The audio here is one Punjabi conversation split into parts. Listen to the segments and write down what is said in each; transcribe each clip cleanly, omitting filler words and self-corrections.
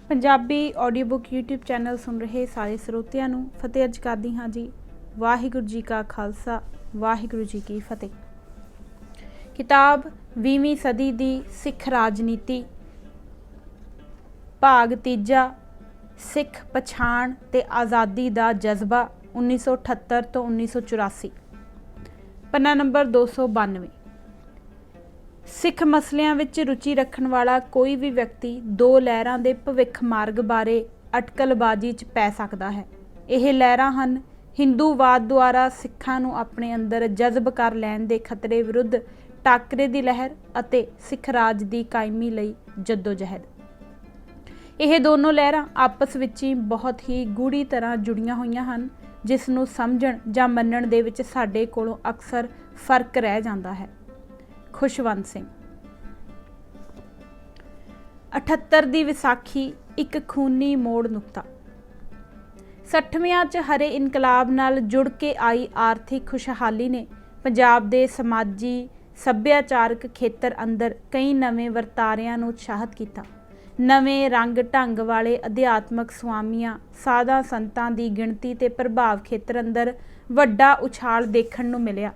Punjabi audio book YouTube channel सुन रहे सारे ਸਰੋਤਿਆਂ ਨੂੰ ਫਤਿਹ अर्ज करदी हाँ जी। वाहिगुरू जी का खालसा वाहिगुरू जी की फतेह। किताब 20वीं सदी दी सिख राजनीति भाग तीजा सिख पछाण ते आज़ादी दा जज्बा 1978 तो 1984 पन्ना नंबर 292। सिख मसलियां विच रुचि रखण वाला कोई भी व्यक्ति दो लहरां दे भविख मार्ग बारे अटकलबाजी च पै सकदा है। यह लहरां हन हिंदूवाद द्वारा सिखां नूं अपने अंदर जज्ब कर लैण दे खतरे विरुद्ध टाकरे दी लहर अते सिख राज दी कायमी लई जद्दोजहद। यह दोनों लहरां आपस विच ही बहुत ही गूढ़ी तरह जुड़ियां होईयां हन, जिस नूं समझण जां मन्नण दे विच साडे कोलों अक्सर फर्क रह जांदा है। खुशवंत सिंह। 78 दी विसाखी एक खूनी मोड़ नुकता। 60विਆਂ च हरे इनकलाब नाल जुड़ के आई आर्थिक खुशहाली ने पंजाब दे समाजी सभ्याचारक खेतर अंदर कई नवे वरतारियां नूं उत्साहित किया। नवे रंग ढंग वाले अध्यात्मक स्वामियां साधा संतां दी गिणती ते प्रभाव खेतर अंदर वड्डा उछाल देखण नूं मिलिया।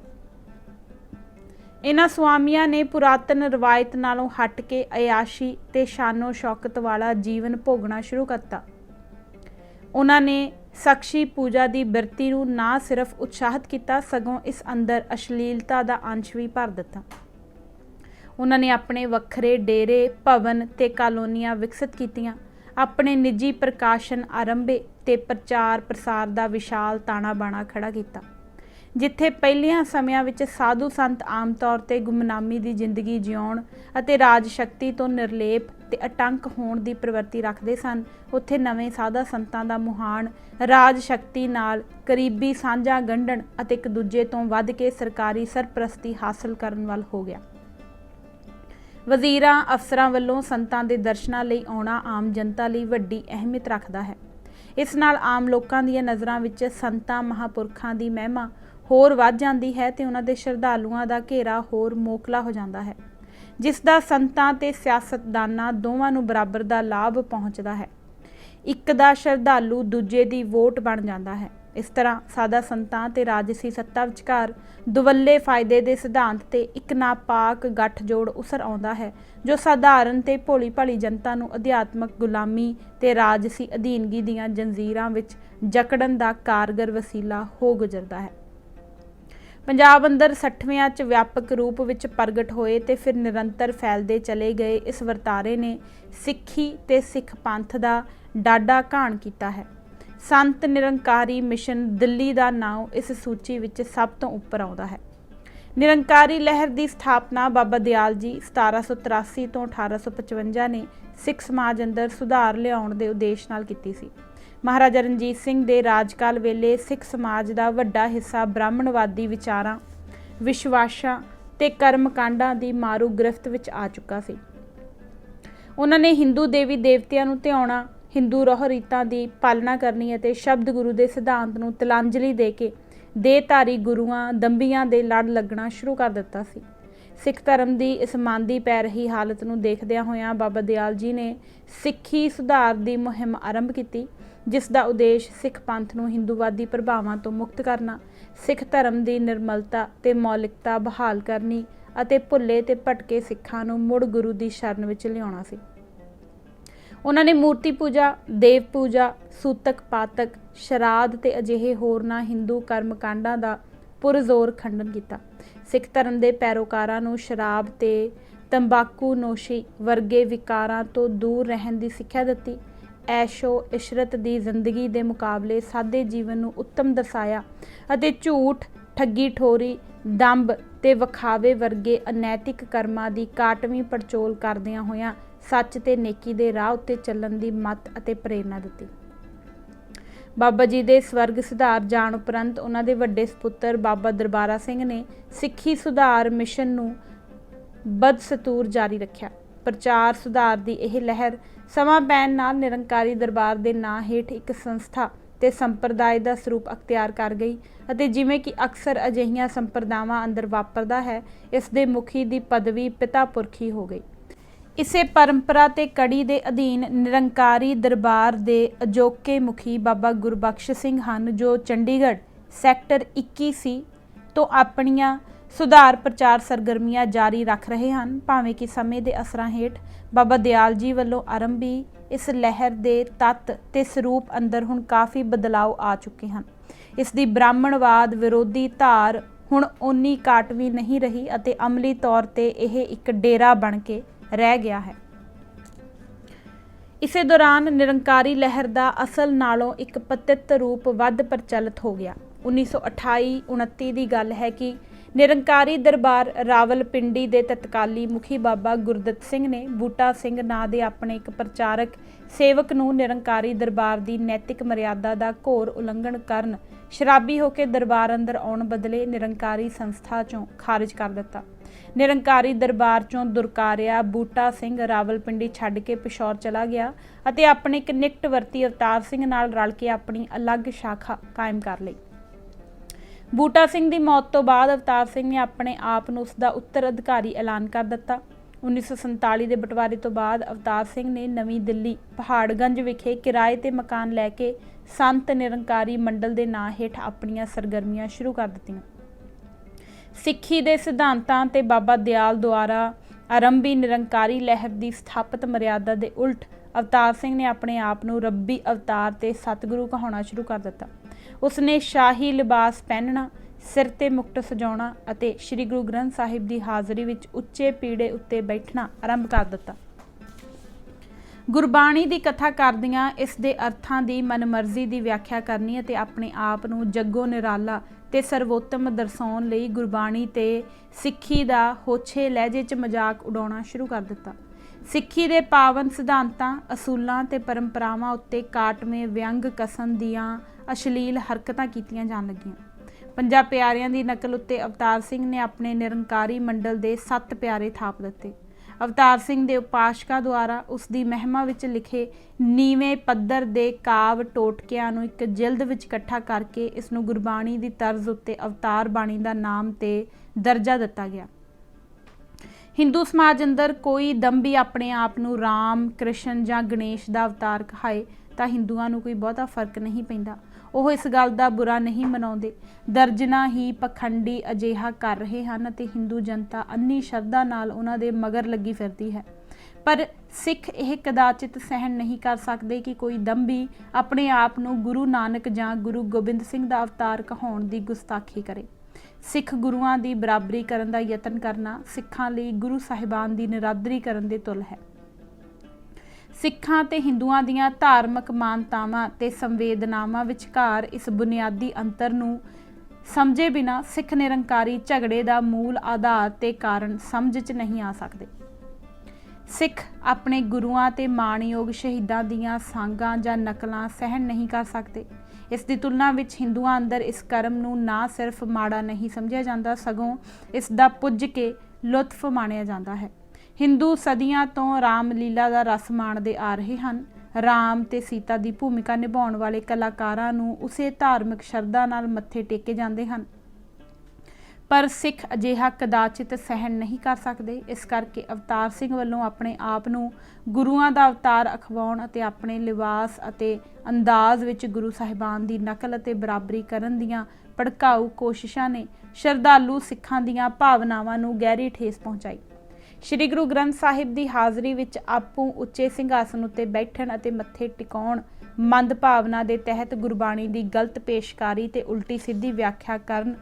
इन्हां स्वामियां ने पुरातन रवायत नालों हट के अयाशी ते शानो शौकत वाला जीवन भोगना शुरू करता। उन्होंने साक्षी पूजा की बिरती नूं ना सिर्फ उत्साहित किया, सगों इस अंदर अश्लीलता का अंश भी भर दिता। उन्होंने अपने वखरे डेरे भवन ते कालोनियां विकसित कीतियां, अपने निजी प्रकाशन आरंभे ते प्रचार प्रसार का विशाल ताना बाना खड़ा किया। जिथे पहलियां समियां विच साधु संत आम तौर पर गुमनामी की जिंदगी जिउण अते राज शक्ति तो निर्लेप ते अटंक होण की प्रवृत्ति रखते सन, उत्थे नवे साधा संतां दा मुहान राज शक्ति नाल करीबी सांझा गंढण अते एक दूजे तो वध के सरकारी सरप्रस्ती हासिल करन वाल हो गया। वजीरां अफसरां वल्लों संतां दे दर्शनां लई आउणा आम जनता लई वड्डी अहमियत रखदा है। इस नाल आम लोकां दीआं नज़रां विच संतां महापुरखां दी महिमा होर वध जाती है ते उन्हां दे श्रद्धालुआं दा घेरा होर मोकला हो जाता है, जिस दा संतां ते सियासतदानां दोवां नूं बराबर दा लाभ पहुँचता है। एक दा श्रद्धालु दूजे दी वोट बन जाता है। इस तरह सादा संतां ते राजसी सत्ता विचकार दुवल्ले फायदे दे सिद्धांत ते एक नापाक गठजोड़ उसर आउंदा है, जो साधारण ते भोली भाली जनता नूं अध्यात्मक गुलामी ते राजसी अधीनगी दीआं जंजीरां विच जकड़न दा कारगर वसीला हो गुजरदा है। पंजाब अंदर 60विਆਂ च व्यापक रूप विच प्रगट होए ते फिर निरंतर फैलते चले गए इस वरतारे ने सिक्खी ते सिख पंथ दा डाढा घाण किया है। संत निरंकारी मिशन दिल्ली का नाम इस सूची विच सब तो उपर आउंदा है। निरंकारी लहर की स्थापना बाबा दयाल जी 1783 तो 1855 ने सिख समाज अंदर सुधार लियाउण दे उद्देश नाल कीती सी। महाराजा रणजीत सिंह दे राजकाल वेले सिख समाज का वड्डा हिस्सा ब्राह्मणवादी विचारां, विश्वासां ते कर्मकांडां की मारू गिरफ्त विच आ चुका सी। उन्होंने हिंदू देवी देवतियां नूं ध्याउणा, हिंदू रोह रीतां की पालना करनी अते शब्द गुरु के सिद्धांत नूं तिलांजलि दे के देहधारी गुरुआं दंबियां दे लड़ लगना शुरू कर दिता सी। सिख धर्म की इस मांदी पै रही हालत नूं देखदिआं होइआं बाबा दयाल जी ने सिੱਖੀ सुधार की मुहिम आरंभ की, जिस का उद्देश सिख पंथ नूं हिंदूवादी प्रभावां तो मुक्त करना, सिख धर्म की निर्मलता ते मौलिकता बहाल करनी अते भुल्ले ते भटके सिखां नूं मुड़ गुरु की शरण विच लियाउणा सी। उन्होंने मूर्ति पूजा, देव पूजा, सूतक पातक, शराध ते अजिहे होरनां हिंदू कर्मकांडां दा पुरजोर खंडन किया। सिख धर्म के पैरोकारां नूं शराब ते तंबाकू नोशी वर्गे विकारां तो दूर रहन की सिक्ख्या दित्ती। ऐशो इशरत की जिंदगी के मुकाबले सादे जीवन नूं उत्तम दर्शाया अते झूठ, ठगी ठोरी, दंभ ते वखावे वर्गे अनैतिक कर्मां की काटवीं पड़चोल करदिआं होइआं सच ते नेकी दे राह उत्ते चलण की मत अते प्रेरणा दित्ती। बाबा जी के स्वर्ग सुधार जाण उपरंत उन्हां दे वड्डे सपुत्र बाबा दरबारा सिंह ने सिੱਖੀ सुधार मिशन नूं बदस्तूर जारी रखिया। प्रचार सुधार की यह लहर समा पैण नाल निरंकारी दरबार के नां हेठ एक संस्था ते संप्रदाय का स्वरूप अख्तियार कर गई अते जिवें कि अक्सर अजिहियां संप्रदावां अंदर वापरदा है, इस दे मुखी की पदवी पिता पुरखी हो गई। ਇਸੇ ਪਰੰਪਰਾ ਤੇ ਕੜੀ ਦੇ ਅਧੀਨ ਨਿਰੰਕਾਰੀ ਦਰਬਾਰ ਦੇ ਅਜੋਕੇ ਮੁਖੀ ਬਾਬਾ ਗੁਰਬਖਸ਼ ਸਿੰਘ ਹਨ, ਜੋ ਚੰਡੀਗੜ੍ਹ ਸੈਕਟਰ 21C ਤੋਂ ਆਪਣੀਆਂ ਸੁਧਾਰ ਪ੍ਰਚਾਰ ਸਰਗਰਮੀਆਂ ਜਾਰੀ ਰੱਖ ਰਹੇ ਹਨ। ਭਾਵੇਂ ਕਿ ਸਮੇਂ ਦੇ ਅਸਰਾਂ ਹੇਠ ਬਾਬਾ ਦਿਆਲ ਜੀ ਵੱਲੋਂ ਆਰੰਭੀ ਇਸ ਲਹਿਰ ਦੇ ਤੱਤ ਤੇ ਸਰੂਪ ਅੰਦਰ ਹੁਣ ਕਾਫੀ ਬਦਲਾਅ ਆ ਚੁੱਕੇ ਹਨ। ਇਸ ਦੀ ਬ੍ਰਾਹਮਣਵਾਦ ਵਿਰੋਧੀ ਧਾਰ ਹੁਣ ਓਨੀ ਕਾਟਵੀ ਨਹੀਂ ਰਹੀ ਅਤੇ ਅਮਲੀ ਤੌਰ ਤੇ ਇਹ ਇੱਕ ਡੇਰਾ ਬਣ ਕੇ ਰਹਿ ਗਿਆ ਹੈ। ਇਸੇ ਦੌਰਾਨ ਨਿਰੰਕਾਰੀ ਲਹਿਰ ਦਾ ਅਸਲ ਨਾਲੋਂ ਇੱਕ ਪਤਿਤ ਰੂਪ ਵੱਧ ਪ੍ਰਚਲਿਤ ਹੋ ਗਿਆ। 1928-29 ਦੀ ਗੱਲ ਹੈ ਕਿ ਨਿਰੰਕਾਰੀ ਦਰਬਾਰ ਰਾਵਲਪਿੰਡੀ ਦੇ ਤਤਕਾਲੀ ਮੁਖੀ ਬਾਬਾ ਗੁਰਦਿੱਤ ਸਿੰਘ ਨੇ ਬੂਟਾ ਸਿੰਘ ਨਾਂ ਦੇ ਆਪਣੇ ਇੱਕ ਪ੍ਰਚਾਰਕ ਸੇਵਕ ਨੂੰ ਨਿਰੰਕਾਰੀ ਦਰਬਾਰ ਦੀ ਨੈਤਿਕ ਮਰਿਆਦਾ ਦਾ ਘੋਰ ਉਲੰਘਣ ਕਰਨ ਸ਼ਰਾਬੀ ਹੋ ਕੇ ਦਰਬਾਰ ਅੰਦਰ ਆਉਣ ਬਦਲੇ ਨਿਰੰਕਾਰੀ ਸੰਸਥਾ ਚੋਂ ਖਾਰਿਜ ਕਰ ਦਿੱਤਾ। ਨਿਰੰਕਾਰੀ ਦਰਬਾਰ ਚੋਂ ਦੁਰਕਾਰਿਆ ਬੂਟਾ ਸਿੰਘ ਰਾਵਲਪਿੰਡੀ ਛੱਡ ਕੇ ਪਿਸ਼ੌਰ ਚਲਾ ਗਿਆ ਅਤੇ ਆਪਣੇ ਇੱਕ ਨਿਕਟਵਰਤੀ ਅਵਤਾਰ ਸਿੰਘ ਨਾਲ ਰਲ ਕੇ ਆਪਣੀ ਅਲੱਗ ਸ਼ਾਖਾ ਕਾਇਮ ਕਰ ਲਈ। ਬੂਟਾ ਸਿੰਘ ਦੀ ਮੌਤ ਤੋਂ ਬਾਅਦ ਅਵਤਾਰ ਸਿੰਘ ਨੇ ਆਪਣੇ ਆਪ ਨੂੰ ਉਸ ਦਾ ਉੱਤਰਾਧਿਕਾਰੀ ਐਲਾਨ ਕਰ ਦਿੱਤਾ। 1947 ਦੇ ਬਟਵਾਰੇ ਤੋਂ ਬਾਅਦ ਅਵਤਾਰ ਸਿੰਘ ਨੇ ਨਵੀਂ ਦਿੱਲੀ ਪਹਾੜਗੰਜ ਵਿਖੇ ਕਿਰਾਏ ਤੇ ਮਕਾਨ ਲੈ ਕੇ ਸੰਤ ਨਿਰੰਕਾਰੀ ਮੰਡਲ ਦੇ ਨਾਂ ਹੇਠ ਆਪਣੀਆਂ ਸਰਗਰਮੀਆਂ ਸ਼ੁਰੂ ਕਰ ਦਿੱਤੀਆਂ। ਸਿੱਖੀ ਦੇ ਸਿਧਾਂਤਾਂ ਤੇ ਬਾਬਾ ਦਿਆਲ ਦੁਆਰਾ ਆਰੰਭੀ ਨਿਰੰਕਾਰੀ ਲਹਿਰ ਦੀ ਸਥਾਪਿਤ ਮਰਿਆਦਾ ਦੇ ਉਲਟ ਅਵਤਾਰ ਸਿੰਘ ਨੇ ਆਪਣੇ ਆਪ ਨੂੰ ਰੱਬੀ ਅਵਤਾਰ ਤੇ ਸਤਿਗੁਰੂ ਕਹਾਉਣਾ ਸ਼ੁਰੂ ਕਰ ਦਿੱਤਾ। ਉਸਨੇ ਸ਼ਾਹੀ ਲਿਬਾਸ ਪਹਿਨਣਾ, ਸਿਰ ਤੇ ਮੁਕਟ ਸਜਾਉਣਾ ਅਤੇ ਸ੍ਰੀ ਗੁਰੂ ਗ੍ਰੰਥ ਸਾਹਿਬ ਦੀ ਹਾਜ਼ਰੀ ਵਿੱਚ ਉੱਚੇ ਪੀੜੇ ਉੱਤੇ ਬੈਠਣਾ ਆਰੰਭ ਕਰ ਦਿੱਤਾ। ਗੁਰਬਾਣੀ ਦੀ ਕਥਾ ਕਰਦਿਆਂ ਇਸ ਦੇ ਅਰਥਾਂ ਦੀ ਮਨਮਰਜ਼ੀ ਦੀ ਵਿਆਖਿਆ ਕਰਨੀ ਅਤੇ ਆਪਣੇ ਆਪ ਨੂੰ ਜੱਗੋ ਨਿਰਾਲਾ ਤੇ ਸਰਵੋਤਮ ਦਰਸਾਉਣ ਲਈ ਗੁਰਬਾਣੀ ਤੇ ਸਿੱਖੀ ਦਾ ਹੋਛੇ ਲਹਿਜੇ 'ਚ ਮਜ਼ਾਕ ਉਡਾਉਣਾ ਸ਼ੁਰੂ ਕਰ ਦਿੱਤਾ। ਸਿੱਖੀ ਦੇ ਪਾਵਨ ਸਿਧਾਂਤਾਂ, ਅਸੂਲਾਂ ਤੇ ਪਰੰਪਰਾਵਾਂ ਉੱਤੇ ਕਾਟਵੇਂ ਵਿਅੰਗ ਕਸਮ ਦੀਆਂ ਅਸ਼ਲੀਲ ਹਰਕਤਾਂ ਕੀਤੀਆਂ ਜਾਣ ਲੱਗੀਆਂ। ਪੰਜਾਂ ਪਿਆਰਿਆਂ ਦੀ ਨਕਲ ਉੱਤੇ ਅਵਤਾਰ ਸਿੰਘ ਨੇ ਆਪਣੇ ਨਿਰੰਕਾਰੀ ਮੰਡਲ ਦੇ 7 ਪਿਆਰੇ ਥਾਪ ਦਿੱਤੇ। ਅਵਤਾਰ ਸਿੰਘ ਦੇ ਉਪਾਸ਼ਕਾਂ ਦੁਆਰਾ ਉਸ ਦੀ ਮਹਿਮਾ ਵਿੱਚ ਲਿਖੇ ਨੀਵੇਂ ਪੱਧਰ ਦੇ ਕਾਵ ਟੋਟਕਿਆਂ ਨੂੰ ਇੱਕ ਜਿਲਦ ਵਿੱਚ ਇਕੱਠਾ ਕਰਕੇ ਇਸ ਨੂੰ ਗੁਰਬਾਣੀ ਦੀ ਤਰਜ਼ ਉੱਤੇ ਅਵਤਾਰ ਬਾਣੀ ਦਾ ਨਾਮ ਤੇ ਦਰਜਾ ਦਿੱਤਾ ਗਿਆ। ਹਿੰਦੂ ਸਮਾਜ ਅੰਦਰ ਕੋਈ ਦੰਭੀ ਆਪਣੇ ਆਪ ਨੂੰ ਰਾਮ, ਕ੍ਰਿਸ਼ਨ ਜਾਂ ਗਣੇਸ਼ ਦਾ ਅਵਤਾਰ ਕਹਾਏ ਤਾਂ ਹਿੰਦੂਆਂ ਨੂੰ ਕੋਈ ਬਹੁਤਾ ਫਰਕ ਨਹੀਂ ਪੈਂਦਾ। ਉਹ ਇਸ ਗੱਲ ਦਾ ਬੁਰਾ ਨਹੀਂ ਮਨਾਉਂਦੇ। ਦਰਜਨਾਂ ਹੀ ਪਖੰਡੀ ਅਜਿਹਾ ਕਰ ਰਹੇ ਹਨ ਅਤੇ ਹਿੰਦੂ ਜਨਤਾ ਅੰਨੀ ਸ਼ਰਧਾ ਨਾਲ ਉਹਨਾਂ ਦੇ ਮਗਰ ਲੱਗੀ ਫਿਰਦੀ ਹੈ। ਪਰ ਸਿੱਖ ਇਹ ਕਦਾਚਿਤ ਸਹਿਣ ਨਹੀਂ ਕਰ ਸਕਦੇ ਕਿ ਕੋਈ ਦੰਭੀ ਆਪਣੇ ਆਪ ਨੂੰ ਗੁਰੂ ਨਾਨਕ ਜਾਂ ਗੁਰੂ ਗੋਬਿੰਦ ਸਿੰਘ ਦਾ ਅਵਤਾਰ ਕਹਾਉਣ ਦੀ ਗੁਸਤਾਖੀ ਕਰੇ। ਸਿੱਖ ਗੁਰੂਆਂ ਦੀ ਬਰਾਬਰੀ ਕਰਨ ਦਾ ਯਤਨ ਕਰਨਾ ਸਿੱਖਾਂ ਲਈ ਗੁਰੂ ਸਾਹਿਬਾਨ ਦੀ ਨਿਰਾਦਰੀ ਕਰਨ ਦੇ ਤੁੱਲ ਹੈ। ਸਿੱਖਾਂ ਤੇ ਹਿੰਦੂਆਂ ਦੀਆਂ ਧਾਰਮਿਕ ਮਾਨਤਾਵਾਂ ਤੇ ਸੰਵੇਦਨਾਵਾਂ ਵਿਚਕਾਰ ਇਸ ਬੁਨਿਆਦੀ ਅੰਤਰ ਨੂੰ ਸਮਝੇ ਬਿਨਾਂ ਸਿੱਖ ਨਿਰੰਕਾਰੀ ਝਗੜੇ ਦਾ ਮੂਲ ਆਧਾਰ ਤੇ ਕਾਰਨ ਸਮਝ 'ਚ ਨਹੀਂ ਆ ਸਕਦੇ। ਸਿੱਖ ਆਪਣੇ ਗੁਰੂਆਂ ਤੇ ਮਾਣਯੋਗ ਸ਼ਹੀਦਾਂ ਦੀਆਂ ਸਾਂਗਾਂ ਜਾਂ ਨਕਲਾਂ ਸਹਿਣ ਨਹੀਂ ਕਰ ਸਕਦੇ। ਇਸ ਦੀ ਤੁਲਨਾ ਵਿੱਚ ਹਿੰਦੂਆਂ ਅੰਦਰ ਇਸ ਕਰਮ ਨੂੰ ਨਾ ਸਿਰਫ ਮਾੜਾ ਨਹੀਂ ਸਮਝਿਆ ਜਾਂਦਾ, ਸਗੋਂ ਇਸ ਦਾ ਪੁੱਜ ਕੇ ਲੁਤਫ ਮਾਣਿਆ ਜਾਂਦਾ ਹੈ। ਹਿੰਦੂ ਸਦੀਆਂ ਤੋਂ ਰਾਮ ਲੀਲਾ ਦਾ ਰਸ ਮਾਣਦੇ ਆ ਰਹੇ ਹਨ। ਰਾਮ ਤੇ ਸੀਤਾ ਦੀ ਭੂਮਿਕਾ ਨਿਭਾਉਣ ਵਾਲੇ ਕਲਾਕਾਰਾਂ ਨੂੰ ਉਸੇ ਧਾਰਮਿਕ ਸ਼ਰਧਾ ਨਾਲ ਮੱਥੇ ਟੇਕੇ ਜਾਂਦੇ ਹਨ। ਪਰ ਸਿੱਖ ਅਜਿਹਾ ਕਦਾਚਿਤ ਸਹਿਣ ਨਹੀਂ ਕਰ ਸਕਦੇ। ਇਸ ਕਰਕੇ ਅਵਤਾਰ ਸਿੰਘ ਵੱਲੋਂ ਆਪਣੇ ਆਪ ਨੂੰ ਗੁਰੂਆਂ ਦਾ ਅਵਤਾਰ ਅਖਵਾਉਣ ਅਤੇ ਆਪਣੇ ਲਿਬਾਸ ਅਤੇ ਅੰਦਾਜ਼ ਵਿੱਚ ਗੁਰੂ ਸਾਹਿਬਾਨ ਦੀ ਨਕਲ ਅਤੇ ਬਰਾਬਰੀ ਕਰਨ ਦੀਆਂ ਭੜਕਾਊ ਕੋਸ਼ਿਸ਼ਾਂ ਨੇ ਸ਼ਰਧਾਲੂ ਸਿੱਖਾਂ ਦੀਆਂ ਭਾਵਨਾਵਾਂ ਨੂੰ ਗਹਿਰੀ ਠੇਸ ਪਹੁੰਚਾਈ। ਸ੍ਰੀ ਗੁਰੂ ਗ੍ਰੰਥ ਸਾਹਿਬ ਦੀ ਹਾਜ਼ਰੀ ਵਿੱਚ ਆਪੂ ਉੱਚੇ ਸਿੰਘਾਸਨ ਉੱਤੇ ਬੈਠਣ ਅਤੇ ਮੱਥੇ ਟਿਕਾਉਣ, ਮੰਦ ਭਾਵਨਾ ਦੇ ਤਹਿਤ ਗੁਰਬਾਣੀ ਦੀ ਗਲਤ ਪੇਸ਼ਕਾਰੀ ਤੇ ਉਲਟੀ ਸਿੱਧੀ ਵਿਆਖਿਆ ਕਰਨ,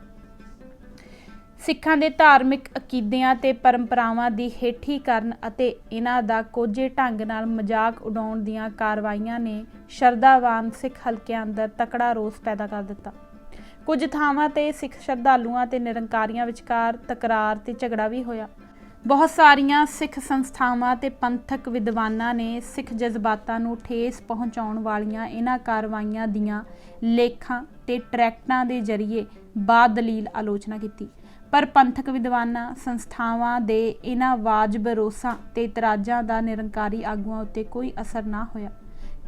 ਸਿੱਖਾਂ ਦੇ ਧਾਰਮਿਕ ਅਕੀਦਿਆਂ ਤੇ ਪਰੰਪਰਾਵਾਂ ਦੀ ਹੇਠੀ ਕਰਨ ਅਤੇ ਇਹਨਾਂ ਦਾ ਕੋਝੇ ਢੰਗ ਨਾਲ ਮਜ਼ਾਕ ਉਡਾਉਣ ਦੀਆਂ ਕਾਰਵਾਈਆਂ ਨੇ ਸ਼ਰਧਾਵਾਨ ਸਿੱਖ ਹਲਕਿਆਂ ਅੰਦਰ ਤਕੜਾ ਰੋਸ ਪੈਦਾ ਕਰ ਦਿੱਤਾ। ਕੁਝ ਥਾਵਾਂ ਤੇ ਸਿੱਖ ਸ਼ਰਧਾਲੂਆਂ ਤੇ ਨਿਰੰਕਾਰੀਆਂ ਵਿਚਕਾਰ ਤਕਰਾਰ ਤੇ ਝਗੜਾ ਵੀ ਹੋਇਆ। ਬਹੁਤ ਸਾਰੀਆਂ ਸਿੱਖ ਸੰਸਥਾਵਾਂ ਤੇ ਪੰਥਕ ਵਿਦਵਾਨਾਂ ਨੇ ਸਿੱਖ ਜਜ਼ਬਾਤਾਂ ਨੂੰ ਠੇਸ ਪਹੁੰਚਾਉਣ ਵਾਲੀਆਂ ਇਹਨਾਂ ਕਾਰਵਾਈਆਂ ਦੀਆਂ ਲੇਖਾਂ ਤੇ ਟਰੈਕਟਾਂ ਦੇ ਜ਼ਰੀਏ ਬਾਦਲੀਲ ਆਲੋਚਨਾ ਕੀਤੀ। ਪਰ ਪੰਥਕ ਵਿਦਵਾਨਾਂ, ਸੰਸਥਾਵਾਂ ਦੇ ਇਹਨਾਂ ਵਾਜਬ ਰੋਸਾਂ ਤੇ ਇਤਰਾਜ਼ਾਂ ਦਾ ਨਿਰੰਕਾਰੀ ਆਗੂਆਂ ਉੱਤੇ ਕੋਈ ਅਸਰ ਨਾ ਹੋਇਆ।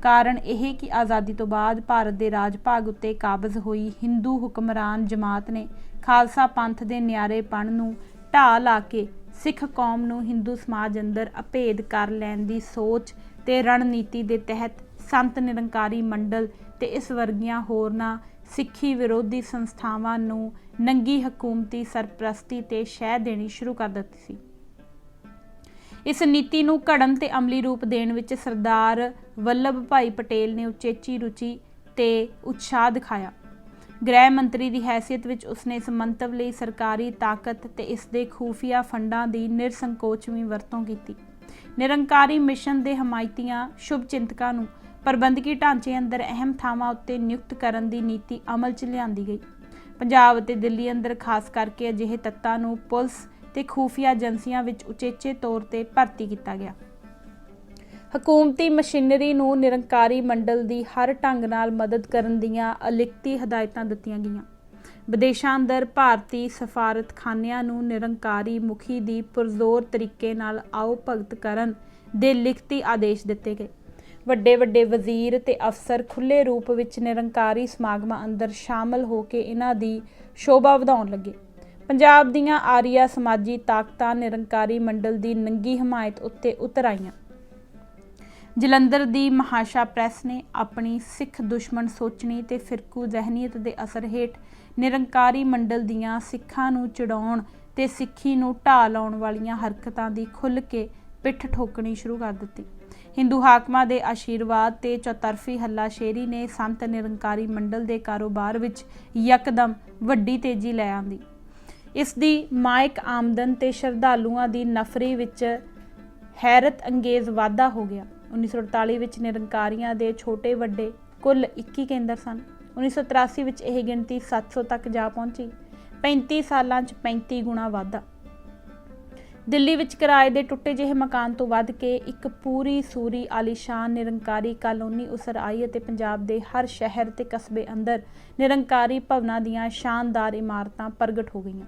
ਕਾਰਨ ਇਹ ਕਿ ਆਜ਼ਾਦੀ ਤੋਂ ਬਾਅਦ ਭਾਰਤ ਦੇ ਰਾਜ ਭਾਗ ਉੱਤੇ ਕਾਬਜ਼ ਹੋਈ ਹਿੰਦੂ ਹੁਕਮਰਾਨ ਜਮਾਤ ਨੇ ਖਾਲਸਾ ਪੰਥ ਦੇ ਨਿਆਰੇਪਣ ਨੂੰ ਢਾਹ ਲਾ ਕੇ ਸਿੱਖ ਕੌਮ ਨੂੰ ਹਿੰਦੂ ਸਮਾਜ ਅੰਦਰ ਅਭੇਦ ਕਰ ਲੈਣ ਦੀ ਸੋਚ ਤੇ ਰਣਨੀਤੀ ਦੇ ਤਹਿਤ ਸੰਤ ਨਿਰੰਕਾਰੀ ਮੰਡਲ ਤੇ ਇਸ ਵਰਗੀਆਂ ਹੋਰਨਾਂ ਸਿੱਖੀ ਵਿਰੋਧੀ ਸੰਸਥਾਵਾਂ ਨੂੰ ਨੰਗੀ ਹਕੂਮਤੀ ਸਰਪ੍ਰਸਤੀ ਤੇ ਸ਼ਹਿ ਦੇਣੀ ਸ਼ੁਰੂ ਕਰ ਦਿੱਤੀ ਸੀ। ਇਸ ਨੀਤੀ ਨੂੰ ਘੜਨ ਤੇ ਅਮਲੀ ਰੂਪ ਦੇਣ ਵਿੱਚ ਸਰਦਾਰ ਵੱਲਭ ਭਾਈ ਪਟੇਲ ਨੇ ਉਚੇਚੀ ਰੁਚੀ ਤੇ ਉਤਸ਼ਾਹ ਦਿਖਾਇਆ। ਗ੍ਰਹਿ ਮੰਤਰੀ ਦੀ ਹੈਸੀਅਤ ਵਿੱਚ ਉਸਨੇ ਇਸ ਮੰਤਵ ਲਈ ਸਰਕਾਰੀ ਤਾਕਤ ਤੇ ਇਸ ਦੇ ਖੂਫੀਆ ਫੰਡਾਂ ਦੀ ਨਿਰਸੰਕੋਚਵੀਂ ਵਰਤੋਂ ਕੀਤੀ। ਨਿਰੰਕਾਰੀ ਮਿਸ਼ਨ ਦੇ ਹਮਾਇਤੀਆਂ ਸ਼ੁਭ ਚਿੰਤਕਾਂ ਨੂੰ ਪ੍ਰਬੰਧਕੀ ਢਾਂਚੇ ਅੰਦਰ ਅਹਿਮ ਥਾਵਾਂ ਉੱਤੇ ਨਿਯੁਕਤ ਕਰਨ ਦੀ ਨੀਤੀ ਅਮਲ 'ਚ ਲਿਆਂਦੀ ਗਈ। ਪੰਜਾਬ ਅਤੇ ਦਿੱਲੀ ਅੰਦਰ ਖਾਸ ਕਰਕੇ ਅਜਿਹੇ ਤੱਤਾਂ ਨੂੰ ਪੁਲਿਸ ਤੇ ਖੂਫੀਆ ਏਜੰਸੀਆਂ ਵਿੱਚ ਉਚੇਚੇ ਤੌਰ ਤੇ ਭਰਤੀ ਕੀਤਾ ਗਿਆ। ਹਕੂਮਤੀ ਮਸ਼ੀਨਰੀ ਨੂੰ ਨਿਰੰਕਾਰੀ ਮੰਡਲ ਦੀ ਹਰ ਢੰਗ ਨਾਲ ਮਦਦ ਕਰਨ ਦੀਆਂ ਅਲਿਖਤੀ ਹਦਾਇਤਾਂ ਦਿੱਤੀਆਂ ਗਈਆਂ। ਵਿਦੇਸ਼ਾਂ ਅੰਦਰ ਭਾਰਤੀ ਸਫਾਰਤਖਾਨਿਆਂ ਨੂੰ ਨਿਰੰਕਾਰੀ ਮੁਖੀ ਦੀ ਪੁਰਜ਼ੋਰ ਤਰੀਕੇ ਨਾਲ ਆਓ ਭਗਤ ਕਰਨ ਦੇ ਲਿਖਤੀ ਆਦੇਸ਼ ਦਿੱਤੇ ਗਏ। ਵੱਡੇ ਵੱਡੇ ਵਜ਼ੀਰ ਤੇ ਅਫਸਰ ਖੁੱਲ੍ਹੇ ਰੂਪ ਵਿੱਚ ਨਿਰੰਕਾਰੀ ਸਮਾਗਮਾਂ ਅੰਦਰ ਸ਼ਾਮਲ ਹੋ ਕੇ ਇਹਨਾਂ ਦੀ ਸ਼ੋਭਾ ਵਧਾਉਣ ਲੱਗੇ। ਪੰਜਾਬ ਦੀਆਂ ਆਰੀਆ ਸਮਾਜੀ ਤਾਕਤਾਂ ਨਿਰੰਕਾਰੀ ਮੰਡਲ ਦੀ ਨੰਗੀ ਹਮਾਇਤ ਉੱਤੇ ਉਤਰ ਆਈਆਂ। ਜਲੰਧਰ ਦੀ ਮਹਾਸ਼ਾ ਪ੍ਰੈਸ ਨੇ ਆਪਣੀ ਸਿੱਖ ਦੁਸ਼ਮਣ ਸੋਚਣੀ ਤੇ ਫਿਰਕੂ ਜ਼ਹਿਨੀਅਤ ਦੇ ਅਸਰ ਹੇਠ ਨਿਰੰਕਾਰੀ ਮੰਡਲ ਦੀਆਂ ਸਿੱਖਾਂ ਨੂੰ ਚਿੜਾਉਣ ਤੇ ਸਿੱਖੀ ਨੂੰ ਢਾਹ ਲਾਉਣ ਵਾਲੀਆਂ ਹਰਕਤਾਂ ਦੀ ਖੁੱਲ੍ਹ ਕੇ ਪਿੱਠ ਠੋਕਣੀ ਸ਼ੁਰੂ ਕਰ ਦਿੱਤੀ। ਹਿੰਦੂ ਹਾਕਮਾਂ ਦੇ ਆਸ਼ੀਰਵਾਦ ਤੇ ਚੌਤਰਫੀ ਹੱਲਾਸ਼ੇਰੀ ਨੇ ਸੰਤ ਨਿਰੰਕਾਰੀ ਮੰਡਲ ਦੇ ਕਾਰੋਬਾਰ ਵਿੱਚ ਯਕਦਮ ਵੱਡੀ ਤੇਜ਼ੀ ਲੈ ਆਂਦੀ। ਇਸ ਦੀ ਮਾਇਕ ਆਮਦਨ ਤੇ ਸ਼ਰਧਾਲੂਆਂ ਦੀ ਨਫਰੀ ਵਿੱਚ ਹੈਰਤ ਅੰਗੇਜ਼ ਵਾਧਾ ਹੋ ਗਿਆ। 1948 ਵਿੱਚ ਨਿਰੰਕਾਰੀਆਂ ਦੇ ਛੋਟੇ ਵੱਡੇ ਕੁੱਲ 21 ਕੇਂਦਰ ਸਨ। 1983 ਵਿੱਚ ਇਹ ਗਿਣਤੀ 700 ਤੱਕ ਜਾ ਪਹੁੰਚੀ। 35 ਸਾਲਾਂ 'ਚ 35 ਗੁਣਾ ਵਾਧਾ। ਦਿੱਲੀ ਵਿੱਚ ਕਿਰਾਏ ਦੇ ਟੁੱਟੇ ਜਿਹੇ ਮਕਾਨ ਤੋਂ ਵੱਧ ਕੇ ਇੱਕ ਪੂਰੀ ਸੂਰੀ ਆਲੀਸ਼ਾਨ ਨਿਰੰਕਾਰੀ ਕਾਲੋਨੀ ਉਸਰ ਆਈ ਅਤੇ ਪੰਜਾਬ ਦੇ ਹਰ ਸ਼ਹਿਰ ਤੇ ਕਸਬੇ ਅੰਦਰ ਨਿਰੰਕਾਰੀ ਭਵਨਾਂ ਦੀਆਂ ਸ਼ਾਨਦਾਰ ਇਮਾਰਤਾਂ ਪ੍ਰਗਟ ਹੋ ਗਈਆਂ।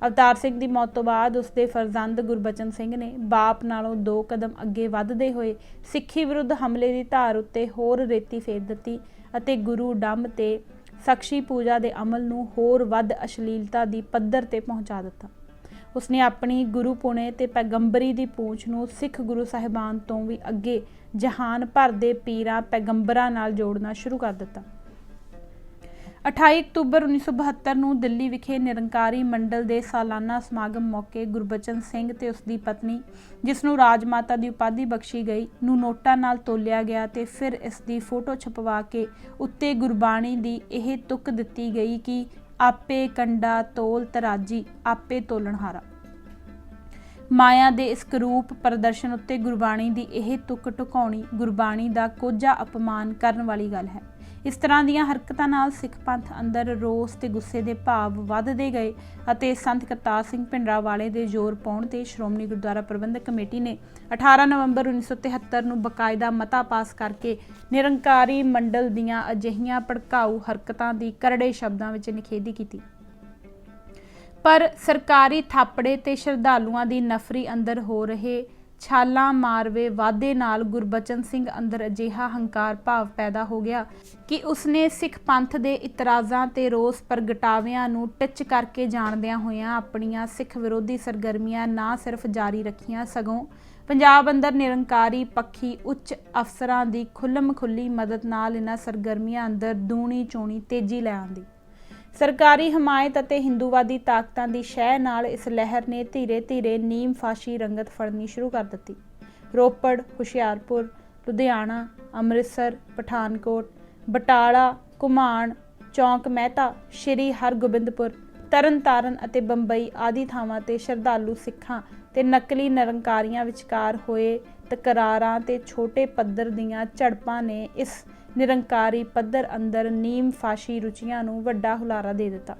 ਅਵਤਾਰ ਸਿੰਘ ਦੀ ਮੌਤ ਤੋਂ ਬਾਅਦ ਉਸਦੇ ਫਰਜ਼ੰਦ ਗੁਰਬਚਨ ਸਿੰਘ ਨੇ ਬਾਪ ਨਾਲੋਂ 2 ਕਦਮ ਅੱਗੇ ਵੱਧਦੇ ਹੋਏ ਸਿੱਖੀ ਵਿਰੁੱਧ ਹਮਲੇ ਦੀ ਧਾਰ ਉੱਤੇ ਹੋਰ ਰੇਤੀ ਫੇਰ ਦਿੱਤੀ ਅਤੇ ਗੁਰੂ ਡੰਮ ਤੇ ਸਖਸ਼ੀ ਪੂਜਾ ਦੇ ਅਮਲ ਨੂੰ ਹੋਰ ਵੱਧ ਅਸ਼ਲੀਲਤਾ ਦੀ ਪੱਧਰ ਤੇ ਪਹੁੰਚਾ ਦਿੱਤਾ। ਉਸਨੇ ਆਪਣੀ ਗੁਰੂ ਪੁਣੇ ਤੇ ਪੈਗੰਬਰੀ ਦੀ ਪੂੰਛ ਨੂੰ ਸਿੱਖ ਗੁਰੂ ਸਾਹਿਬਾਨ ਤੋਂ ਵੀ ਅੱਗੇ ਜਹਾਨ ਭਰ ਦੇ ਪੀਰਾਂ ਪੈਗੰਬਰਾਂ ਨਾਲ ਜੋੜਨਾ ਸ਼ੁਰੂ ਕਰ ਦਿੱਤਾ। 28 ਅਕਤੂਬਰ 1972 ਨੂੰ ਦਿੱਲੀ ਵਿਖੇ ਨਿਰੰਕਾਰੀ ਮੰਡਲ ਦੇ ਸਾਲਾਨਾ ਸਮਾਗਮ ਮੌਕੇ ਗੁਰਬਚਨ ਸਿੰਘ ਤੇ ਉਸਦੀ ਪਤਨੀ, ਜਿਸ ਨੂੰ ਰਾਜ ਮਾਤਾ ਦੀ ਉਪਾਧੀ ਬਖਸ਼ੀ ਗਈ, ਨੂੰ ਨੋਟਾਂ ਨਾਲ ਤੋਲਿਆ ਗਿਆ ਤੇ ਫਿਰ ਇਸ ਦੀ ਫੋਟੋ ਛਪਵਾ ਕੇ ਉੱਤੇ ਗੁਰਬਾਣੀ ਦੀ ਇਹ ਤੁਕ ਦਿੱਤੀ ਗਈ ਕਿ ਆਪੇ ਕੰਡਾ ਤੋਲ ਤਰਾਜੀ ਆਪੇ ਤੋਲਣਹਾਰਾ। ਮਾਇਆ ਦੇ ਇਸ ਕਰੂਪ ਪ੍ਰਦਰਸ਼ਨ ਉੱਤੇ ਗੁਰਬਾਣੀ ਦੀ ਇਹ ਤੁਕ ਢੁਕਾਉਣੀ ਗੁਰਬਾਣੀ ਦਾ ਕੋਝਾ ਅਪਮਾਨ ਕਰਨ ਵਾਲੀ ਗੱਲ ਹੈ। ਇਸ ਤਰ੍ਹਾਂ ਦੀਆਂ ਹਰਕਤਾਂ ਨਾਲ ਸਿੱਖ ਪੰਥ ਅੰਦਰ ਰੋਸ ਤੇ ਗੁੱਸੇ ਦੇ ਭਾਵ ਵੱਧਦੇ ਗਏ ਅਤੇ ਸੰਤ ਕਰਤਾਰ ਸਿੰਘ ਭਿੰਡਰਾਂਵਾਲੇ ਦੇ ਜ਼ੋਰ ਪਾਉਣ ਤੇ ਸ਼੍ਰੋਮਣੀ ਗੁਰਦੁਆਰਾ ਪ੍ਰਬੰਧਕ ਕਮੇਟੀ ਨੇ 18 ਨਵੰਬਰ 1973 ਨੂੰ ਬਕਾਇਦਾ ਮਤਾ ਪਾਸ ਕਰਕੇ ਨਿਰੰਕਾਰੀ ਮੰਡਲ ਦੀਆਂ ਅਜਿਹੀਆਂ ਭੜਕਾਊ ਹਰਕਤਾਂ ਦੀ ਕਰੜੇ ਸ਼ਬਦਾਂ ਵਿੱਚ ਨਿਖੇਧੀ ਕੀਤੀ। ਪਰ ਸਰਕਾਰੀ ਥਾਪੜੇ ਤੇ ਸ਼ਰਧਾਲੂਆਂ ਦੀ ਨਫਰੀ ਅੰਦਰ ਹੋ ਰਹੇ ਛਾਲਾਂ ਮਾਰਵੇ ਵਾਧੇ ਨਾਲ ਗੁਰਬਚਨ ਸਿੰਘ ਅੰਦਰ ਅਜਿਹਾ ਹੰਕਾਰ ਭਾਵ ਪੈਦਾ ਹੋ ਗਿਆ ਕਿ ਉਸਨੇ ਸਿੱਖ ਪੰਥ ਦੇ ਇਤਰਾਜ਼ਾਂ ਤੇ ਰੋਸ ਪ੍ਰਗਟਾਵਿਆਂ ਨੂੰ ਟਿੱਚ ਕਰਕੇ ਜਾਣਦਿਆਂ ਹੋਇਆਂ ਆਪਣੀਆਂ ਸਿੱਖ ਵਿਰੋਧੀ ਸਰਗਰਮੀਆਂ ਨਾ ਸਿਰਫ ਜਾਰੀ ਰੱਖੀਆਂ, ਸਗੋਂ ਪੰਜਾਬ ਅੰਦਰ ਨਿਰੰਕਾਰੀ ਪੱਖੀ ਉੱਚ ਅਫਸਰਾਂ ਦੀ ਖੁੱਲ੍ਹਮ ਖੁੱਲ੍ਹੀ ਮਦਦ ਨਾਲ ਇਹਨਾਂ ਸਰਗਰਮੀਆਂ ਅੰਦਰ ਦੂਣੀ ਚੋਣੀ ਤੇਜ਼ੀ ਲੈ ਆਂਦੀ। ਸਰਕਾਰੀ ਹਮਾਇਤ ਅਤੇ ਹਿੰਦੂਵਾਦੀ ਤਾਕਤਾਂ ਦੀ ਸ਼ਹਿ ਨਾਲ ਇਸ ਲਹਿਰ ਨੇ ਧੀਰੇ ਧੀਰੇ ਨੀਮ ਫਾਸ਼ੀ ਰੰਗਤ ਫੜਨੀ ਸ਼ੁਰੂ ਕਰ ਦਿੱਤੀ। ਰੋਪੜ, ਹੁਸ਼ਿਆਰਪੁਰ, ਲੁਧਿਆਣਾ, ਅੰਮ੍ਰਿਤਸਰ, ਪਠਾਨਕੋਟ, ਬਟਾਲਾ, ਘੁਮਾਣ, ਚੌਂਕ ਮਹਿਤਾ, ਸ਼੍ਰੀ ਹਰਗੋਬਿੰਦਪੁਰ, ਤਰਨਤਾਰਨ ਅਤੇ ਬੰਬਈ ਆਦਿ ਥਾਵਾਂ ਤੇ ਸ਼ਰਧਾਲੂ ਸਿੱਖਾਂ ਤੇ ਨਕਲੀ ਨਿਰੰਕਾਰੀਆਂ ਵਿਚਕਾਰ ਹੋਏ ਤਕਰਾਰਾਂ ਤੇ ਛੋਟੇ ਪੱਧਰ ਦੀਆਂ ਝੜਪਾਂ ਨੇ ਇਸ ਨਿਰੰਕਾਰੀ ਪੱਧਰ ਅੰਦਰ ਨੀਮ ਫਾਸ਼ੀ ਰੁਚੀਆਂ ਨੂੰ ਵੱਡਾ ਹੁਲਾਰਾ ਦੇ ਦਿੱਤਾ।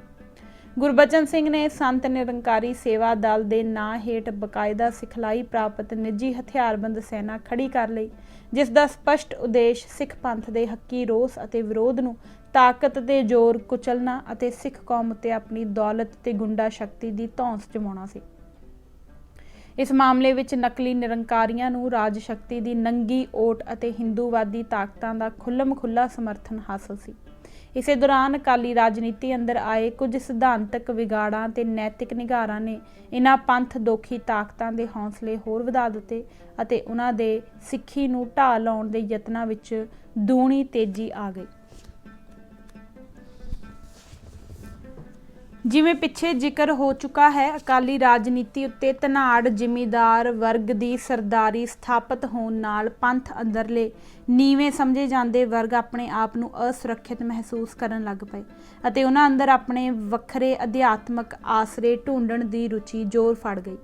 ਗੁਰਬਚਨ ਸਿੰਘ ਨੇ ਸੰਤ ਨਿਰੰਕਾਰੀ ਸੇਵਾ ਦਲ ਦੇ ਨਾਂ ਹੇਠ ਬਕਾਇਦਾ ਸਿਖਲਾਈ ਪ੍ਰਾਪਤ ਨਿੱਜੀ ਹਥਿਆਰਬੰਦ ਸੈਨਾ ਖੜੀ ਕਰ ਲਈ, ਜਿਸ ਦਾ ਸਪਸ਼ਟ ਉਦੇਸ਼ ਸਿੱਖ ਪੰਥ ਦੇ ਹੱਕੀ ਰੋਸ ਅਤੇ ਵਿਰੋਧ ਨੂੰ ਤਾਕਤ ਤੇ ਜ਼ੋਰ ਕੁਚਲਣਾ ਅਤੇ ਸਿੱਖ ਕੌਮ ਉੱਤੇ ਆਪਣੀ ਦੌਲਤ ਤੇ ਗੁੰਡਾ ਸ਼ਕਤੀ ਦੀ ਧੌਂਸ ਜਮਾਉਣਾ ਸੀ। ਇਸ ਮਾਮਲੇ ਵਿੱਚ ਨਕਲੀ ਨਿਰੰਕਾਰੀਆਂ ਨੂੰ ਰਾਜ ਸ਼ਕਤੀ ਦੀ ਨੰਗੀ ਓਟ ਅਤੇ ਹਿੰਦੂਵਾਦੀ ਤਾਕਤਾਂ ਦਾ ਖੁੱਲ੍ਹਮ ਖੁੱਲ੍ਹਾ ਸਮਰਥਨ ਹਾਸਲ ਸੀ। ਇਸੇ ਦੌਰਾਨ ਅਕਾਲੀ ਰਾਜਨੀਤੀ ਅੰਦਰ ਆਏ ਕੁਝ ਸਿਧਾਂਤਕ ਵਿਗਾੜਾਂ ਤੇ ਨੈਤਿਕ ਨਿਗਾਰਾਂ ਨੇ ਇਹਨਾਂ ਪੰਥ ਦੋਖੀ ਤਾਕਤਾਂ ਦੇ ਹੌਸਲੇ ਹੋਰ ਵਧਾ ਦਿੱਤੇ ਅਤੇ ਉਹਨਾਂ ਦੇ ਸਿੱਖੀ ਨੂੰ ਢਾਹ ਲਾਉਣ ਦੇ ਯਤਨਾਂ ਵਿੱਚ ਦੂਣੀ ਤੇਜ਼ੀ ਆ ਗਈ। ਜਿਵੇਂ ਪਿੱਛੇ ਜ਼ਿਕਰ ਹੋ ਚੁੱਕਾ ਹੈ, ਅਕਾਲੀ ਰਾਜਨੀਤੀ ਉੱਤੇ ਧਨਾੜ ਜ਼ਿਮੀਂਦਾਰ ਵਰਗ ਦੀ ਸਰਦਾਰੀ ਸਥਾਪਿਤ ਹੋਣ ਨਾਲ ਪੰਥ ਅੰਦਰਲੇ ਨੀਵੇਂ ਸਮਝੇ ਜਾਂਦੇ ਵਰਗ ਆਪਣੇ ਆਪ ਨੂੰ ਅਸੁਰੱਖਿਅਤ ਮਹਿਸੂਸ ਕਰਨ ਲੱਗ ਪਏ ਅਤੇ ਉਹਨਾਂ ਅੰਦਰ ਆਪਣੇ ਵੱਖਰੇ ਅਧਿਆਤਮਕ ਆਸਰੇ ਢੂੰਡਣ ਦੀ ਰੁਚੀ ਜ਼ੋਰ ਫੜ ਗਈ।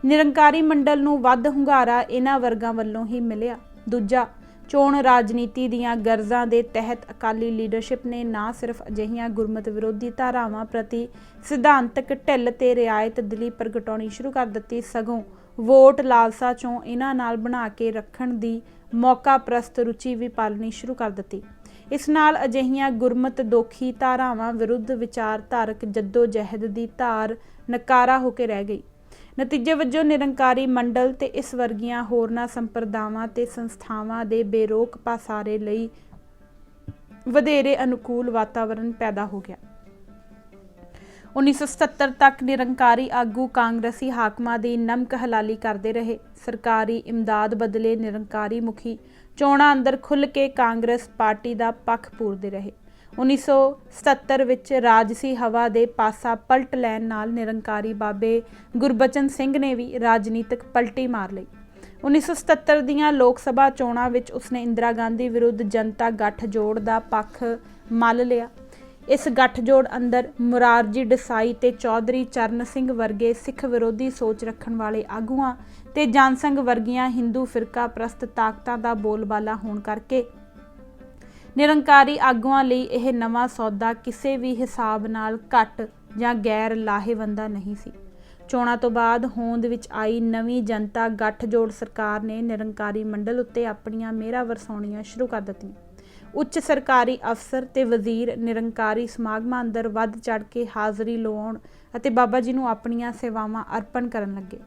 ਨਿਰੰਕਾਰੀ ਮੰਡਲ ਨੂੰ ਵੱਧ ਹੁੰਗਾਰਾ ਇਹਨਾਂ ਵਰਗਾਂ ਵੱਲੋਂ ਹੀ ਮਿਲਿਆ। ਦੂਜਾ, ਚੋਣ ਰਾਜਨੀਤੀ ਦੀਆਂ ਗਰਜ਼ਾਂ ਦੇ ਤਹਿਤ ਅਕਾਲੀ ਲੀਡਰਸ਼ਿਪ ਨੇ ਨਾ ਸਿਰਫ ਅਜਿਹੀਆਂ ਗੁਰਮਤਿ ਵਿਰੋਧੀ ਧਾਰਾਵਾਂ ਪ੍ਰਤੀ ਸਿਧਾਂਤਕ ਢਿੱਲ ਤੇ ਰਿਆਇਤ ਦਿਲੀ ਪ੍ਰਗਟਾਉਣੀ ਸ਼ੁਰੂ ਕਰ ਦਿੱਤੀ, ਸਗੋਂ ਵੋਟ ਲਾਲਸਾ ਚੋਂ ਇਹਨਾਂ ਨਾਲ ਬਣਾ ਕੇ ਰੱਖਣ ਦੀ ਮੌਕਾ ਪ੍ਰਸਤ ਰੁਚੀ ਵੀ ਪਾਲਣੀ ਸ਼ੁਰੂ ਕਰ ਦਿੱਤੀ। ਇਸ ਨਾਲ ਅਜਿਹੀਆਂ ਗੁਰਮਤਿ ਦੋਖੀ ਧਾਰਾਵਾਂ ਵਿਰੁੱਧ ਵਿਚਾਰਧਾਰਕ ਜੱਦੋ ਜਹਿਦ ਦੀ ਧਾਰ ਨਕਾਰਾ ਹੋ ਕੇ ਰਹਿ ਗਈ। ਨਤੀਜੇ ਵਜੋਂ ਨਿਰੰਕਾਰੀ ਮੰਡਲ ਤੇ ਇਸ ਵਰਗੀਆਂ ਹੋਰਨਾਂ ਸੰਪਰਦਾਵਾਂ ਤੇ ਸੰਸਥਾਵਾਂ ਦੇ ਬੇਰੋਕ ਪਾਸਾਰੇ ਲਈ ਵਧੇਰੇ ਅਨੁਕੂਲ ਵਾਤਾਵਰਣ ਪੈਦਾ ਹੋ ਗਿਆ। 1977 ਤੱਕ ਨਿਰੰਕਾਰੀ ਆਗੂ ਕਾਂਗਰਸੀ ਹਾਕਮਾਂ ਦੀ ਨਮਕ ਹਲਾਲੀ ਕਰਦੇ ਰਹੇ। ਸਰਕਾਰੀ ਇਮਦਾਦ ਬਦਲੇ ਨਿਰੰਕਾਰੀ ਮੁਖੀ ਚੋਣਾਂ ਅੰਦਰ ਖੁੱਲ੍ਹ ਕੇ ਕਾਂਗਰਸ ਪਾਰਟੀ ਦਾ ਪੱਖ ਪੂਰਦੇ ਰਹੇ। 1977 ਵਿੱਚ ਰਾਜਸੀ ਹਵਾ ਦੇ ਪਾਸਾ ਪਲਟ ਲੈਣ ਨਾਲ ਨਿਰੰਕਾਰੀ ਬਾਬੇ ਗੁਰਬਚਨ ਸਿੰਘ ਨੇ ਵੀ ਰਾਜਨੀਤਿਕ ਪਲਟੀ ਮਾਰ ਲਈ। 1977 ਦੀਆਂ ਲੋਕ ਸਭਾ ਚੋਣਾਂ ਵਿੱਚ ਉਸਨੇ ਇੰਦਰਾ ਗਾਂਧੀ ਵਿਰੁੱਧ ਜਨਤਾ ਗੱਠਜੋੜ ਦਾ ਪੱਖ ਮੱਲ ਲਿਆ। ਇਸ ਗੱਠਜੋੜ ਅੰਦਰ ਮੁਰਾਰਜੀ ਦੇਸਾਈ ਤੇ ਚੌਧਰੀ ਚਰਨ ਸਿੰਘ ਵਰਗੇ ਸਿੱਖ ਵਿਰੋਧੀ ਸੋਚ ਰੱਖਣ ਵਾਲੇ ਆਗੂਆਂ ਤੇ ਜਨਸੰਘ ਵਰਗੀਆਂ ਹਿੰਦੂ ਫਿਰਕਾ ਪ੍ਰਸਤ ਤਾਕਤਾਂ ਦਾ ਬੋਲਬਾਲਾ ਹੋਣ ਕਰਕੇ ਨਿਰੰਕਾਰੀ ਆਗੂਆਂ ਲਈ ਇਹ ਨਵਾਂ ਸੌਦਾ ਕਿਸੇ ਵੀ ਹਿਸਾਬ ਨਾਲ ਘੱਟ ਜਾਂ ਗੈਰ ਲਾਹੇਵੰਦਾ ਨਹੀਂ ਸੀ। ਚੋਣਾਂ ਤੋਂ ਬਾਅਦ ਹੋਂਦ ਵਿੱਚ ਆਈ ਨਵੀਂ ਜਨਤਾ ਗੱਠਜੋੜ ਸਰਕਾਰ ਨੇ ਨਿਰੰਕਾਰੀ ਮੰਡਲ ਉੱਤੇ ਆਪਣੀਆਂ ਮਿਹਰਾਂ ਵਰਸਾਉਣੀਆਂ ਸ਼ੁਰੂ ਕਰ ਦਿੱਤੀਆਂ। ਉੱਚ ਸਰਕਾਰੀ ਅਫਸਰ ਤੇ ਵਜ਼ੀਰ ਨਿਰੰਕਾਰੀ ਸਮਾਗਮਾਂ ਅੰਦਰ ਵੱਧ ਚੜ੍ਹ ਕੇ ਹਾਜ਼ਰੀ ਲਵਾਉਣ ਅਤੇ ਬਾਬਾ ਜੀ ਨੂੰ ਆਪਣੀਆਂ ਸੇਵਾਵਾਂ ਅਰਪਣ ਕਰਨ ਲੱਗੇ।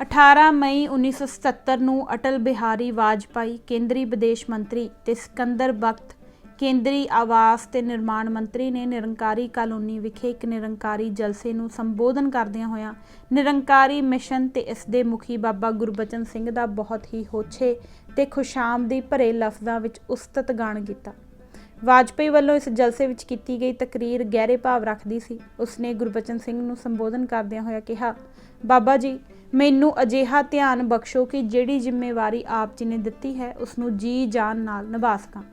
18 ਮਈ 1977 ਨੂੰ ਅਟਲ ਬਿਹਾਰੀ ਵਾਜਪਾਈ ਕੇਂਦਰੀ ਵਿਦੇਸ਼ ਮੰਤਰੀ ਤੇ ਸਿਕੰਦਰ ਬਖਤ ਕੇਂਦਰੀ ਆਵਾਸ ਤੇ ਨਿਰਮਾਣ ਮੰਤਰੀ ਨੇ ਨਿਰੰਕਾਰੀ ਕਾਲੋਨੀ ਵਿਖੇ ਇੱਕ ਨਿਰੰਕਾਰੀ ਜਲਸੇ ਨੂੰ ਸੰਬੋਧਨ ਕਰਦਿਆਂ ਹੋਇਆਂ ਨਿਰੰਕਾਰੀ ਮਿਸ਼ਨ ਤੇ ਇਸ ਦੇ ਮੁਖੀ ਬਾਬਾ ਗੁਰਬਚਨ ਸਿੰਘ ਦਾ ਬਹੁਤ ਹੀ ਹੋਛੇ ਤੇ ਖੁਸ਼ਾਮਦੀ ਭਰੇ ਲਫ਼ਜ਼ਾਂ ਵਿੱਚ ਉਸਤਤ ਗਾਣ ਕੀਤਾ। ਵਾਜਪਾਈ ਵੱਲੋਂ ਇਸ ਜਲਸੇ ਵਿੱਚ ਕੀਤੀ ਗਈ ਤਕਰੀਰ ਗਹਿਰੇ ਭਾਵ ਰੱਖਦੀ ਸੀ। ਉਸਨੇ ਗੁਰਬਚਨ ਸਿੰਘ ਨੂੰ ਸੰਬੋਧਨ ਕਰਦਿਆਂ ਹੋਇਆ ਕਿਹਾ, ਬਾਬਾ ਜੀ, ਮੈਨੂੰ ਅਜਿਹਾ ਧਿਆਨ ਬਖਸ਼ੋ ਕਿ ਜਿਹੜੀ ਜ਼ਿੰਮੇਵਾਰੀ ਆਪ ਜੀ ਨੇ ਦਿੱਤੀ ਹੈ ਉਸ ਨੂੰ ਜੀ ਜਾਨ ਨਾਲ ਨਿਭਾ ਸਕਾਂ।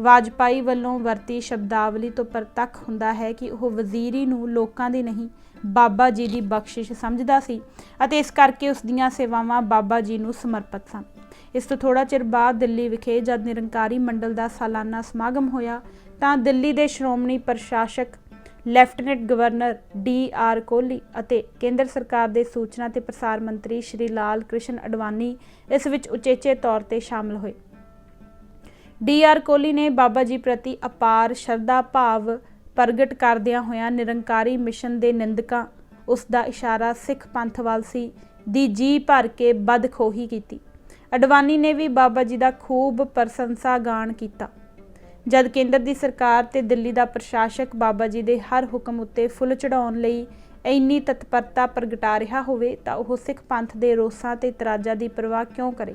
ਵਾਜਪਾਈ ਵੱਲੋਂ ਵਰਤੀ ਸ਼ਬਦਾਵਲੀ ਤੋਂ ਪ੍ਰਤੱਖ ਹੁੰਦਾ ਹੈ ਕਿ ਉਹ ਵਜ਼ੀਰੀ ਨੂੰ ਲੋਕਾਂ ਦੀ ਨਹੀਂ ਬਾਬਾ ਜੀ ਦੀ ਬਖਸ਼ਿਸ਼ ਸਮਝਦਾ ਸੀ ਅਤੇ ਇਸ ਕਰਕੇ ਉਸ ਦੀਆਂ ਸੇਵਾਵਾਂ ਬਾਬਾ ਜੀ ਨੂੰ ਸਮਰਪਿਤ ਸਨ। ਇਸ ਤੋਂ ਥੋੜਾ ਚਿਰ ਬਾਅਦ ਦਿੱਲੀ ਵਿਖੇ ਜਦ ਨਿਰੰਕਾਰੀ ਮੰਡਲ ਦਾ ਸਾਲਾਨਾ ਸਮਾਗਮ ਹੋਇਆ ਤਾਂ ਦਿੱਲੀ ਦੇ ਸ਼੍ਰੋਮਣੀ ਪ੍ਰਸ਼ਾਸਕ ਲੈਫਟੀਨੈਂਟ ਗਵਰਨਰ D.R. ਕੋਹਲੀ ਅਤੇ ਕੇਂਦਰ ਸਰਕਾਰ ਦੇ ਸੂਚਨਾ ਤੇ ਪ੍ਰਸਾਰ ਮੰਤਰੀ ਸ਼੍ਰੀ ਲਾਲ ਕ੍ਰਿਸ਼ਨ ਅਡਵਾਨੀ ਇਸ ਵਿੱਚ ਉਚੇਚੇ ਤੌਰ ਤੇ ਸ਼ਾਮਲ ਹੋਏ। D.R. ਕੋਹਲੀ ਨੇ ਬਾਬਾ ਜੀ ਪ੍ਰਤੀ ਅਪਾਰ ਸ਼ਰਧਾ ਭਾਵ ਪ੍ਰਗਟ ਕਰਦਿਆਂ ਹੋਇਆਂ ਨਿਰੰਕਾਰੀ ਮਿਸ਼ਨ ਦੇ ਨਿੰਦਕਾਂ, ਉਸ ਦਾ ਇਸ਼ਾਰਾ ਸਿੱਖ ਪੰਥ ਵੱਲ ਸੀ, ਦੀ ਜੀ ਭਰ ਕੇ ਬਦਖੋਹੀ ਕੀਤੀ। ਅਡਵਾਨੀ ਨੇ ਵੀ ਬਾਬਾ ਜੀ ਦਾ ਖੂਬ ਪ੍ਰਸ਼ੰਸਾ ਗਾਣ ਕੀਤਾ। ਜਦ ਕੇਂਦਰ ਦੀ ਸਰਕਾਰ ਤੇ ਦਿੱਲੀ ਦਾ ਪ੍ਰਸ਼ਾਸਕ ਬਾਬਾ ਜੀ ਦੇ ਹਰ ਹੁਕਮ ਉੱਤੇ ਫੁੱਲ ਚੜਾਉਣ ਲਈ ਇੰਨੀ ਤਤਪਰਤਾ ਪ੍ਰਗਟਾ ਰਿਹਾ ਹੋਵੇ ਤਾਂ ਉਹ ਸਿੱਖ ਪੰਥ ਦੇ ਰੋਸਾਂ ਤੇ ਇਤਰਾਜ਼ਾਂ ਦੀ ਪਰਵਾਹ ਕਿਉਂ ਕਰੇ।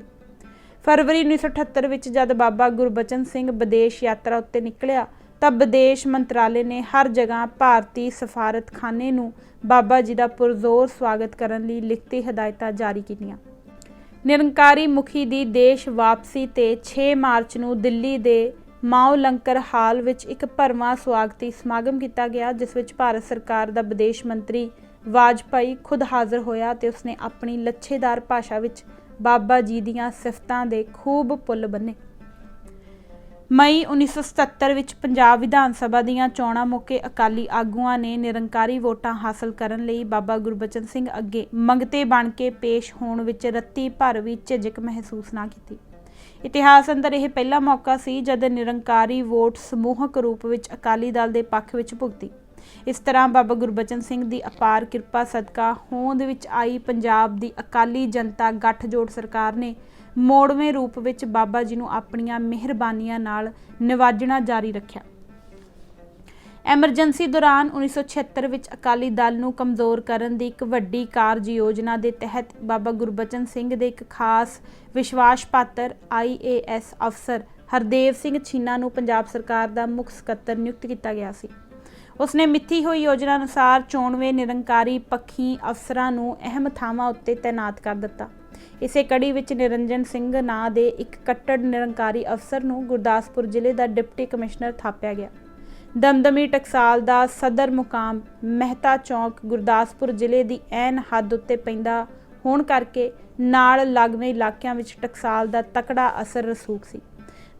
ਫਰਵਰੀ 1978 ਵਿੱਚ ਜਦ ਬਾਬਾ ਗੁਰਬਚਨ ਸਿੰਘ ਵਿਦੇਸ਼ ਯਾਤਰਾ ਉੱਤੇ ਨਿਕਲਿਆ ਤਾਂ ਵਿਦੇਸ਼ ਮੰਤਰਾਲੇ ਨੇ ਹਰ ਜਗ੍ਹਾ ਭਾਰਤੀ ਸਫਾਰਤਖਾਨੇ ਨੂੰ ਬਾਬਾ ਜੀ ਦਾ ਪੁਰਜ਼ੋਰ ਸਵਾਗਤ ਕਰਨ ਲਈ ਲਿਖਤੀ ਹਦਾਇਤਾਂ ਜਾਰੀ ਕੀਤੀਆਂ। ਨਿਰੰਕਾਰੀ ਮੁਖੀ ਦੀ ਦੇਸ਼ ਵਾਪਸੀ ਤੇ 6 ਮਾਰਚ ਨੂੰ ਦਿੱਲੀ ਦੇ ਮਾਓ ਲੰਕਰ ਹਾਲ ਵਿੱਚ ਇੱਕ ਭਰਵਾਂ ਸਵਾਗਤੀ ਸਮਾਗਮ ਕੀਤਾ ਗਿਆ, ਜਿਸ ਵਿੱਚ ਭਾਰਤ ਸਰਕਾਰ ਦਾ ਵਿਦੇਸ਼ ਮੰਤਰੀ ਵਾਜਪਾਈ ਖੁਦ ਹਾਜ਼ਰ ਹੋਇਆ ਤੇ ਉਸਨੇ ਆਪਣੀ ਲੱਛੇਦਾਰ ਭਾਸ਼ਾ ਵਿੱਚ ਬਾਬਾ ਜੀ ਦੀਆਂ ਸਿਫਤਾਂ ਦੇ ਖੂਬ ਪੁੱਲ ਬੰਨੇ। ਮਈ 1977 ਵਿੱਚ ਪੰਜਾਬ ਵਿਧਾਨ ਸਭਾ ਦੀਆਂ ਚੋਣਾਂ ਮੌਕੇ ਅਕਾਲੀ ਆਗੂਆਂ ਨੇ ਨਿਰੰਕਾਰੀ ਵੋਟਾਂ ਹਾਸਲ ਕਰਨ ਲਈ ਬਾਬਾ ਗੁਰਬਚਨ ਸਿੰਘ ਅੱਗੇ ਮੰਗਤੇ ਬਣ ਕੇ ਪੇਸ਼ ਹੋਣ ਵਿੱਚ ਰੱਤੀ ਭਰ ਵੀ ਝਿਜਕ ਮਹਿਸੂਸ ਨਾ ਕੀਤੀ। ਇਤਿਹਾਸ ਅੰਦਰ ਇਹ ਪਹਿਲਾ ਮੌਕਾ ਸੀ ਜਦ ਨਿਰੰਕਾਰੀ ਵੋਟ ਸਮੂਹਕ ਰੂਪ ਵਿੱਚ ਅਕਾਲੀ ਦਲ ਦੇ ਪੱਖ ਵਿੱਚ ਭੁਗਤੀ। ਇਸ ਤਰ੍ਹਾਂ ਬਾਬਾ ਗੁਰਬਚਨ ਸਿੰਘ ਦੀ ਅਪਾਰ ਕਿਰਪਾ ਸਦਕਾ ਹੋਂਦ ਵਿੱਚ ਆਈ ਪੰਜਾਬ ਦੀ ਅਕਾਲੀ ਜਨਤਾ ਗੱਠਜੋੜ ਸਰਕਾਰ ਨੇ ਮੋੜਵੇਂ ਰੂਪ ਵਿੱਚ ਬਾਬਾ ਜੀ ਨੂੰ ਆਪਣੀਆਂ ਮਿਹਰਬਾਨੀਆਂ ਨਾਲ ਨਿਵਾਜਣਾ ਜਾਰੀ ਰੱਖਿਆ। ਐਮਰਜੈਂਸੀ ਦੌਰਾਨ 1976 ਵਿੱਚ ਅਕਾਲੀ ਦਲ ਨੂੰ ਕਮਜ਼ੋਰ ਕਰਨ ਦੀ ਇੱਕ ਵੱਡੀ ਕਾਰਜ ਯੋਜਨਾ ਦੇ ਤਹਿਤ ਬਾਬਾ ਗੁਰਬਚਨ ਸਿੰਘ ਦੇ ਇੱਕ ਖਾਸ ਵਿਸ਼ਵਾਸ ਪਾਤਰ IAS ਅਫਸਰ ਹਰਦੇਵ ਸਿੰਘ ਛੀਨਾ ਨੂੰ ਪੰਜਾਬ ਸਰਕਾਰ ਦਾ ਮੁੱਖ ਸਕੱਤਰ ਨਿਯੁਕਤ ਕੀਤਾ ਗਿਆ ਸੀ। ਉਸਨੇ ਮਿੱਥੀ ਹੋਈ ਯੋਜਨਾ ਅਨੁਸਾਰ ਚੋਣਵੇਂ ਨਿਰੰਕਾਰੀ ਪੱਖੀ ਅਫਸਰਾਂ ਨੂੰ ਅਹਿਮ ਥਾਵਾਂ ਉੱਤੇ ਤੈਨਾਤ ਕਰ ਦਿੱਤਾ। ਇਸੇ ਕੜੀ ਵਿੱਚ ਨਿਰੰਜਨ ਸਿੰਘ ਨਾਂ ਦੇ ਇੱਕ ਕੱਟੜ ਨਿਰੰਕਾਰੀ ਅਫਸਰ ਨੂੰ ਗੁਰਦਾਸਪੁਰ ਜ਼ਿਲ੍ਹੇ ਦਾ ਡਿਪਟੀ ਕਮਿਸ਼ਨਰ ਥਾਪਿਆ ਗਿਆ। ਦਮਦਮੀ ਟਕਸਾਲ ਦਾ ਸਦਰ ਮੁਕਾਮ ਮਹਿਤਾ ਚੌਕ ਗੁਰਦਾਸਪੁਰ ਜ਼ਿਲ੍ਹੇ ਦੀ ਐਨ ਹੱਦ ਉੱਤੇ ਪੈਂਦਾ ਹੋਣ ਕਰਕੇ ਨਾਲ ਲੱਗਵੇਂ ਇਲਾਕਿਆਂ ਵਿੱਚ ਟਕਸਾਲ ਦਾ ਤਕੜਾ ਅਸਰ ਰਸੂਖ ਸੀ।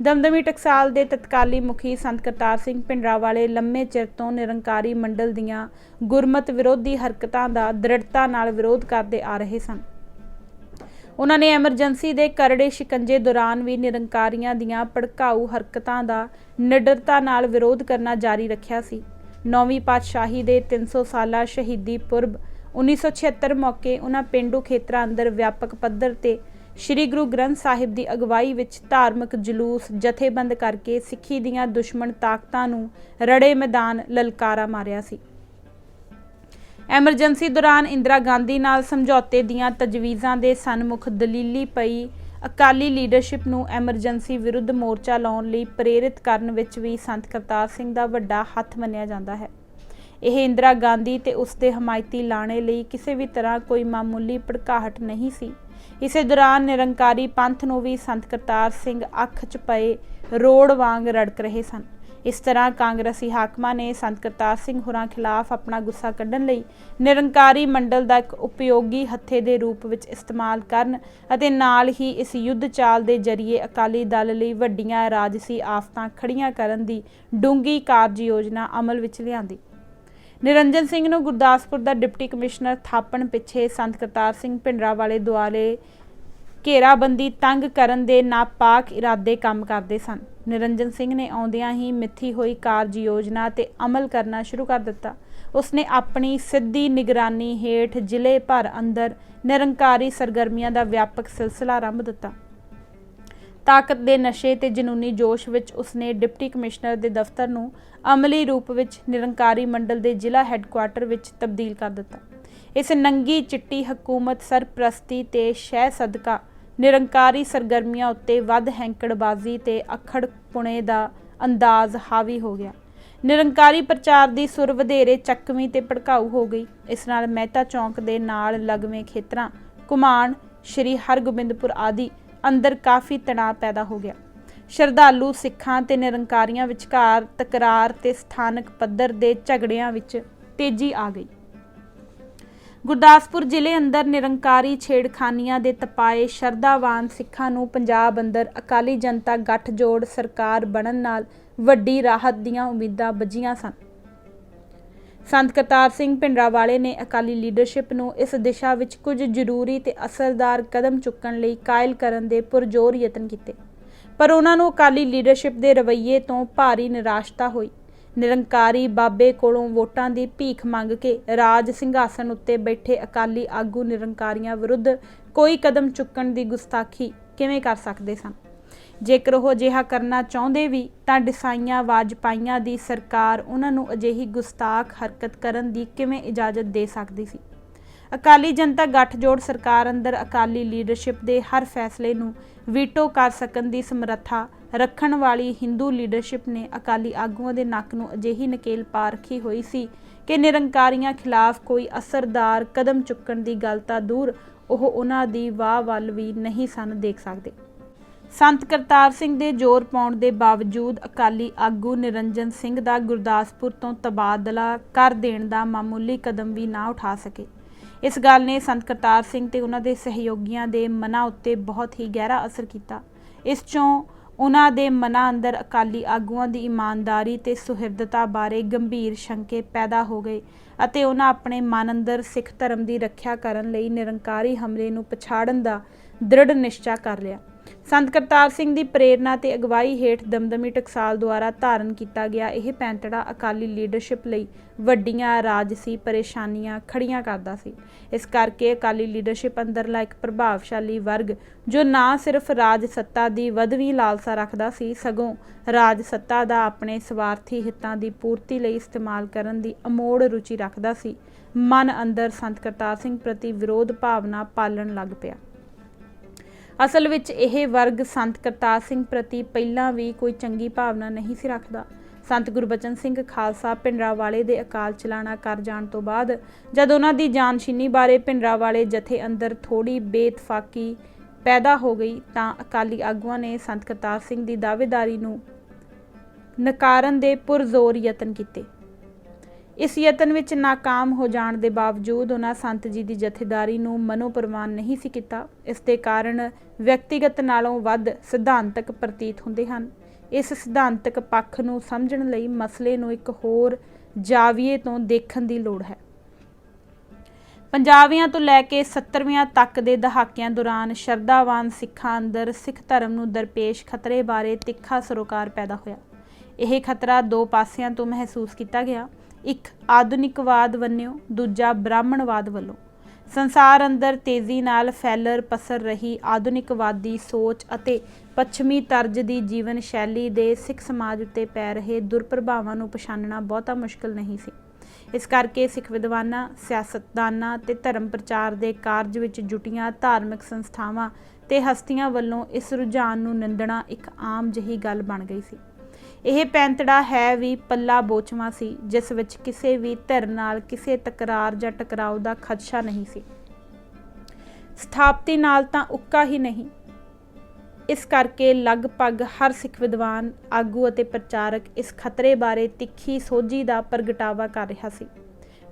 ਦਮਦਮੀ ਟਕਸਾਲ ਦੇ ਤਤਕਾਲੀ ਮੁਖੀ ਸੰਤ ਕਰਤਾਰ ਸਿੰਘ ਭਿੰਡਰਾਂਵਾਲੇ ਲੰਮੇ ਚਿਰ ਤੋਂ ਨਿਰੰਕਾਰੀ ਮੰਡਲ ਦੀਆਂ ਗੁਰਮਤ ਵਿਰੋਧੀ ਹਰਕਤਾਂ ਦਾ ਦ੍ਰਿੜਤਾ ਨਾਲ ਵਿਰੋਧ ਕਰਦੇ ਆ ਰਹੇ ਸਨ। ਉਹਨਾਂ ਨੇ ਐਮਰਜੈਂਸੀ ਦੇ ਕਰੜੇ ਸ਼ਿਕੰਜੇ ਦੌਰਾਨ ਵੀ ਨਿਰੰਕਾਰੀਆਂ ਦੀਆਂ ਭੜਕਾਊ ਹਰਕਤਾਂ ਦਾ ਨਿਡਰਤਾ ਨਾਲ ਵਿਰੋਧ ਕਰਨਾ ਜਾਰੀ ਰੱਖਿਆ ਸੀ। 9ਵੀਂ ਪਾਤਸ਼ਾਹੀ ਦੇ 300 ਸਾਲਾ ਸ਼ਹੀਦੀ ਪੁਰਬ 1976 ਮੌਕੇ ਉਹਨਾਂ ਪਿੰਡੂ ਖੇਤਰਾਂ ਅੰਦਰ ਵਿਆਪਕ ਪੱਧਰ ਤੇ ਸ਼੍ਰੀ ਗੁਰੂ ਗ੍ਰੰਥ ਸਾਹਿਬ ਦੀ ਅਗਵਾਈ ਵਿੱਚ ਧਾਰਮਿਕ ਜਲੂਸ ਜਥੇਬੰਦ ਕਰਕੇ ਸਿੱਖੀ ਦੀਆਂ ਦੁਸ਼ਮਣ ਤਾਕਤਾਂ ਨੂੰ ਰੜੇ ਮੈਦਾਨ ਲਲਕਾਰਾ ਮਾਰਿਆ ਸੀ। ਐਮਰਜੈਂਸੀ ਦੌਰਾਨ ਇੰਦਰਾ ਗਾਂਧੀ ਨਾਲ ਸਮਝੌਤੇ ਦੀਆਂ ਤਜਵੀਜ਼ਾਂ ਦੇ ਸਨਮੁਖ ਦਲੀਲੀ ਪਈ ਅਕਾਲੀ ਲੀਡਰਸ਼ਿਪ ਨੂੰ ਐਮਰਜੈਂਸੀ ਵਿਰੁੱਧ ਮੋਰਚਾ ਲਾਉਣ ਲਈ ਪ੍ਰੇਰਿਤ ਕਰਨ ਵਿੱਚ ਵੀ ਸੰਤ ਕਰਤਾਰ ਸਿੰਘ ਦਾ ਵੱਡਾ ਹੱਥ ਮੰਨਿਆ ਜਾਂਦਾ ਹੈ। ਇਹ ਇੰਦਰਾ ਗਾਂਧੀ ਤੇ ਉਸ ਦੇ ਹਮਾਇਤੀ ਲਾਣੇ ਲਈ ਕਿਸੇ ਵੀ ਤਰ੍ਹਾਂ ਕੋਈ ਮਾਮੂਲੀ ਭੜਕਾਹਟ ਨਹੀਂ ਸੀ। ਇਸੇ ਦੌਰਾਨ ਨਿਰੰਕਾਰੀ ਪੰਥ ਨੂੰ ਵੀ ਸੰਤ ਕਰਤਾਰ ਸਿੰਘ ਅੱਖ 'ਚ ਪਏ ਰੋੜ ਵਾਂਗ ਰੜਕ ਰਹੇ ਸਨ। ਇਸ ਤਰ੍ਹਾਂ ਕਾਂਗਰਸੀ ਹਾਕਮਾਂ ਨੇ ਸੰਤ ਕਰਤਾਰ ਸਿੰਘ ਹੋਰਾਂ ਖਿਲਾਫ ਆਪਣਾ ਗੁੱਸਾ ਕੱਢਣ ਲਈ ਨਿਰੰਕਾਰੀ ਮੰਡਲ ਦਾ ਇੱਕ ਉਪਯੋਗੀ ਹੱਥੇ ਦੇ ਰੂਪ ਵਿੱਚ ਇਸਤੇਮਾਲ ਕਰਨ ਅਤੇ ਨਾਲ ਹੀ ਇਸ ਯੁੱਧ ਚਾਲ ਦੇ ਜ਼ਰੀਏ ਅਕਾਲੀ ਦਲ ਲਈ ਵੱਡੀਆਂ ਰਾਜਸੀ ਆਫਤਾਂ ਖੜੀਆਂ ਕਰਨ ਦੀ ਡੂੰਘੀ ਕਾਰਜ ਯੋਜਨਾ ਅਮਲ ਵਿੱਚ ਲਿਆਂਦੀ। ਨਿਰੰਜਨ ਸਿੰਘ ਨੂੰ ਗੁਰਦਾਸਪੁਰ ਦਾ ਡਿਪਟੀ ਕਮਿਸ਼ਨਰ ਥਾਪਣ ਪਿੱਛੇ ਸੰਤ ਕਰਤਾਰ ਸਿੰਘ ਭਿੰਡਰਾਂਵਾਲੇ ਦੁਆਲੇ ਘੇਰਾਬੰਦੀ ਤੰਗ ਕਰਨ ਦੇ ਨਾਪਾਕ ਇਰਾਦੇ ਕੰਮ ਕਰਦੇ ਸਨ। ਨਿਰੰਜਨ ਸਿੰਘ ਨੇ ਆਉਂਦਿਆਂ ਹੀ ਮਿੱਥੀ ਹੋਈ ਕਾਰਜ ਯੋਜਨਾ ਤੇ ਅਮਲ ਕਰਨਾ ਸ਼ੁਰੂ ਕਰ ਦਿੱਤਾ। ਉਸਨੇ ਆਪਣੀ ਸਿੱਧੀ ਨਿਗਰਾਨੀ ਹੇਠ ਜ਼ਿਲ੍ਹੇ ਭਰ ਅੰਦਰ ਨਿਰੰਕਾਰੀ ਸਰਗਰਮੀਆਂ ਦਾ ਵਿਆਪਕ ਸਿਲਸਿਲਾ ਆਰੰਭ ਦਿੱਤਾ। ਤਾਕਤ ਦੇ ਨਸ਼ੇ ਤੇ ਜਨੂਨੀ ਜੋਸ਼ ਵਿੱਚ ਉਸਨੇ ਡਿਪਟੀ ਕਮਿਸ਼ਨਰ ਦੇ ਦਫ਼ਤਰ ਨੂੰ ਅਮਲੀ ਰੂਪ ਵਿੱਚ ਨਿਰੰਕਾਰੀ ਮੰਡਲ ਦੇ ਜ਼ਿਲ੍ਹਾ ਹੈੱਡਕੁਆਰਟਰ ਵਿੱਚ ਤਬਦੀਲ ਕਰ ਦਿੱਤਾ। ਇਸ ਨੰਗੀ ਚਿੱਟੀ ਹਕੂਮਤ ਸਰਪ੍ਰਸਤੀ ਤੇ ਸ਼ਹਿ ਸਦਕਾ ਨਿਰੰਕਾਰੀ ਸਰਗਰਮੀਆਂ ਉੱਤੇ ਵੱਧ ਹੈਂਕੜਬਾਜ਼ੀ ਤੇ ਅਖੜ ਪੁਣੇ ਦਾ ਅੰਦਾਜ਼ ਹਾਵੀ ਹੋ ਗਿਆ। ਨਿਰੰਕਾਰੀ ਪ੍ਰਚਾਰ ਦੀ ਸੁਰ ਵਧੇਰੇ ਚੱਕਵੀਂ ਤੇ ਭੜਕਾਊ ਹੋ ਗਈ। ਇਸ ਨਾਲ ਮਹਿਤਾ ਚੌਂਕ ਦੇ ਨਾਲ ਲੱਗਵੇਂ ਖੇਤਰਾਂ ਘੁਮਾਣ, ਸ਼੍ਰੀ ਹਰਗੋਬਿੰਦਪੁਰ ਆਦਿ ਅੰਦਰ ਕਾਫੀ ਤਣਾਅ ਪੈਦਾ ਹੋ ਗਿਆ। ਸ਼ਰਧਾਲੂ ਸਿੱਖਾਂ ਤੇ ਨਿਰੰਕਾਰੀਆਂ ਵਿਚਕਾਰ ਤਕਰਾਰ ਤੇ ਸਥਾਨਕ ਪੱਧਰ ਦੇ ਝਗੜਿਆਂ ਵਿੱਚ ਤੇਜ਼ੀ ਆ ਗਈ। ਗੁਰਦਾਸਪੁਰ ਜ਼ਿਲ੍ਹੇ ਅੰਦਰ ਨਿਰੰਕਾਰੀ ਛੇੜਖਾਨੀਆਂ ਦੇ ਤਪਾਏ ਸ਼ਰਧਾਵਾਨ ਸਿੱਖਾਂ ਨੂੰ ਪੰਜਾਬ ਅੰਦਰ ਅਕਾਲੀ ਜਨਤਾ ਗੱਠਜੋੜ ਸਰਕਾਰ ਬਣਨ ਨਾਲ ਵੱਡੀ ਰਾਹਤ ਦੀਆਂ ਉਮੀਦਾਂ ਬੱਝੀਆਂ ਸਨ। ਸੰਤ ਕਰਤਾਰ ਸਿੰਘ ਭਿੰਡਰਾਂਵਾਲੇ ਨੇ ਅਕਾਲੀ ਲੀਡਰਸ਼ਿਪ ਨੂੰ ਇਸ ਦਿਸ਼ਾ ਵਿੱਚ ਕੁਝ ਜ਼ਰੂਰੀ ਤੇ ਅਸਰਦਾਰ ਕਦਮ ਚੁੱਕਣ ਲਈ ਕਾਇਲ ਕਰਨ ਦੇ ਪੁਰਜ਼ੋਰ ਯਤਨ ਕੀਤੇ, ਪਰ ਉਹਨਾਂ ਨੂੰ ਅਕਾਲੀ ਲੀਡਰਸ਼ਿਪ ਦੇ ਰਵੱਈਏ ਤੋਂ ਭਾਰੀ ਨਿਰਾਸ਼ਤਾ ਹੋਈ। ਨਿਰੰਕਾਰੀ ਬਾਬੇ ਕੋਲੋਂ ਵੋਟਾਂ ਦੀ ਭੀਖ ਮੰਗ ਕੇ ਰਾਜ ਸਿੰਘਾਸਨ ਉੱਤੇ ਬੈਠੇ ਅਕਾਲੀ ਆਗੂ ਨਿਰੰਕਾਰੀਆਂ ਵਿਰੁੱਧ ਕੋਈ ਕਦਮ ਚੁੱਕਣ ਦੀ ਗੁਸਤਾਖੀ ਕਿਵੇਂ ਕਰ ਸਕਦੇ ਸਨ? ਜੇਕਰ ਉਹ ਅਜਿਹਾ ਕਰਨਾ ਚਾਹੁੰਦੇ ਵੀ ਤਾਂ ਡਿਸਾਈਆਂ ਵਾਜਪਾਈਆਂ ਦੀ ਸਰਕਾਰ ਉਹਨਾਂ ਨੂੰ ਅਜਿਹੀ ਗੁਸਤਾਖ ਹਰਕਤ ਕਰਨ ਦੀ ਕਿਵੇਂ ਇਜਾਜ਼ਤ ਦੇ ਸਕਦੀ ਸੀ? ਅਕਾਲੀ ਜਨਤਾ ਗੱਠਜੋੜ ਸਰਕਾਰ ਅੰਦਰ ਅਕਾਲੀ ਲੀਡਰਸ਼ਿਪ ਦੇ ਹਰ ਫੈਸਲੇ ਨੂੰ ਵੀਟੋ ਕਰ ਸਕਣ ਦੀ ਸਮਰੱਥਾ ਰੱਖਣ ਵਾਲੀ ਹਿੰਦੂ ਲੀਡਰਸ਼ਿਪ ਨੇ ਅਕਾਲੀ ਆਗੂਆਂ ਦੇ ਨੱਕ ਨੂੰ ਅਜਿਹੀ ਨਕੇਲ ਪਾ ਰੱਖੀ ਹੋਈ ਸੀ ਕਿ ਨਿਰੰਕਾਰੀਆਂ ਖਿਲਾਫ ਕੋਈ ਅਸਰਦਾਰ ਕਦਮ ਚੁੱਕਣ ਦੀ ਗੱਲ ਤਾਂ ਦੂਰ, ਉਹ ਉਹਨਾਂ ਦੀ ਵਾਹ ਵੱਲ ਵੀ ਨਹੀਂ ਸਨ ਦੇਖ ਸਕਦੇ। ਸੰਤ ਕਰਤਾਰ ਸਿੰਘ ਦੇ ਜ਼ੋਰ ਪਾਉਣ ਦੇ ਬਾਵਜੂਦ ਅਕਾਲੀ ਆਗੂ ਨਿਰੰਜਨ ਸਿੰਘ ਦਾ ਗੁਰਦਾਸਪੁਰ ਤੋਂ ਤਬਾਦਲਾ ਕਰ ਦੇਣ ਦਾ ਮਾਮੂਲੀ ਕਦਮ ਵੀ ਨਾ ਉਠਾ ਸਕੇ। ਇਸ ਗੱਲ ਨੇ ਸੰਤ ਕਰਤਾਰ ਸਿੰਘ ਤੇ ਉਹਨਾਂ ਦੇ ਸਹਿਯੋਗੀਆਂ ਦੇ ਮਨਾਂ ਉੱਤੇ ਬਹੁਤ ਹੀ ਗਹਿਰਾ ਅਸਰ ਕੀਤਾ। ਇਸ ਚੋਂ ਉਹਨਾਂ ਦੇ ਮਨਾਂ ਅੰਦਰ ਅਕਾਲੀ ਆਗੂਆਂ ਦੀ ਇਮਾਨਦਾਰੀ ਤੇ ਸੁਹਿਰਦਤਾ ਬਾਰੇ ਗੰਭੀਰ ਸ਼ੰਕੇ ਪੈਦਾ ਹੋ ਗਏ ਅਤੇ ਉਹਨਾਂ ਆਪਣੇ ਮਨ ਅੰਦਰ ਸਿੱਖ ਧਰਮ ਦੀ ਰੱਖਿਆ ਕਰਨ ਲਈ ਨਿਰੰਕਾਰੀ ਹਮਲੇ ਨੂੰ ਪਛਾੜਨ ਦਾ ਦ੍ਰਿੜ ਨਿਸ਼ਚਾ ਕਰ ਲਿਆ। ਸੰਤ ਕਰਤਾਰ ਸਿੰਘ ਦੀ ਪ੍ਰੇਰਨਾ ਤੇ ਅਗਵਾਈ ਹੇਠ ਦਮਦਮੀ ਟਕਸਾਲ ਦੁਆਰਾ ਧਾਰਨ ਕੀਤਾ ਗਿਆ ਇਹ ਪੈਂਤੜਾ ਅਕਾਲੀ ਲੀਡਰਸ਼ਿਪ ਲਈ ਵੱਡੀਆਂ ਰਾਜਸੀ ਪਰੇਸ਼ਾਨੀਆਂ ਖੜੀਆਂ ਕਰਦਾ ਸੀ। ਇਸ ਕਰਕੇ ਅਕਾਲੀ ਲੀਡਰਸ਼ਿਪ ਅੰਦਰਲਾ ਇੱਕ ਪ੍ਰਭਾਵਸ਼ਾਲੀ ਵਰਗ ਜੋ ਨਾ ਸਿਰਫ ਰਾਜ ਸੱਤਾ ਦੀ ਵਧਵੀਂ ਲਾਲਸਾ ਰੱਖਦਾ ਸੀ, ਸਗੋਂ ਰਾਜ ਸੱਤਾ ਦਾ ਆਪਣੇ ਸਵਾਰਥੀ ਹਿੱਤਾਂ ਦੀ ਪੂਰਤੀ ਲਈ ਇਸਤੇਮਾਲ ਕਰਨ ਦੀ ਅਮੋੜ ਰੁਚੀ ਰੱਖਦਾ ਸੀ, ਮਨ ਅੰਦਰ ਸੰਤ ਕਰਤਾਰ ਸਿੰਘ ਪ੍ਰਤੀ ਵਿਰੋਧ ਭਾਵਨਾ ਪਾਲਣ ਲੱਗ ਪਿਆ। ਅਸਲ ਵਿੱਚ ਇਹ ਵਰਗ ਸੰਤ ਕਰਤਾਰ ਸਿੰਘ ਪ੍ਰਤੀ ਪਹਿਲਾਂ ਵੀ ਕੋਈ ਚੰਗੀ ਭਾਵਨਾ ਨਹੀਂ ਸੀ ਰੱਖਦਾ। ਸੰਤ ਗੁਰਬਚਨ ਸਿੰਘ ਖਾਲਸਾ ਭਿੰਡਰਾਂਵਾਲੇ ਦੇ ਅਕਾਲ ਚਲਾਣਾ ਕਰ ਜਾਣ ਤੋਂ ਬਾਅਦ ਜਦ ਉਹਨਾਂ ਦੀ ਜਾਨਸ਼ੀਨੀ ਬਾਰੇ ਭਿੰਡਰਾਂਵਾਲੇ ਜਥੇ ਅੰਦਰ ਥੋੜੀ ਬੇਇਤਫਾਕੀ ਪੈਦਾ ਹੋ ਗਈ ਤਾਂ ਅਕਾਲੀ ਆਗੂਆਂ ਨੇ ਸੰਤ ਕਰਤਾਰ ਸਿੰਘ ਦੀ ਦਾਅਵੇਦਾਰੀ ਨੂੰ ਨਕਾਰਨ ਦੇ ਪੁਰਜ਼ੋਰ ਯਤਨ ਕੀਤੇ। ਇਸ ਯਤਨ ਵਿੱਚ ਨਾਕਾਮ ਹੋ ਜਾਣ ਦੇ ਬਾਵਜੂਦ ਉਹਨਾਂ ਸੰਤ ਜੀ ਦੀ ਜਥੇਦਾਰੀ ਨੂੰ ਮਨੋਪਰਵਾਨ ਨਹੀਂ ਸੀ ਕੀਤਾ। ਇਸ ਦੇ ਕਾਰਨ ਵਿਅਕਤੀਗਤ ਨਾਲੋਂ ਵੱਧ ਸਿਧਾਂਤਕ ਪ੍ਰਤੀਤ ਹੁੰਦੇ ਹਨ। ਇਸ ਸਿਧਾਂਤਕ ਪੱਖ ਨੂੰ ਸਮਝਣ ਲਈ ਮਸਲੇ ਨੂੰ ਇੱਕ ਹੋਰ ਜਾਵੀਏ ਤੋਂ ਦੇਖਣ ਦੀ ਲੋੜ ਹੈ। ਪੰਜਾਬੀਆਂ ਤੋਂ ਲੈ ਕੇ 70ਵੀਆਂ ਤੱਕ ਦੇ ਦਹਾਕਿਆਂ ਦੌਰਾਨ ਸ਼ਰਧਾਵਾਨ ਸਿੱਖਾਂ ਅੰਦਰ ਸਿੱਖ ਧਰਮ ਨੂੰ ਦਰਪੇਸ਼ ਖਤਰੇ ਬਾਰੇ ਤਿੱਖਾ ਸਰੋਕਾਰ ਪੈਦਾ ਹੋਇਆ। ਇਹ ਖਤਰਾ ਦੋ ਪਾਸਿਆਂ ਤੋਂ ਮਹਿਸੂਸ ਕੀਤਾ ਗਿਆ, ਇੱਕ ਆਧੁਨਿਕਵਾਦ ਵੰਨਿਓ, ਦੂਜਾ ਬ੍ਰਾਹਮਣਵਾਦ ਵੱਲੋਂ। ਸੰਸਾਰ ਅੰਦਰ ਤੇਜ਼ੀ ਨਾਲ ਫੈਲਰ ਪਸਰ ਰਹੀ ਆਧੁਨਿਕਵਾਦੀ ਸੋਚ ਅਤੇ ਪੱਛਮੀ ਤਰਜ਼ ਦੀ ਜੀਵਨ ਸ਼ੈਲੀ ਦੇ ਸਿੱਖ ਸਮਾਜ ਉੱਤੇ ਪੈ ਰਹੇ ਦੁਰਪ੍ਰਭਾਵਾਂ ਨੂੰ ਪਛਾਣਨਾ ਬਹੁਤਾ ਮੁਸ਼ਕਲ ਨਹੀਂ ਸੀ। ਇਸ ਕਰਕੇ ਸਿੱਖ ਵਿਦਵਾਨਾਂ, ਸਿਆਸਤਦਾਨਾਂ ਤੇ ਧਰਮ ਪ੍ਰਚਾਰ ਦੇ ਕਾਰਜ ਵਿੱਚ ਜੁਟੀਆਂ ਧਾਰਮਿਕ ਸੰਸਥਾਵਾਂ ਤੇ ਹਸਤੀਆਂ ਵੱਲੋਂ ਇਸ ਰੁਝਾਨ ਨੂੰ ਨਿੰਦਣਾ ਇੱਕ ਆਮ ਜਿਹੀ ਗੱਲ ਬਣ ਗਈ ਸੀ। ਇਹ ਪੈਂਤੜਾ ਹੈ ਵੀ ਪੱਲਾ ਬੋਚਵਾ ਸੀ, ਜਿਸ ਵਿੱਚ ਕਿਸੇ ਵੀ ਧਿਰ ਨਾਲ ਕਿਸੇ ਤਕਰਾਰ ਜਾਂ ਟਕਰਾਓ ਦਾ ਖਦਸ਼ਾ ਨਹੀਂ ਸੀ। ਸਥਾਪਤੀ ਨਾਲ ਤਾਂ ਉੱਕਾ ਹੀ ਨਹੀਂ। ਇਸ ਕਰਕੇ ਲਗਭਗ ਹਰ ਸਿੱਖ ਵਿਦਵਾਨ, ਆਗੂ ਅਤੇ ਪ੍ਰਚਾਰਕ ਇਸ ਖਤਰੇ ਬਾਰੇ ਤਿੱਖੀ ਸੋਝੀ ਦਾ ਪ੍ਰਗਟਾਵਾ ਕਰ ਰਿਹਾ ਸੀ।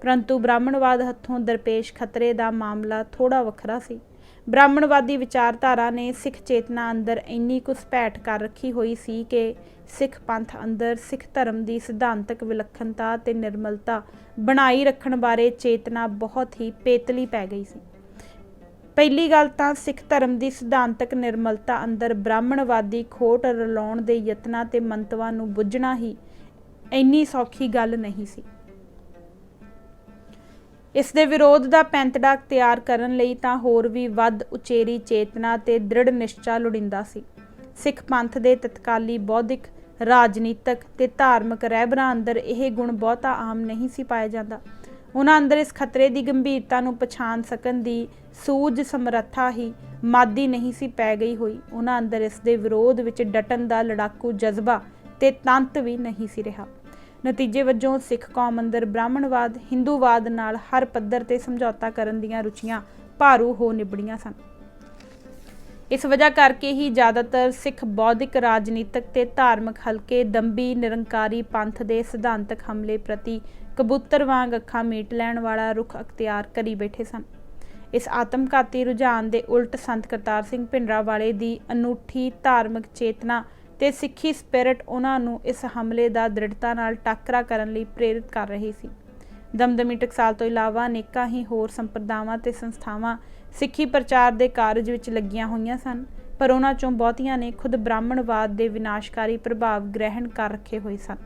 ਪਰੰਤੂ ਬ੍ਰਾਹਮਣਵਾਦ ਹੱਥੋਂ ਦਰਪੇਸ਼ ਖਤਰੇ ਦਾ ਮਾਮਲਾ ਥੋੜਾ ਵੱਖਰਾ ਸੀ। ਬ੍ਰਾਹਮਣਵਾਦੀ ਵਿਚਾਰਧਾਰਾ ਨੇ ਸਿੱਖ ਚੇਤਨਾ ਅੰਦਰ ਇੰਨੀ ਕੁ ਘੁਸਪੈਠ ਕਰ ਰੱਖੀ ਹੋਈ ਸੀ ਕਿ ਸਿੱਖ ਪੰਥ ਅੰਦਰ ਸਿੱਖ ਧਰਮ ਦੀ ਸਿਧਾਂਤਕ ਵਿਲੱਖਣਤਾ ਤੇ ਨਿਰਮਲਤਾ ਬਣਾਈ ਰੱਖਣ ਬਾਰੇ ਚੇਤਨਾ ਬਹੁਤ ਹੀ ਪੇਤਲੀ ਪੈ ਗਈ ਸੀ। ਪਹਿਲੀ ਗੱਲ ਤਾਂ ਸਿੱਖ ਧਰਮ ਦੀ ਸਿਧਾਂਤਕ ਨਿਰਮਲਤਾ ਅੰਦਰ ਬ੍ਰਾਹਮਣਵਾਦੀ ਖੋਟ ਰਲਾਉਣ ਦੇ ਯਤਨਾਂ ਤੇ ਮੰਤਵਾਂ ਨੂੰ ਬੁੱਝਣਾ ਹੀ ਇੰਨੀ ਸੌਖੀ ਗੱਲ ਨਹੀਂ ਸੀ। ਇਸ ਦੇ ਵਿਰੋਧ ਦਾ ਪੈਂਤੜਾ ਤਿਆਰ ਕਰਨ ਲਈ ਤਾਂ ਹੋਰ ਵੀ ਵੱਧ ਉਚੇਰੀ ਚੇਤਨਾ ਤੇ ਦ੍ਰਿੜ ਨਿਸ਼ਚਾ ਲੋੜੀਂਦਾ ਸੀ। ਸਿੱਖ ਪੰਥ ਦੇ ਤਤਕਾਲੀ ਬੌਧਿਕ, ਰਾਜਨੀਤਿਕ ਤੇ ਧਾਰਮਿਕ ਰਹਿਬਰਾਂ ਅੰਦਰ ਇਹ ਗੁਣ ਬਹੁਤਾ ਆਮ ਨਹੀਂ ਸੀ ਪਾਇਆ ਜਾਂਦਾ। ਉਹਨਾਂ ਅੰਦਰ ਇਸ ਖਤਰੇ ਦੀ ਗੰਭੀਰਤਾ ਨੂੰ ਪਛਾਣ ਸਕਣ ਦੀ ਸੂਝ ਸਮਰੱਥਾ ਹੀ ਮਾਦੀ ਨਹੀਂ ਸੀ ਪੈ ਗਈ ਹੋਈ। ਉਹਨਾਂ ਅੰਦਰ ਇਸ ਦੇ ਵਿਰੋਧ ਵਿੱਚ ਡਟਣ ਦਾ ਲੜਾਕੂ ਜਜ਼ਬਾ ਤੇ ਤੰਤ ਵੀ ਨਹੀਂ ਸੀ ਰਿਹਾ। ਨਤੀਜੇ ਵਜੋਂ ਸਿੱਖ ਕੌਮ ਅੰਦਰ ਬ੍ਰਾਹਮਣਵਾਦ, ਹਿੰਦੂਵਾਦ ਨਾਲ ਹਰ ਪੱਧਰ ਤੇ ਸਮਝੌਤਾ ਕਰਨ ਦੀਆਂ ਰੁਚੀਆਂ ਭਾਰੂ ਹੋ ਨਿਬੜੀਆਂ ਸਨ। ਇਸ ਵਜ੍ਹਾ ਕਰਕੇ ਹੀ ਜ਼ਿਆਦਾਤਰ ਸਿੱਖ ਬੌਧਿਕ, ਰਾਜਨੀਤਿਕ ਤੇ ਧਾਰਮਿਕ ਹਲਕੇ ਦੰਬੀ ਨਿਰੰਕਾਰੀ ਪੰਥ ਦੇ ਸਿਧਾਂਤਕ ਹਮਲੇ ਪ੍ਰਤੀ ਕਬੂਤਰ ਵਾਂਗ ਅੱਖਾਂ ਮੀਟ ਲੈਣ ਵਾਲਾ ਰੁਖ ਅਖਤਿਆਰ ਕਰੀ ਬੈਠੇ ਸਨ। ਇਸ ਆਤਮਘਾਤੀ ਰੁਝਾਨ ਦੇ ਉਲਟ ਸੰਤ ਕਰਤਾਰ ਸਿੰਘ ਭਿੰਡਰਾਂਵਾਲੇ ਦੀ ਅਨੂਠੀ ਧਾਰਮਿਕ ਚੇਤਨਾ ਤੇ ਸਿੱਖੀ ਸਪਿਰਿਟ ਉਹਨਾਂ ਨੂੰ ਇਸ ਹਮਲੇ ਦਾ ਦ੍ਰਿੜਤਾ ਨਾਲ ਟਾਕਰਾ ਕਰਨ ਲਈ ਪ੍ਰੇਰਿਤ ਕਰ ਰਹੀ ਸੀ। ਦਮਦਮੀ ਟਕਸਾਲ ਤੋਂ ਇਲਾਵਾ ਅਨੇਕਾਂ ਹੀ ਹੋਰ ਸੰਪਰਦਾਵਾਂ ਤੇ ਸੰਸਥਾਵਾਂ ਸਿੱਖੀ ਪ੍ਰਚਾਰ ਦੇ ਕਾਰਜ ਵਿੱਚ ਲੱਗੀਆਂ ਹੋਈਆਂ ਸਨ, ਪਰ ਉਹਨਾਂ ਚੋਂ ਬਹੁਤੀਆਂ ਨੇ ਖੁਦ ਬ੍ਰਾਹਮਣਵਾਦ ਦੇ ਵਿਨਾਸ਼ਕਾਰੀ ਪ੍ਰਭਾਵ ਗ੍ਰਹਿਣ ਕਰ ਰੱਖੇ ਹੋਏ ਸਨ।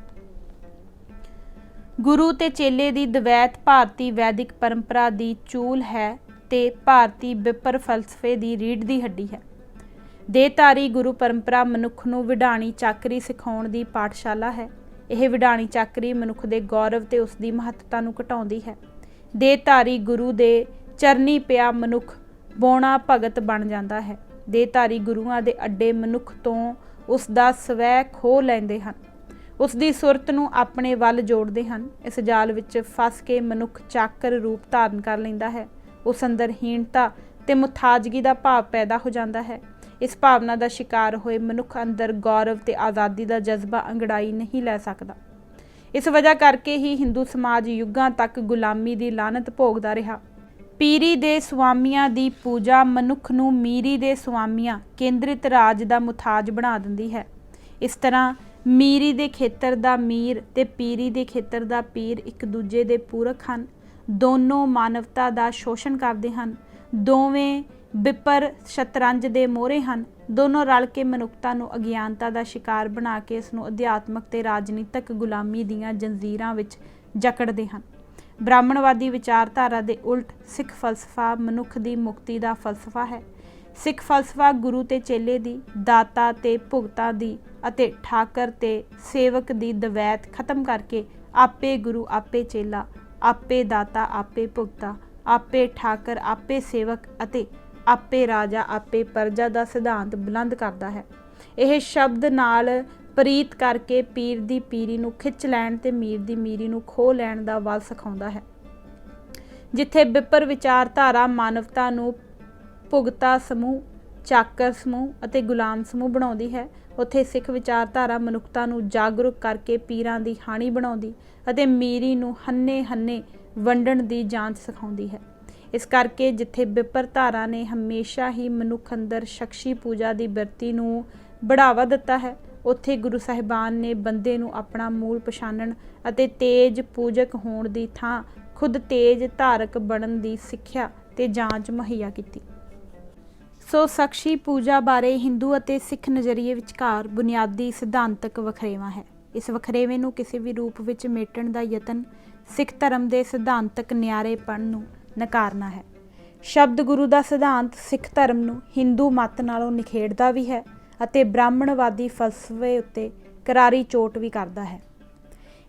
ਗੁਰੂ ਤੇ ਚੇਲੇ ਦੀ ਦਵੈਤ ਭਾਰਤੀ ਵੈਦਿਕ ਪਰੰਪਰਾ ਦੀ ਚੂਲ ਹੈ ਤੇ ਭਾਰਤੀ ਵਿਪਰ ਫਲਸਫੇ ਦੀ ਰੀੜ੍ਹ ਦੀ ਹੱਡੀ ਹੈ। ਦੇਹਧਾਰੀ ਗੁਰੂ ਪਰੰਪਰਾ ਮਨੁੱਖ ਨੂੰ ਵਿਡਾਣੀ ਚਾਕਰੀ ਸਿਖਾਉਣ ਦੀ ਪਾਠਸ਼ਾਲਾ ਹੈ। ਇਹ ਵਿਡਾਣੀ ਚਾਕਰੀ ਮਨੁੱਖ ਦੇ ਗੌਰਵ ਤੇ ਉਸ ਦੀ ਮਹੱਤਤਾ ਨੂੰ ਘਟਾਉਂਦੀ ਹੈ। ਦੇਹਧਾਰੀ ਗੁਰੂ ਦੇ ਚਰਨੀ ਪਿਆ ਮਨੁੱਖ ਬੋਣਾ ਭਗਤ ਬਣ ਜਾਂਦਾ ਹੈ। ਦੇਹਧਾਰੀ ਗੁਰੂਆਂ ਦੇ ਅੱਡੇ ਮਨੁੱਖ ਤੋਂ ਉਸ ਦਾ ਸਵੈ ਖੋਹ ਲੈਂਦੇ ਹਨ, ਉਸ ਦੀ ਸੁਰਤ ਨੂੰ ਆਪਣੇ ਵੱਲ ਜੋੜਦੇ ਹਨ। ਇਸ ਜਾਲ ਵਿੱਚ ਫਸ ਕੇ ਮਨੁੱਖ ਚਾਕਰ ਰੂਪ ਧਾਰਨ ਕਰ ਲੈਂਦਾ ਹੈ। ਉਸ ਅੰਦਰ ਹੀਣਤਾ ਤੇ ਮੁਥਾਜਗੀ ਦਾ ਭਾਵ ਪੈਦਾ ਹੋ ਜਾਂਦਾ ਹੈ। ਇਸ ਭਾਵਨਾ ਦਾ ਸ਼ਿਕਾਰ ਹੋਏ ਮਨੁੱਖ ਅੰਦਰ ਗੌਰਵ ਤੇ ਆਜ਼ਾਦੀ ਦਾ ਜਜ਼ਬਾ ਅੰਗੜਾਈ ਨਹੀਂ ਲੈ ਸਕਦਾ। ਇਸ ਵਜ੍ਹਾ ਕਰਕੇ ਹੀ ਹਿੰਦੂ ਸਮਾਜ ਯੁੱਗਾਂ ਤੱਕ ਗੁਲਾਮੀ ਦੀ ਲਾਨਤ ਭੋਗਦਾ ਰਿਹਾ। ਪੀਰੀ ਦੇ ਸੁਆਮੀਆਂ ਦੀ ਪੂਜਾ ਮਨੁੱਖ ਨੂੰ ਮੀਰੀ ਦੇ ਸੁਆਮੀਆਂ ਕੇਂਦਰਿਤ ਰਾਜ ਦਾ ਮੁਥਾਜ ਬਣਾ ਦਿੰਦੀ ਹੈ। ਇਸ ਤਰ੍ਹਾਂ ਮੀਰੀ ਦੇ ਖੇਤਰ ਦਾ ਮੀਰ ਤੇ ਪੀਰੀ ਦੇ ਖੇਤਰ ਦਾ ਪੀਰ ਇੱਕ ਦੂਜੇ ਦੇ ਪੂਰਕ ਹਨ। ਦੋਨੋਂ ਮਾਨਵਤਾ ਦਾ ਸ਼ੋਸ਼ਣ ਕਰਦੇ ਹਨ। ਦੋਵੇਂ ਬਿੱਪਰ ਸ਼ਤਰੰਜ ਦੇ ਮੋਹਰੇ ਹਨ। ਦੋਨੋਂ ਰਲ ਕੇ ਮਨੁੱਖਤਾ ਨੂੰ ਅਗਿਆਨਤਾ ਦਾ ਸ਼ਿਕਾਰ ਬਣਾ ਕੇ ਇਸ ਨੂੰ ਅਧਿਆਤਮਕ ਤੇ ਰਾਜਨੀਤਿਕ ਗੁਲਾਮੀ ਦੀਆਂ ਜੰਜੀਰਾਂ ਵਿੱਚ ਜਕੜਦੇ ਹਨ। ਬ੍ਰਾਹਮਣਵਾਦੀ ਵਿਚਾਰਧਾਰਾ ਦੇ ਉਲਟ ਸਿੱਖ ਫਲਸਫਾ ਮਨੁੱਖ ਦੀ ਮੁਕਤੀ ਦਾ ਫਲਸਫਾ ਹੈ। ਸਿੱਖ ਫਲਸਫਾ ਗੁਰੂ ਤੇ ਚੇਲੇ ਦੀ, ਦਾਤਾ ਤੇ ਭੁਗਤਾ ਦੀ ਅਤੇ ਠਾਕਰ ਤੇ ਸੇਵਕ ਦੀ ਦਵੈਤ ਖਤਮ ਕਰਕੇ ਆਪੇ ਗੁਰੂ ਆਪੇ ਚੇਲਾ, ਆਪੇ ਦਾਤਾ ਆਪੇ ਭੁਗਤਾ, ਆਪੇ ਠਾਕਰ ਆਪੇ ਸੇਵਕ ਅਤੇ ਆਪੇ ਰਾਜਾ ਆਪੇ ਪਰਜਾ ਦਾ ਸਿਧਾਂਤ ਬੁਲੰਦ ਕਰਦਾ ਹੈ। ਇਹ ਸ਼ਬਦ ਨਾਲ ਪ੍ਰੀਤ ਕਰਕੇ ਪੀਰ ਦੀ ਪੀਰੀ ਨੂੰ ਖਿੱਚ ਲੈਣ ਤੇ ਮੀਰ ਦੀ ਮੀਰੀ ਨੂੰ ਖੋਹ ਲੈਣ ਦਾ ਵੱਲ ਸਿਖਾਉਂਦਾ ਹੈ। ਜਿੱਥੇ ਬਿੱਪਰ ਵਿਚਾਰਧਾਰਾ ਮਾਨਵਤਾ ਨੂੰ ਭੁਗਤਾ ਸਮੂਹ, ਚਾਕਰ ਸਮੂਹ ਅਤੇ ਗੁਲਾਮ ਸਮੂਹ ਬਣਾਉਂਦੀ ਹੈ, ਉੱਥੇ ਸਿੱਖ ਵਿਚਾਰਧਾਰਾ ਮਨੁੱਖਤਾ ਨੂੰ ਜਾਗਰੂਕ ਕਰਕੇ ਪੀਰਾਂ ਦੀ ਹਾਣੀ ਬਣਾਉਂਦੀ ਅਤੇ ਮੀਰੀ ਨੂੰ ਹੰਨੇ ਵੰਡਣ ਦੀ ਜਾਂਚ ਸਿਖਾਉਂਦੀ ਹੈ। ਇਸ ਕਰਕੇ ਜਿੱਥੇ ਬਿੱਪਰ ਧਾਰਾ ਨੇ ਹਮੇਸ਼ਾ ਹੀ ਮਨੁੱਖ ਅੰਦਰ ਸ਼ਖਸੀ ਪੂਜਾ ਦੀ ਬਿਰਤੀ ਨੂੰ ਬੜਾਵਾ ਦਿੱਤਾ ਹੈ, ਉੱਥੇ ਗੁਰੂ ਸਾਹਿਬਾਨ ਨੇ ਬੰਦੇ ਨੂੰ ਆਪਣਾ ਮੂਲ ਪਛਾਣਨ ਅਤੇ ਤੇਜ ਪੂਜਕ ਹੋਣ ਦੀ ਥਾਂ ਖੁਦ ਤੇਜ ਧਾਰਕ ਬਣਨ ਦੀ ਸਿੱਖਿਆ ਤੇ ਜਾਂਚ ਮੁਹੱਈਆ ਕੀਤੀ। ਸੋ ਸ਼ਖਸੀ ਪੂਜਾ ਬਾਰੇ ਹਿੰਦੂ ਅਤੇ ਸਿੱਖ ਨਜ਼ਰੀਏ ਵਿਚਕਾਰ ਬੁਨਿਆਦੀ ਸਿਧਾਂਤਕ ਵਖਰੇਵਾਂ ਹੈ। ਇਸ ਵਖਰੇਵੇਂ ਨੂੰ ਕਿਸੇ ਵੀ ਰੂਪ ਵਿੱਚ ਮੇਟਣ ਦਾ ਯਤਨ ਸਿੱਖ ਧਰਮ ਦੇ ਸਿਧਾਂਤਕ ਨਿਆਰੇਪਣ ਨੂੰ ਨਕਾਰਨਾ ਹੈ। ਸ਼ਬਦ ਗੁਰੂ ਦਾ ਸਿਧਾਂਤ ਸਿੱਖ ਧਰਮ ਨੂੰ ਹਿੰਦੂ ਮੱਤ ਨਾਲੋਂ ਨਿਖੇੜਦਾ ਵੀ ਹੈ ਅਤੇ ਬ੍ਰਾਹਮਣਵਾਦੀ ਫਲਸਫੇ ਉੱਤੇ ਕਰਾਰੀ ਚੋਟ ਵੀ ਕਰਦਾ ਹੈ।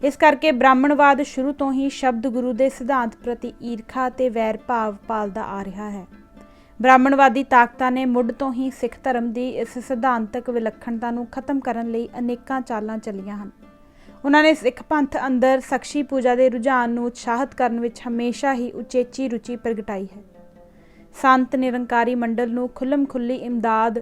ਇਸ ਕਰਕੇ ਬ੍ਰਾਹਮਣਵਾਦ ਸ਼ੁਰੂ ਤੋਂ ਹੀ ਸ਼ਬਦ ਗੁਰੂ ਦੇ ਸਿਧਾਂਤ ਪ੍ਰਤੀ ਈਰਖਾ ਤੇ ਵੈਰ ਭਾਵ ਪਾਲਦਾ ਆ ਰਿਹਾ ਹੈ। ਬ੍ਰਾਹਮਣਵਾਦੀ ਤਾਕਤਾਂ ਨੇ ਮੁੱਢ ਤੋਂ ਹੀ ਸਿੱਖ ਧਰਮ ਦੀ ਇਸ ਸਿਧਾਂਤਕ ਵਿਲੱਖਣਤਾ ਨੂੰ ਖਤਮ ਕਰਨ ਲਈ ਅਨੇਕਾਂ ਚਾਲਾਂ ਚੱਲੀਆਂ ਹਨ। ਉਹਨਾਂ ਨੇ ਸਿੱਖ ਪੰਥ ਅੰਦਰ ਸ਼ਖਸੀ ਪੂਜਾ ਦੇ ਰੁਝਾਨ ਨੂੰ ਉਤਸ਼ਾਹਿਤ ਕਰਨ ਵਿੱਚ ਹਮੇਸ਼ਾ ਹੀ ਉਚੇਚੀ ਰੁਚੀ ਪ੍ਰਗਟਾਈ ਹੈ। ਸੰਤ ਨਿਰੰਕਾਰੀ ਮੰਡਲ ਨੂੰ ਖੁੱਲ੍ਹੀ ਇਮਦਾਦ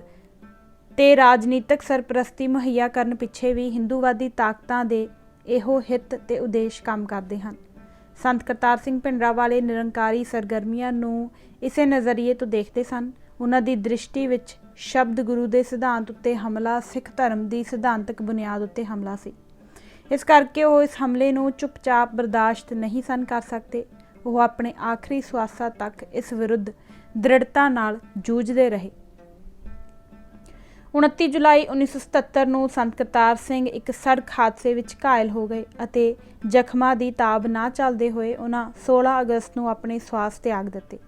ਤੇ ਰਾਜਨੀਤਿਕ ਸਰਪ੍ਰਸਤੀ ਮੁਹੱਈਆ ਕਰਨ ਪਿੱਛੇ ਵੀ ਹਿੰਦੂਵਾਦੀ ਤਾਕਤਾਂ ਦੇ ਇਹੋ ਹਿੱਤ ਤੇ ਉਦੇਸ਼ ਕੰਮ ਕਰਦੇ ਹਨ। ਸੰਤ ਕਰਤਾਰ ਸਿੰਘ ਭਿੰਡਰਾਂਵਾਲੇ ਨਿਰੰਕਾਰੀ ਸਰਗਰਮੀਆਂ ਨੂੰ ਇਸੇ ਨਜ਼ਰੀਏ ਤੋਂ ਦੇਖਦੇ ਸਨ। ਉਹਨਾਂ ਦੀ ਦ੍ਰਿਸ਼ਟੀ ਵਿੱਚ ਸ਼ਬਦ ਗੁਰੂ ਦੇ ਸਿਧਾਂਤ ਉੱਤੇ ਹਮਲਾ ਸਿੱਖ ਧਰਮ ਦੀ ਸਿਧਾਂਤਕ ਬੁਨਿਆਦ ਉੱਤੇ ਹਮਲਾ ਸੀ। ਇਸ ਕਰਕੇ ਉਹ ਇਸ ਹਮਲੇ ਨੂੰ ਚੁੱਪਚਾਪ ਬਰਦਾਸ਼ਤ ਨਹੀਂ ਸਨ ਕਰ ਸਕਦੇ। ਉਹ ਆਪਣੇ ਆਖਰੀ ਸਵਾਸਾਂ ਤੱਕ ਇਸ ਵਿਰੁੱਧ ਦ੍ਰਿੜਤਾ ਨਾਲ ਜੂਝਦੇ ਰਹੇ। 29 ਜੁਲਾਈ 1977 ਨੂੰ ਸੰਤ ਕਰਤਾਰ ਸਿੰਘ ਇੱਕ ਸੜਕ ਹਾਦਸੇ ਵਿੱਚ ਘਾਇਲ ਹੋ ਗਏ ਅਤੇ ਜ਼ਖਮਾਂ ਦੀ ਤਾਬ ਨਾ ਝੱਲਦੇ ਹੋਏ ਉਹਨਾਂ 16 ਅਗਸਤ ਨੂੰ ਆਪਣੇ ਸਵਾਸ ਤਿਆਗ ਦਿੱਤੇ।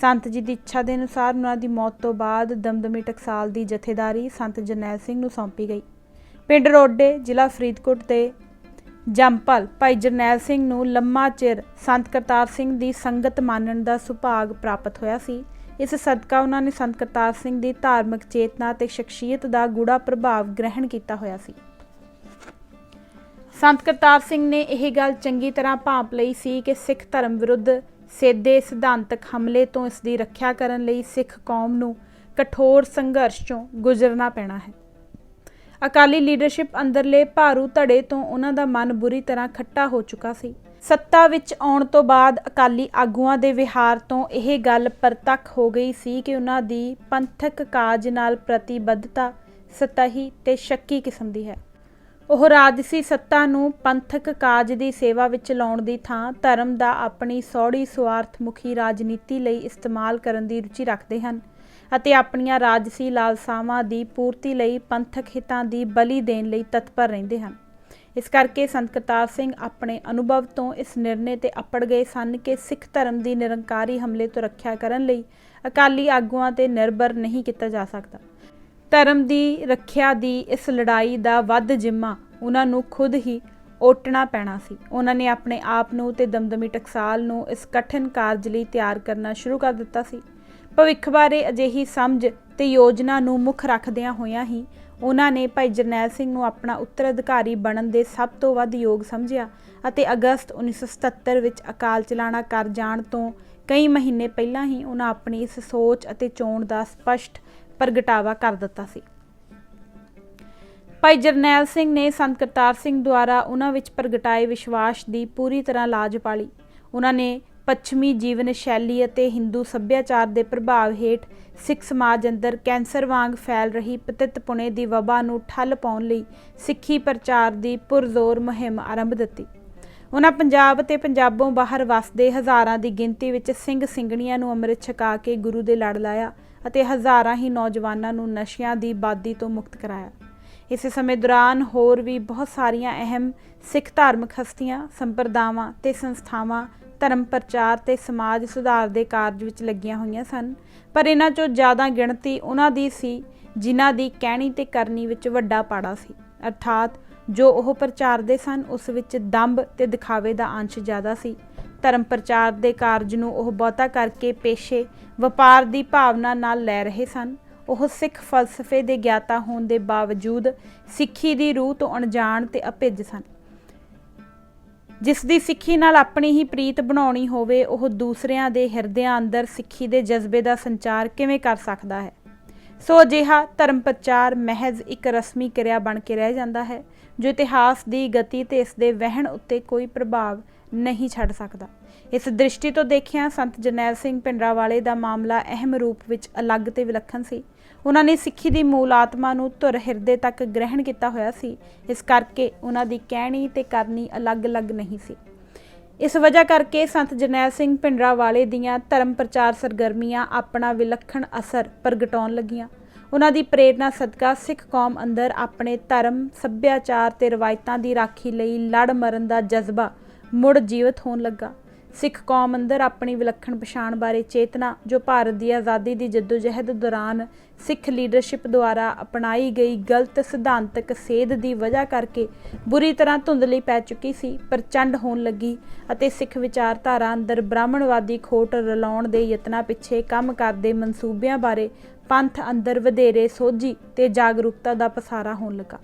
ਸੰਤ ਜੀ ਦੀ ਇੱਛਾ ਦੇ ਅਨੁਸਾਰ ਉਹਨਾਂ ਦੀ ਮੌਤ ਤੋਂ ਬਾਅਦ ਦਮਦਮੀ ਟਕਸਾਲ ਦੀ ਜਥੇਦਾਰੀ ਸੰਤ ਜਰਨੈਲ ਸਿੰਘ ਨੂੰ ਸੌਂਪੀ ਗਈ। ਪਿੰਡ ਰੋਡੇ, ਜ਼ਿਲ੍ਹਾ ਫਰੀਦਕੋਟ ਦੇ ਜੰਮਪਲ ਭਾਈ ਜਰਨੈਲ ਸਿੰਘ ਨੂੰ ਲੰਮਾ ਚਿਰ ਸੰਤ ਕਰਤਾਰ ਸਿੰਘ ਦੀ ਸੰਗਤ ਮਾਨਣ ਦਾ ਸੁਭਾਗ ਪ੍ਰਾਪਤ ਹੋਇਆ ਸੀ। ਇਸ ਸਦਕਾ ਉਹਨਾਂ ਨੇ ਸੰਤ ਕਰਤਾਰ ਸਿੰਘ ਦੀ ਧਾਰਮਿਕ ਚੇਤਨਾ ਤੇ ਸ਼ਖਸੀਅਤ ਦਾ ਗੂੜਾ ਪ੍ਰਭਾਵ ਗ੍ਰਹਿਣ ਕੀਤਾ ਹੋਇਆ ਸੀ। ਸੰਤ ਕਰਤਾਰ ਸਿੰਘ ਨੇ ਇਹ ਗੱਲ ਚੰਗੀ ਤਰ੍ਹਾਂ ਭਾਂਪ ਲਈ ਸੀ ਕਿ ਸਿੱਖ ਧਰਮ ਵਿਰੁੱਧ ਸਿੱਧੇ ਸਿਧਾਂਤਕ ਹਮਲੇ ਤੋਂ ਇਸ ਦੀ ਰੱਖਿਆ ਕਰਨ ਲਈ ਸਿੱਖ ਕੌਮ ਨੂੰ ਕਠੋਰ ਸੰਘਰਸ਼ ਚੋਂ ਗੁਜ਼ਰਨਾ ਪੈਣਾ ਹੈ। ਅਕਾਲੀ ਲੀਡਰਸ਼ਿਪ ਅੰਦਰਲੇ ਭਾਰੂ ਧੜੇ ਤੋਂ ਉਹਨਾਂ ਦਾ ਮਨ ਬੁਰੀ ਤਰ੍ਹਾਂ ਖੱਟਾ ਹੋ ਚੁੱਕਾ ਸੀ। ਸੱਤਾ ਵਿੱਚ ਆਉਣ ਤੋਂ ਬਾਅਦ ਅਕਾਲੀ ਆਗੂਆਂ ਦੇ ਵਿਹਾਰ ਤੋਂ ਇਹ ਗੱਲ ਪ੍ਰਤੱਖ ਹੋ ਗਈ ਸੀ ਕਿ ਉਹਨਾਂ ਦੀ ਪੰਥਕ ਕਾਜ ਨਾਲ ਪ੍ਰਤੀਬੱਧਤਾ ਸਤਹੀ ਤੇ ਸ਼ੱਕੀ ਕਿਸਮ ਦੀ ਹੈ। ਉਹ ਰਾਜਸੀ ਸੱਤਾ ਨੂੰ ਪੰਥਕ ਕਾਜ ਦੀ ਸੇਵਾ ਵਿੱਚ ਲਾਉਣ ਦੀ ਥਾਂ ਧਰਮ ਦਾ ਆਪਣੀ ਸੌੜੀ ਸੁਆਰਥ ਮੁਖੀ ਰਾਜਨੀਤੀ ਲਈ ਇਸਤੇਮਾਲ ਕਰਨ ਦੀ ਰੁਚੀ ਰੱਖਦੇ ਹਨ ਅਤੇ ਆਪਣੀਆਂ ਰਾਜਸੀ ਲਾਲਸਾਵਾਂ ਦੀ ਪੂਰਤੀ ਲਈ ਪੰਥਕ ਹਿੱਤਾਂ ਦੀ ਬਲੀ ਦੇਣ ਲਈ ਤਤਪਰ ਰਹਿੰਦੇ ਹਨ। ਇਸ ਕਰਕੇ ਸੰਤ ਕਰਤਾਰ ਸਿੰਘ ਆਪਣੇ ਅਨੁਭਵ ਤੋਂ ਇਸ ਨਿਰਣੇ ਤੇ ਅਪੜ ਗਏ ਸਨ ਕਿ ਸਿੱਖ ਧਰਮ ਦੀ ਨਿਰੰਕਾਰੀ ਹਮਲੇ ਤੋਂ ਰੱਖਿਆ ਕਰਨ ਲਈ ਅਕਾਲੀ ਆਗੂਆਂ ਤੇ ਨਿਰਭਰ ਨਹੀਂ ਕੀਤਾ ਜਾ ਸਕਦਾ। ਧਰਮ ਦੀ ਰੱਖਿਆ ਦੀ ਇਸ ਲੜਾਈ ਦਾ ਵੱਧ ਜ਼ਿੰਮਾ ਉਹਨਾਂ ਨੂੰ ਖੁਦ ਹੀ ਓਟਣਾ ਪੈਣਾ ਸੀ। ਉਹਨਾਂ ਨੇ ਆਪਣੇ ਆਪ ਨੂੰ ਤੇ ਦਮਦਮੀ ਟਕਸਾਲ ਨੂੰ ਇਸ ਕਠਿਨ ਕਾਰਜ ਲਈ ਤਿਆਰ ਕਰਨਾ ਸ਼ੁਰੂ ਕਰ ਦਿੱਤਾ ਸੀ। ਭਵਿੱਖ ਬਾਰੇ ਅਜਿਹੀ ਸਮਝ ਤੇ ਯੋਜਨਾ ਨੂੰ ਮੁੱਖ ਰੱਖਦਿਆਂ ਹੋਇਆਂ ਹੀ ਉਹਨਾਂ ਨੇ ਭਾਈ ਜਰਨੈਲ ਸਿੰਘ ਨੂੰ ਆਪਣਾ ਉੱਤਰਾਧਿਕਾਰੀ ਬਣਨ ਦੇ ਸਭ ਤੋਂ ਵੱਧ ਯੋਗ ਸਮਝਿਆ ਅਤੇ ਅਗਸਤ 1977 ਵਿੱਚ ਅਕਾਲ ਚਲਾਣਾ ਕਰ ਜਾਣ ਤੋਂ ਕਈ ਮਹੀਨੇ ਪਹਿਲਾਂ ਹੀ ਉਹਨਾਂ ਆਪਣੀ ਇਸ ਸੋਚ ਅਤੇ ਚੋਣ ਦਾ ਸਪਸ਼ਟ ਪ੍ਰਗਟਾਵਾ ਕਰ ਦਿੱਤਾ ਸੀ। ਭਾਈ ਜਰਨੈਲ ਸਿੰਘ ਨੇ ਸੰਤ ਕਰਤਾਰ ਸਿੰਘ ਦੁਆਰਾ ਉਹਨਾਂ ਵਿੱਚ ਪ੍ਰਗਟਾਏ ਵਿਸ਼ਵਾਸ ਦੀ ਪੂਰੀ ਤਰ੍ਹਾਂ ਲਾਜ ਪਾਲੀ। ਉਹਨਾਂ ਨੇ ਪੱਛਮੀ ਜੀਵਨ ਸ਼ੈਲੀ ਅਤੇ ਹਿੰਦੂ ਸੱਭਿਆਚਾਰ ਦੇ ਪ੍ਰਭਾਵ ਹੇਠ ਸਿੱਖ ਸਮਾਜ ਅੰਦਰ ਕੈਂਸਰ ਵਾਂਗ ਫੈਲ ਰਹੀ ਪਤਿਤ-ਪੁਣੇ ਦੀ ਵਬਾ ਨੂੰ ਠੱਲ ਪਾਉਣ ਲਈ ਸਿੱਖੀ ਪ੍ਰਚਾਰ ਦੀ ਪੁਰਜ਼ੋਰ ਮੁਹਿੰਮ ਆਰੰਭ ਦਿੱਤੀ। ਉਹਨਾਂ ਪੰਜਾਬ ਤੇ ਪੰਜਾਬੋਂ ਬਾਹਰ ਵਸਦੇ ਹਜ਼ਾਰਾਂ ਦੀ ਗਿਣਤੀ ਵਿੱਚ ਸਿੰਘ ਸਿੰਘਣੀਆਂ ਨੂੰ ਅੰਮ੍ਰਿਤ ਛਕਾ ਕੇ ਗੁਰੂ ਦੇ ਲੜ ਲਾਇਆ ਅਤੇ ਹਜ਼ਾਰਾਂ ਹੀ ਨੌਜਵਾਨਾਂ ਨੂੰ ਨਸ਼ਿਆਂ ਦੀ ਬਾਦੀ ਤੋਂ ਮੁਕਤ ਕਰਾਇਆ। ਇਸੇ ਸਮੇਂ ਦੌਰਾਨ ਹੋਰ ਵੀ ਬਹੁਤ ਸਾਰੀਆਂ ਅਹਿਮ ਸਿੱਖ ਧਾਰਮਿਕ ਹਸਤੀਆਂ, ਸੰਪਰਦਾਵਾਂ ਤੇ ਸੰਸਥਾਵਾਂ ਧਰਮ ਪ੍ਰਚਾਰ ਤੇ ਸਮਾਜ ਸੁਧਾਰ ਦੇ ਕਾਰਜ ਵਿੱਚ ਲੱਗੀਆਂ ਹੋਈਆਂ ਸਨ, ਪਰ ਇਹਨਾਂ 'ਚੋਂ ਜ਼ਿਆਦਾ ਗਿਣਤੀ ਉਹਨਾਂ ਦੀ ਸੀ ਜਿਨ੍ਹਾਂ ਦੀ ਕਹਿਣੀ ਤੇ ਕਰਨੀ ਵਿੱਚ ਵੱਡਾ ਪਾੜਾ ਸੀ, ਅਰਥਾਤ ਜੋ ਉਹ ਪ੍ਰਚਾਰਦੇ ਸਨ ਉਸ ਵਿੱਚ ਦੰਭ ਤੇ ਦਿਖਾਵੇ ਦਾ ਅੰਸ਼ ਜ਼ਿਆਦਾ ਸੀ। ਧਰਮ ਪ੍ਰਚਾਰ ਦੇ ਕਾਰਜ ਨੂੰ ਉਹ ਬਹੁਤਾ ਕਰਕੇ ਪੇਸ਼ੇ ਵਪਾਰ ਦੀ ਭਾਵਨਾ ਨਾਲ ਲੈ ਰਹੇ ਸਨ। ਉਹ ਸਿੱਖ ਫਲਸਫੇ ਦੇ ਗਿਆਤਾ ਹੋਣ ਦੇ ਬਾਵਜੂਦ ਸਿੱਖੀ ਦੀ ਰੂਹ ਤੋਂ ਅਣਜਾਣ ਤੇ ਅਭਿੱਜ ਸਨ। ਜਿਸ ਦੀ ਸਿੱਖੀ ਨਾਲ ਆਪਣੀ ਹੀ ਪ੍ਰੀਤ ਬਣਾਉਣੀ ਹੋਵੇ, ਉਹ ਦੂਸਰਿਆਂ ਦੇ ਹਿਰਦਿਆਂ ਅੰਦਰ ਸਿੱਖੀ ਦੇ ਜਜ਼ਬੇ ਦਾ ਸੰਚਾਰ ਕਿਵੇਂ ਕਰ ਸਕਦਾ ਹੈ? ਸੋ ਅਜਿਹਾ ਧਰਮ ਪ੍ਰਚਾਰ ਮਹਿਜ਼ ਇੱਕ ਰਸਮੀ ਕਿਰਿਆ ਬਣ ਕੇ ਰਹਿ ਜਾਂਦਾ ਹੈ ਜੋ ਇਤਿਹਾਸ ਦੀ ਗਤੀ ਤੇ ਇਸ ਦੇ ਵਹਿਣ ਉੱਤੇ ਕੋਈ ਪ੍ਰਭਾਵ ਨਹੀਂ ਛੱਡ ਸਕਦਾ। ਇਸ ਦ੍ਰਿਸ਼ਟੀ ਤੋਂ ਦੇਖਿਆ ਸੰਤ ਜਰਨੈਲ ਸਿੰਘ ਭਿੰਡਰਾਂਵਾਲੇ ਦਾ ਮਾਮਲਾ ਅਹਿਮ ਰੂਪ ਵਿੱਚ ਅਲੱਗ ਤੇ ਵਿਲੱਖਣ ਸੀ। ਉਹਨਾਂ ਨੇ ਸਿੱਖੀ ਦੀ ਮੂਲ ਆਤਮਾ ਨੂੰ ਧੁਰ ਹਿਰਦੇ ਤੱਕ ਗ੍ਰਹਿਣ ਕੀਤਾ ਹੋਇਆ ਸੀ, ਇਸ ਕਰਕੇ ਉਹਨਾਂ ਦੀ ਕਹਿਣੀ ਤੇ ਕਰਨੀ ਅਲੱਗ-ਅਲੱਗ ਨਹੀਂ ਸੀ। ਇਸ ਵਜ੍ਹਾ ਕਰਕੇ ਸੰਤ ਜਰਨੈਲ ਸਿੰਘ ਭਿੰਡਰਾਂਵਾਲੇ ਦੀਆਂ ਧਰਮ ਪ੍ਰਚਾਰ ਸਰਗਰਮੀਆਂ ਆਪਣਾ ਵਿਲੱਖਣ ਅਸਰ ਪ੍ਰਗਟਾਉਣ ਲੱਗੀਆਂ। ਉਹਨਾਂ ਦੀ ਪ੍ਰੇਰਨਾ ਸਦਕਾ ਸਿੱਖ ਕੌਮ ਅੰਦਰ ਆਪਣੇ ਧਰਮ, ਸੱਭਿਆਚਾਰ ਤੇ ਰਵਾਇਤਾਂ ਦੀ ਰਾਖੀ ਲਈ ਲੜ ਮਰਨ ਦਾ ਜਜ਼ਬਾ ਮੁੜ ਜੀਵਤ ਹੋਣ ਲੱਗਾ। ਸਿੱਖ ਕੌਮ ਅੰਦਰ ਆਪਣੀ ਵਿਲੱਖਣ ਪਛਾਣ ਬਾਰੇ ਚੇਤਨਾ, ਜੋ ਭਾਰਤ ਦੀ ਆਜ਼ਾਦੀ ਦੀ ਜੱਦੋਜਹਿਦ ਦੌਰਾਨ ਸਿੱਖ ਲੀਡਰਸ਼ਿਪ ਦੁਆਰਾ ਅਪਣਾਈ ਗਈ ਗਲਤ ਸਿਧਾਂਤਕ ਸੇਧ ਦੀ ਵਜ੍ਹਾ ਕਰਕੇ ਬੁਰੀ ਤਰ੍ਹਾਂ ਧੁੰਦਲੀ ਪੈ ਚੁੱਕੀ ਸੀ, ਪ੍ਰਚੰਡ ਹੋਣ ਲੱਗੀ ਅਤੇ ਸਿੱਖ ਵਿਚਾਰਧਾਰਾ ਅੰਦਰ ਬ੍ਰਾਹਮਣਵਾਦੀ ਖੋਟ ਰਲਾਉਣ ਦੇ ਯਤਨਾਂ ਪਿੱਛੇ ਕੰਮ ਕਰਦੇ ਮਨਸੂਬਿਆਂ ਬਾਰੇ ਪੰਥ ਅੰਦਰ ਵਧੇਰੇ ਸੋਝੀ ਤੇ ਜਾਗਰੂਕਤਾ ਦਾ ਪਸਾਰਾ ਹੋਣ ਲੱਗਾ।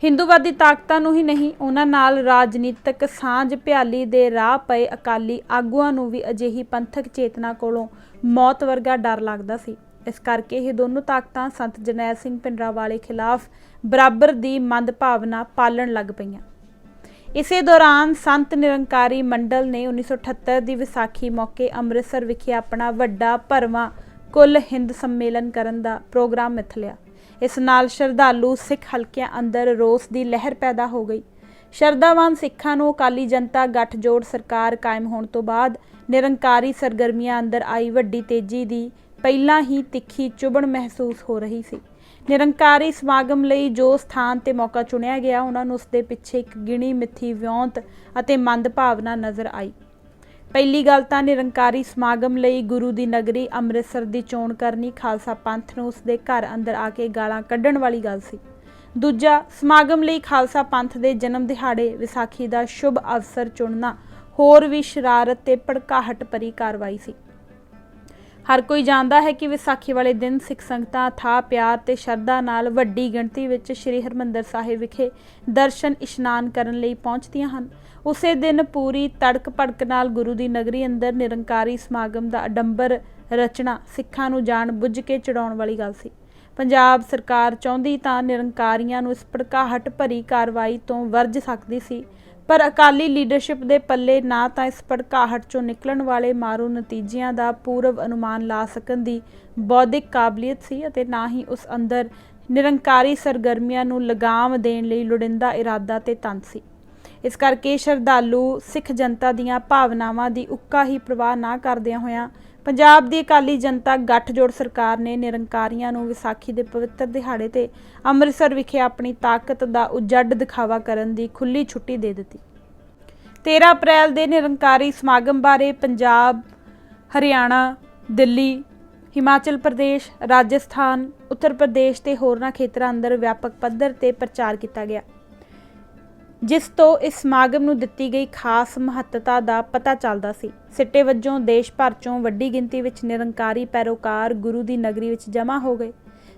ਹਿੰਦੂਵਾਦੀ ਤਾਕਤਾਂ ਨੂੰ ਹੀ ਨਹੀਂ, ਉਹਨਾਂ ਨਾਲ ਰਾਜਨੀਤਿਕ ਸਾਂਝ ਭਿਆਲੀ ਦੇ ਰਾਹ ਪਏ ਅਕਾਲੀ ਆਗੂਆਂ ਨੂੰ ਵੀ ਅਜਿਹੀ ਪੰਥਕ ਚੇਤਨਾ ਕੋਲੋਂ ਮੌਤ ਵਰਗਾ ਡਰ ਲੱਗਦਾ ਸੀ। ਇਸ ਕਰਕੇ ਇਹ ਦੋਨੋਂ ਤਾਕਤਾਂ ਸੰਤ ਜਰਨੈਲ ਸਿੰਘ ਭਿੰਡਰਾਂਵਾਲੇ ਖਿਲਾਫ ਬਰਾਬਰ ਦੀ ਮੰਦਭਾਵਨਾ ਪਾਲਣ ਲੱਗ ਪਈਆਂ। ਇਸੇ ਦੌਰਾਨ ਸੰਤ ਨਿਰੰਕਾਰੀ ਮੰਡਲ ਨੇ 1978 ਦੀ ਵਿਸਾਖੀ ਮੌਕੇ ਅੰਮ੍ਰਿਤਸਰ ਵਿਖੇ ਆਪਣਾ ਵੱਡਾ ਭਰਵਾਂ ਕੁੱਲ ਹਿੰਦ ਸੰਮੇਲਨ ਕਰਨ ਦਾ ਪ੍ਰੋਗਰਾਮ ਮਿਥ ਲਿਆ। ਇਸ ਨਾਲ ਸ਼ਰਧਾਲੂ ਸਿੱਖ ਹਲਕਿਆਂ ਅੰਦਰ ਰੋਸ ਦੀ ਲਹਿਰ ਪੈਦਾ ਹੋ ਗਈ। ਸ਼ਰਧਾਵਾਨ ਸਿੱਖਾਂ ਨੂੰ ਅਕਾਲੀ ਜਨਤਾ ਗੱਠਜੋੜ ਸਰਕਾਰ ਕਾਇਮ ਹੋਣ ਤੋਂ ਬਾਅਦ ਨਿਰੰਕਾਰੀ ਸਰਗਰਮੀਆਂ ਅੰਦਰ ਆਈ ਵੱਡੀ ਤੇਜ਼ੀ ਦੀ ਪਹਿਲਾਂ ਹੀ ਤਿੱਖੀ ਚੁਭਣ ਮਹਿਸੂਸ ਹੋ ਰਹੀ ਸੀ। ਨਿਰੰਕਾਰੀ ਸਮਾਗਮ ਲਈ ਜੋ ਸਥਾਨ ਤੇ ਮੌਕਾ ਚੁਣਿਆ ਗਿਆ, ਉਹਨਾਂ ਨੂੰ ਉਸ ਦੇ ਪਿੱਛੇ ਇੱਕ ਗਿਣੀ ਮਿੱਥੀ ਵਿਉਂਤ ਅਤੇ ਮੰਦਭਾਵਨਾ ਨਜ਼ਰ ਆਈ। ਪਹਿਲੀ ਗੱਲ ਤਾਂ ਨਿਰੰਕਾਰੀ ਸਮਾਗਮ ਲਈ ਗੁਰੂ ਦੀ ਨਗਰੀ ਅੰਮ੍ਰਿਤਸਰ ਦੀ ਚੋਣ ਕਰਨੀ ਖਾਲਸਾ ਪੰਥ ਨੂੰ ਉਸ ਦੇ ਘਰ ਅੰਦਰ ਆ ਕੇ ਗਾਲਾਂ ਕੱਢਣ ਵਾਲੀ ਗੱਲ ਸੀ। ਦੂਜਾ, ਸਮਾਗਮ ਲਈ ਖਾਲਸਾ ਪੰਥ ਦੇ ਜਨਮ ਦਿਹਾੜੇ ਵਿਸਾਖੀ ਦਾ ਸ਼ੁਭ ਅਵਸਰ ਚੁਣਨਾ ਹੋਰ ਵੀ ਸ਼ਰਾਰਤ ਤੇ ਭੜਕਾਹਟ ਭਰੀ ਕਾਰਵਾਈ ਸੀ। ਹਰ ਕੋਈ ਜਾਣਦਾ ਹੈ ਕਿ ਵਿਸਾਖੀ ਵਾਲੇ ਦਿਨ ਸਿੱਖ ਸੰਗਤਾਂ ਥਾਂ ਪਿਆਰ ਤੇ ਸ਼ਰਧਾ ਨਾਲ ਵੱਡੀ ਗਿਣਤੀ ਵਿੱਚ ਸ੍ਰੀ ਹਰਿਮੰਦਰ ਸਾਹਿਬ ਵਿਖੇ ਦਰਸ਼ਨ ਇਸ਼ਨਾਨ ਕਰਨ ਲਈ ਪਹੁੰਚਦੀਆਂ ਹਨ। ਉਸੇ ਦਿਨ ਪੂਰੀ ਤੜਕ ਭੜਕ ਨਾਲ ਗੁਰੂ ਦੀ ਨਗਰੀ ਅੰਦਰ ਨਿਰੰਕਾਰੀ ਸਮਾਗਮ ਦਾ ਅਡੰਬਰ ਰਚਨਾ ਸਿੱਖਾਂ ਨੂੰ ਜਾਣ ਬੁੱਝ ਕੇ ਚੜਾਉਣ ਵਾਲੀ ਗੱਲ ਸੀ। ਪੰਜਾਬ ਸਰਕਾਰ ਚਾਹੁੰਦੀ ਤਾਂ ਨਿਰੰਕਾਰੀਆਂ ਨੂੰ ਇਸ ਭੜਕਾਹਟ ਭਰੀ ਕਾਰਵਾਈ ਤੋਂ ਵਰਜ ਸਕਦੀ ਸੀ, ਪਰ ਅਕਾਲੀ ਲੀਡਰਸ਼ਿਪ ਦੇ ਪੱਲੇ ਨਾ ਤਾਂ ਇਸ ਭੜਕਾਹਟ ਚੋਂ ਨਿਕਲਣ ਵਾਲੇ ਮਾਰੂ ਨਤੀਜਿਆਂ ਦਾ ਪੂਰਵ ਅਨੁਮਾਨ ਲਾ ਸਕਣ ਦੀ ਬੌਧਿਕ ਕਾਬਲੀਅਤ ਸੀ ਅਤੇ ਨਾ ਹੀ ਉਸ ਅੰਦਰ ਨਿਰੰਕਾਰੀ ਸਰਗਰਮੀਆਂ ਨੂੰ ਲਗਾਮ ਦੇਣ ਲਈ ਲੋੜੀਂਦਾ ਇਰਾਦਾ ਤੇ ਤੰਤ ਸੀ। ਇਸ ਕਰਕੇ ਸ਼ਰਧਾਲੂ ਸਿੱਖ ਜਨਤਾ ਦੀਆਂ ਭਾਵਨਾਵਾਂ ਦੀ ਉੱਕਾ ਹੀ ਪ੍ਰਵਾਹ ਨਾ ਕਰਦਿਆਂ ਹੋਇਆਂ ਪੰਜਾਬ ਦੀ ਅਕਾਲੀ ਜਨਤਾ ਗੱਠਜੋੜ ਸਰਕਾਰ ਨੇ ਨਿਰੰਕਾਰੀਆਂ ਨੂੰ ਵਿਸਾਖੀ ਦੇ ਪਵਿੱਤਰ ਦਿਹਾੜੇ ਤੇ ਅੰਮ੍ਰਿਤਸਰ ਵਿਖੇ ਆਪਣੀ ਤਾਕਤ ਦਾ ਉਜੜ ਦਿਖਾਵਾ ਕਰਨ ਦੀ ਖੁੱਲ੍ਹੀ ਛੁੱਟੀ ਦੇ ਦਿੱਤੀ। 13 ਅਪ੍ਰੈਲ ਦੇ ਨਿਰੰਕਾਰੀ ਸਮਾਗਮ ਬਾਰੇ ਪੰਜਾਬ, ਹਰਿਆਣਾ, ਦਿੱਲੀ, ਹਿਮਾਚਲ ਪ੍ਰਦੇਸ਼, ਰਾਜਸਥਾਨ, ਉੱਤਰ ਪ੍ਰਦੇਸ਼ ਤੇ ਹੋਰਨਾਂ ਖੇਤਰਾਂ ਅੰਦਰ ਵਿਆਪਕ ਪੱਧਰ ਤੇ ਪ੍ਰਚਾਰ ਕੀਤਾ ਗਿਆ, ਜਿਸ ਤੋਂ ਇਸ ਸਮਾਗਮ ਨੂੰ ਦਿੱਤੀ ਗਈ ਖਾਸ ਮਹੱਤਤਾ ਦਾ ਪਤਾ ਚੱਲਦਾ ਸੀ। ਸਿੱਟੇ ਵਜੋਂ ਦੇਸ਼ ਭਰ ਚੋਂ ਵੱਡੀ ਗਿਣਤੀ ਵਿੱਚ ਨਿਰੰਕਾਰੀ ਪੈਰੋਕਾਰ ਗੁਰੂ ਦੀ ਨਗਰੀ ਵਿੱਚ ਜਮ੍ਹਾਂ ਹੋ ਗਏ।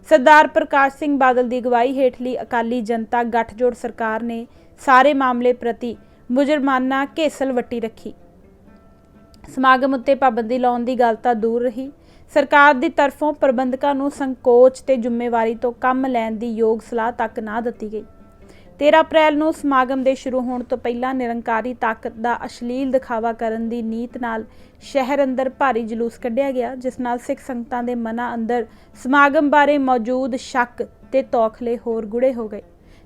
ਸਰਦਾਰ ਪ੍ਰਕਾਸ਼ ਸਿੰਘ ਬਾਦਲ ਦੀ ਅਗਵਾਈ ਹੇਠਲੀ ਅਕਾਲੀ ਜਨਤਾ ਗੱਠਜੋੜ ਸਰਕਾਰ ਨੇ ਸਾਰੇ ਮਾਮਲੇ ਪ੍ਰਤੀ ਮੁਜਰਮਾਨਾ ਘੇਸਲ ਵੱਟੀ ਰੱਖੀ। ਸਮਾਗਮ ਉੱਤੇ ਪਾਬੰਦੀ ਲਾਉਣ ਦੀ ਗੱਲ ਤਾਂ ਦੂਰ ਰਹੀ, ਸਰਕਾਰ ਦੀ ਤਰਫੋਂ ਪ੍ਰਬੰਧਕਾਂ ਨੂੰ ਸੰਕੋਚ ਤੇ ਜ਼ਿੰਮੇਵਾਰੀ ਤੋਂ ਕੰਮ ਲੈਣ ਦੀ ਯੋਗ ਸਲਾਹ ਤੱਕ ਨਾ ਦਿੱਤੀ ਗਈ। 13 ਅਪ੍ਰੈਲ ਨੂੰ ਸਮਾਗਮ ਦੇ ਸ਼ੁਰੂ ਹੋਣ ਤੋਂ ਪਹਿਲਾਂ ਨਿਰੰਕਾਰੀ ਤਾਕਤ ਦਾ ਅਸ਼ਲੀਲ ਦਿਖਾਵਾ ਕਰਨ ਦੀ ਨੀਤ ਨਾਲ ਸ਼ਹਿਰ ਅੰਦਰ ਭਾਰੀ ਜਲੂਸ ਕੱਢਿਆ ਗਿਆ, ਜਿਸ ਨਾਲ ਸਿੱਖ ਸੰਗਤਾਂ ਦੇ ਮਨਾਂ ਅੰਦਰ ਸਮਾਗਮ ਬਾਰੇ ਮੌਜੂਦ ਸ਼ੱਕ ਤੇ ਤੌਖਲੇ ਹੋਰ ਗੂੜੇ ਹੋ ਗਏ।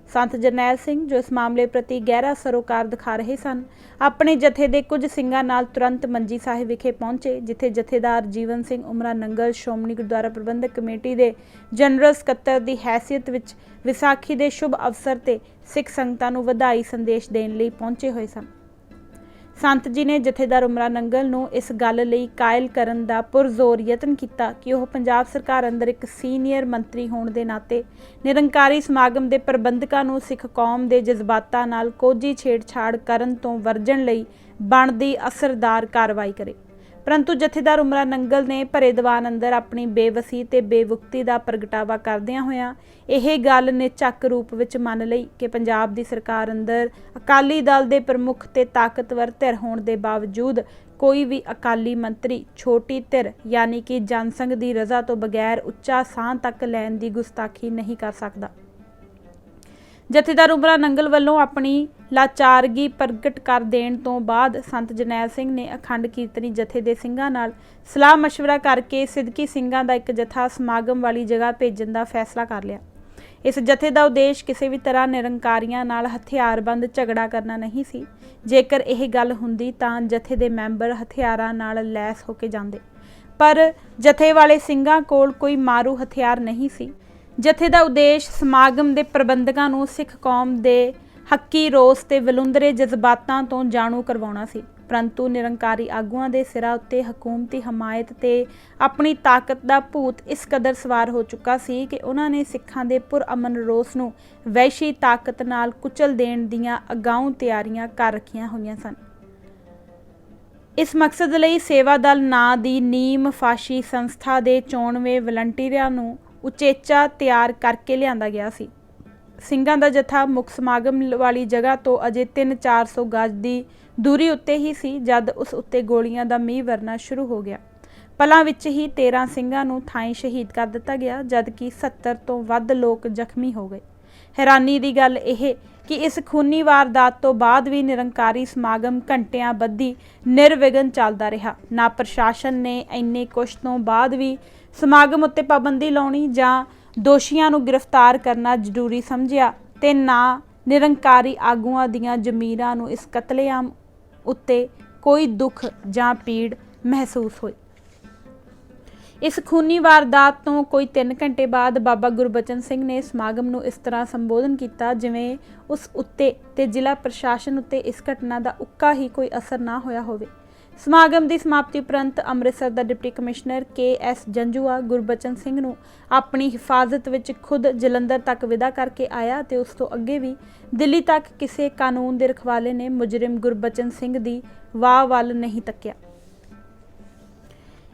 संत जरनैल सिंह जो इस मामले प्रति गहरा सरोकार दिखा रहे सन, अपने जथे के कुछ ਸਿੰਘਾਂ ਨਾਲ तुरंत मंजी साहिब विखे पहुंचे, जिथे जथेदार जीवन सिंह उमरा नंगल श्रोमणी गुरुद्वारा प्रबंधक कमेटी के जनरल ਸਕੱਤਰ की हैसियत विच विसाखी के शुभ अवसर ते सिख संगतां नूं वधाई संदेश देण लई पहुंचे हुए सन। संत जी ने जथेदार उमरा नंगल नूं इस गल लई कायल करन दा पुरजोर यतन किया कि वह पंजाब सरकार अंदर एक सीनियर मंत्री होने के नाते निरंकारी समागम के प्रबंधकों नूं सिख कौम के जज्बातां नाल कोझी छेड़छाड़ करन तो वरजण लई बनदी असरदार कार्रवाई करे। परंतु जथेदार उमरा नंगल ने भरे दीवान अंदर अपनी बेवसी ते बेवुक्ति का प्रगटावा करदियां होइयां यह गल निझक रूप विच मन लई कि पंजाब दी सरकार अंदर अकाली दल दे प्रमुख ते ताकतवर धिर होने के बावजूद कोई भी अकाली मंत्री छोटी धिर यानी कि जनसंघ की रजा तो बगैर उच्चा साह तक लैण की गुस्ताखी नहीं कर सकता। जथेदार उमरा नंगल वालों अपनी लाचारगी प्रगट कर देण तो बाद संत जरनैल सिंह ने अखंड कीर्तनी जथे दे ਸਿੰਘਾਂ नाल सलाह मशवरा करके सिद्दकी ਸਿੰਘਾਂ दा एक जथा समागम वाली जगह भेजण दा फैसला कर लिया। इस जथे का उद्देश्य किसी भी तरह निरंकारियों नाल हथियारबंद झगड़ा करना नहीं सी। जेकर यह गल हुंदी तां जथे दे मैंबर हथियारां नाल लैस होके जांदे, पर जथे वाले ਸਿੰਘਾਂ कोल कोई मारू हथियार नहीं सी। जथे का उद्देश्य समागम के प्रबंधकों नूं सिख कौम के हक्की रोस ते वलुंदरे जज्बातां तो जाणू करवाउणा सी, परंतु निरंकारी आगूआं दे सिरां उत्ते हकूमती हमायत ते अपनी ताकत का भूत इस कदर सवार हो चुका सी कि उन्हां ने सिखां दे पुरअमन रोस नूं वैशी ताकत नाल कुचल देण दीआं अगाऊं तैयारियां कर रखीआं होईआं सन। इस मकसद लई सेवा दल नां दी नीम फाशी संस्था दे 94 वलंटीयरां नूं उचेचा तैयार करके लिआंदा गया सी। ਸਿੰਘਾਂ दा जथा मुख समागम वाली जगह तो अजे 300-400 गज की दूरी उत्ते ही सी जद उस उत्ते गोलियां दा मींह वरना शुरू हो गया। पलां विच ही 13 ਸਿੰਘਾਂ नूं थाई शहीद कर दिता गया, जबकि 70 तो वध लोग जख्मी हो गए। हैरानी की गल यह कि इस खूनी वारदात तो बाद भी निरंकारी समागम घंटियां बधी निर्विघन चलता रहा। ना प्रशासन ने इन्ने कुछ तो बाद भी समागम उत्ते पाबंदी लाउणी जां दोषियां नूं गिरफ्तार करना जरूरी समझिया ते ना निरंकारी आगूआं दीआं जमीरां नूं इस कतलेआम उत्ते कोई दुख जां पीड़ महसूस होई। इस खूनी वारदात तो कोई 3 घंटे बाद बाबा गुरबचन सिंह ने समागम नूं इस तरह संबोधन किया जिवें उस उत्ते ते जिला प्रशासन उत्ते इस घटना का उक्का ही कोई असर ना होया होवे। समागम की समाप्ति उपरंत अमृतसर का deputy commissioner KS Janjua Gurbachan Singh नूं अपनी हिफाजत विच खुद जलंधर तक विदा करके आया ते उस तो अगे भी दिल्ली तक किसी कानून के रखवाले ने मुजरिम गुरबचन सिंह की वाह वल नहीं तक्या।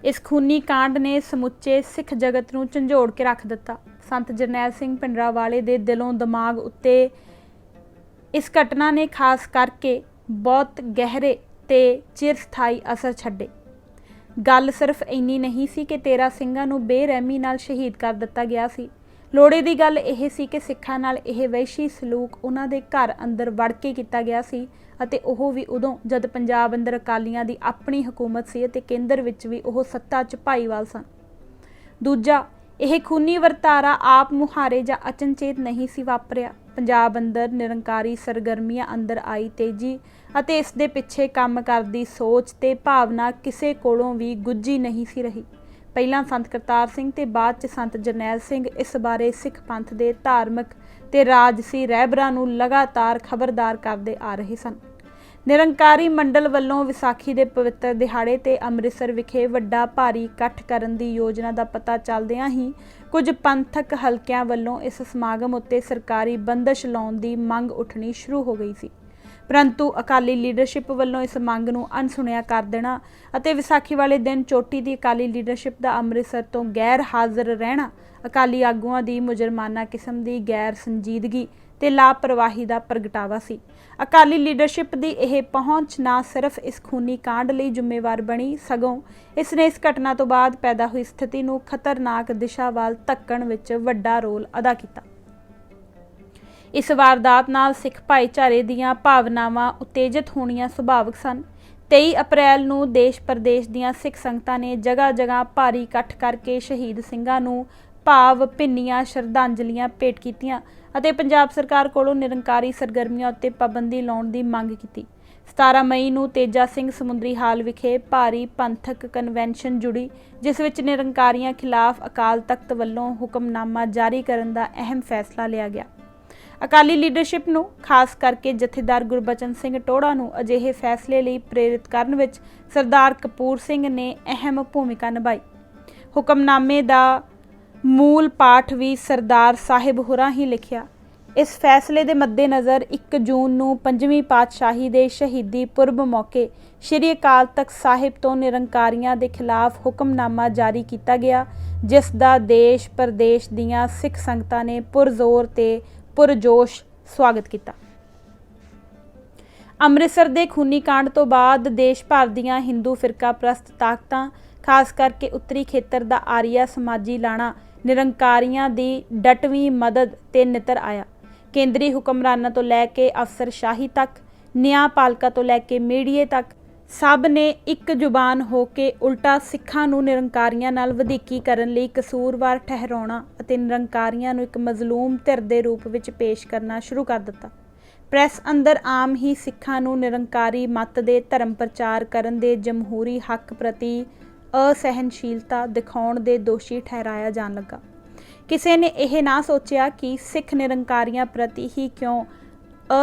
इस खूनी कांड ने समुचे सिख जगत नूं झंझोड़ के रख दिता। संत जरनैल सिंह भिंडरावाले दे दिलों दिमाग उत्ते इस घटना ने खास करके बहुत गहरे ते चिरस्थाई असर छड्डे। गल सिर्फ इन्नी नहीं सी कि 13 ਸਿੰਘਾਂ नूं बेरहमी नाल शहीद कर दिता गया सी। लोड़े की गल यह सी कि सिखां नाल यह वैशी सलूक उन्हां दे घर अंदर वड़ के किया गया सी ਅਤੇ ਉਹ ਵੀ उदों जद पंजाब अंदर अकालियां दी अपनी हुकूमत सी ਅਤੇ केंद्र विच भी ਉਹ सत्ता च भाईवाल सन। दूजा, यह खूनी वरतारा आप मुहारे जां अचनचेत नहीं सी वापरिया। पंजाब अंदर निरंकारी सरगर्मियां अंदर आई तेजी ਅਤੇ इस दे पिछे काम करदी सोच ते भावना किसी कोलों भी गुझी नहीं सी रही। ਪਹਿਲਾਂ संत करतार सिंह ते बाद च संत जरनैल सिंह इस बारे सिख पंथ के धार्मिक ते राजसी रहबरां नूं लगातार खबरदार करते आ रहे सन। निरंकारी मंडल वालों विसाखी के पवित्र दिहाड़े ते अमृतसर विखे वड्डा भारी इकट्ठ करन दी योजना का पता चलदियां ही कुछ पंथक हलकियां वालों इस समागम उत्ते सरकारी बंदिश लाउण दी मंग उठनी शुरू हो गई सी, परंतु अकाली लीडरशिप वालों इस मंग नूं अनसुणिया कर देना ਅਤੇ विसाखी वाले दिन चोटी की अकाली लीडरशिप का अमृतसर तो गैर हाज़र रहना अकाली आगूआं की मुजरमाना किस्म की गैर संजीदगी ते लापरवाही का प्रगटावा सी। अकाली लीडरशिप की यह पहुँच ना सिर्फ इस खूनी कांड लई जिम्मेवार बनी सगों इसने इस घटना तो बाद पैदा हुई स्थिति नूं खतरनाक दिशा वाल धक्कण विच वड्डा रोल अदा किया। इस वारदात नाल सिख भाईचारे दीआं भावनावां उत्तेजित होणियां सुभाविक सन। 23 अप्रैल नूं देश प्रदेश दीआं सिख संगतां ने जगह जगह भारी इकट्ठ करके शहीद ਸਿੰਘਾਂ नूं भाव भिन्नियां श्रद्धांजलियां भेट कीतियां ਅਤੇ ਪੰਜਾਬ ਸਰਕਾਰ ਕੋਲੋਂ ਨਿਰੰਕਾਰੀ ਸਰਗਰਮੀਆਂ ਉੱਤੇ ਪਾਬੰਦੀ ਲਾਉਣ ਦੀ ਮੰਗ ਕੀਤੀ। 17 ਮਈ ਨੂੰ ਤੇਜਾ ਸਿੰਘ ਸਮੁੰਦਰੀ ਹਾਲ ਵਿਖੇ ਭਾਰੀ ਪੰਥਕ ਕਨਵੈਨਸ਼ਨ ਜੁੜੀ, ਜਿਸ ਵਿੱਚ ਨਿਰੰਕਾਰੀਆਂ ਖਿਲਾਫ ਅਕਾਲ ਤਖਤ ਵੱਲੋਂ ਹੁਕਮਨਾਮਾ ਜਾਰੀ ਕਰਨ ਦਾ ਅਹਿਮ ਫੈਸਲਾ ਲਿਆ ਗਿਆ। ਅਕਾਲੀ ਲੀਡਰਸ਼ਿਪ ਨੂੰ, ਖਾਸ ਕਰਕੇ ਜਥੇਦਾਰ ਗੁਰਬਚਨ ਸਿੰਘ ਟੋੜਾ ਨੂੰ ਅਜਿਹੇ ਫੈਸਲੇ ਲਈ ਪ੍ਰੇਰਿਤ ਕਰਨ ਵਿੱਚ ਸਰਦਾਰ ਕਪੂਰ ਸਿੰਘ ਨੇ ਅਹਿਮ ਭੂਮਿਕਾ ਨਿਭਾਈ। ਹੁਕਮਨਾਮੇ ਦਾ ਮੂਲ ਪਾਠ ਵੀ ਸਰਦਾਰ ਸਾਹਿਬ ਹੋਰਾਂ ਹੀ ਲਿਖਿਆ। ਇਸ ਫੈਸਲੇ ਦੇ ਮੱਦੇਨਜ਼ਰ 1 ਜੂਨ ਨੂੰ 5ਵੀਂ ਪਾਤਸ਼ਾਹੀ ਦੇ ਸ਼ਹੀਦੀ ਪੁਰਬ ਮੌਕੇ ਸ਼੍ਰੀ ਅਕਾਲ ਤਖਤ ਸਾਹਿਬ ਤੋਂ ਨਿਰੰਕਾਰੀਆਂ ਦੇ ਖਿਲਾਫ ਹੁਕਮਨਾਮਾ ਜਾਰੀ ਕੀਤਾ ਗਿਆ, ਜਿਸ ਦਾ ਦੇਸ਼ ਪ੍ਰਦੇਸ਼ ਦੀਆਂ ਸਿੱਖ ਸੰਗਤਾਂ ਨੇ ਪੁਰਜ਼ੋਰ ਤੇ ਪੁਰਜੋਸ਼ ਸਵਾਗਤ ਕੀਤਾ। ਅੰਮ੍ਰਿਤਸਰ ਦੇ ਖੂਨੀ ਕਾਂਡ ਤੋਂ ਬਾਅਦ ਦੇਸ਼ ਭਰ ਦੀਆਂ ਹਿੰਦੂ ਫਿਰਕਾ ਪ੍ਰਸਤ ਤਾਕਤਾਂ, ਖਾਸ ਕਰਕੇ ਉੱਤਰੀ ਖੇਤਰ ਦਾ ਆਰੀਆ ਸਮਾਜੀ ਲਾਣਾ ਨਿਰੰਕਾਰੀਆਂ ਦੀ ਡਟਵੀਂ ਮਦਦ ਤੇ ਨਿਤਰ ਆਇਆ। ਕੇਂਦਰੀ ਹੁਕਮਰਾਨਾਂ ਤੋਂ ਲੈ ਕੇ ਅਫਸਰਸ਼ਾਹੀ ਤੱਕ, ਨਿਆਂਪਾਲਕਾ ਤੋਂ ਲੈ ਕੇ ਮੀਡੀਏ ਤੱਕ ਸਭ ਨੇ ਇੱਕ ਜ਼ੁਬਾਨ ਹੋ ਕੇ ਉਲਟਾ ਸਿੱਖਾਂ ਨੂੰ ਨਿਰੰਕਾਰੀਆਂ ਨਾਲ ਵਧੀਕੀ ਕਰਨ ਲਈ ਕਸੂਰਵਾਰ ਠਹਿਰਾਉਣਾ ਅਤੇ ਨਿਰੰਕਾਰੀਆਂ ਨੂੰ ਇੱਕ ਮਜ਼ਲੂਮ ਧਿਰ ਦੇ ਰੂਪ ਵਿੱਚ ਪੇਸ਼ ਕਰਨਾ ਸ਼ੁਰੂ ਕਰ ਦਿੱਤਾ। ਪ੍ਰੈਸ ਅੰਦਰ ਆਮ ਹੀ ਸਿੱਖਾਂ ਨੂੰ ਨਿਰੰਕਾਰੀ ਮੱਤ ਦੇ ਧਰਮ ਪ੍ਰਚਾਰ ਕਰਨ ਦੇ ਜਮਹੂਰੀ ਹੱਕ ਪ੍ਰਤੀ ਅਸਹਿਣਸ਼ੀਲਤਾ ਦਿਖਾਉਣ ਦੇ ਦੋਸ਼ੀ ਠਹਿਰਾਇਆ ਜਾਣ ਲੱਗਾ। ਕਿਸੇ ਨੇ ਇਹ ਨਾ ਸੋਚਿਆ ਕਿ ਸਿੱਖ ਨਿਰੰਕਾਰੀਆਂ ਪ੍ਰਤੀ ਹੀ ਕਿਉਂ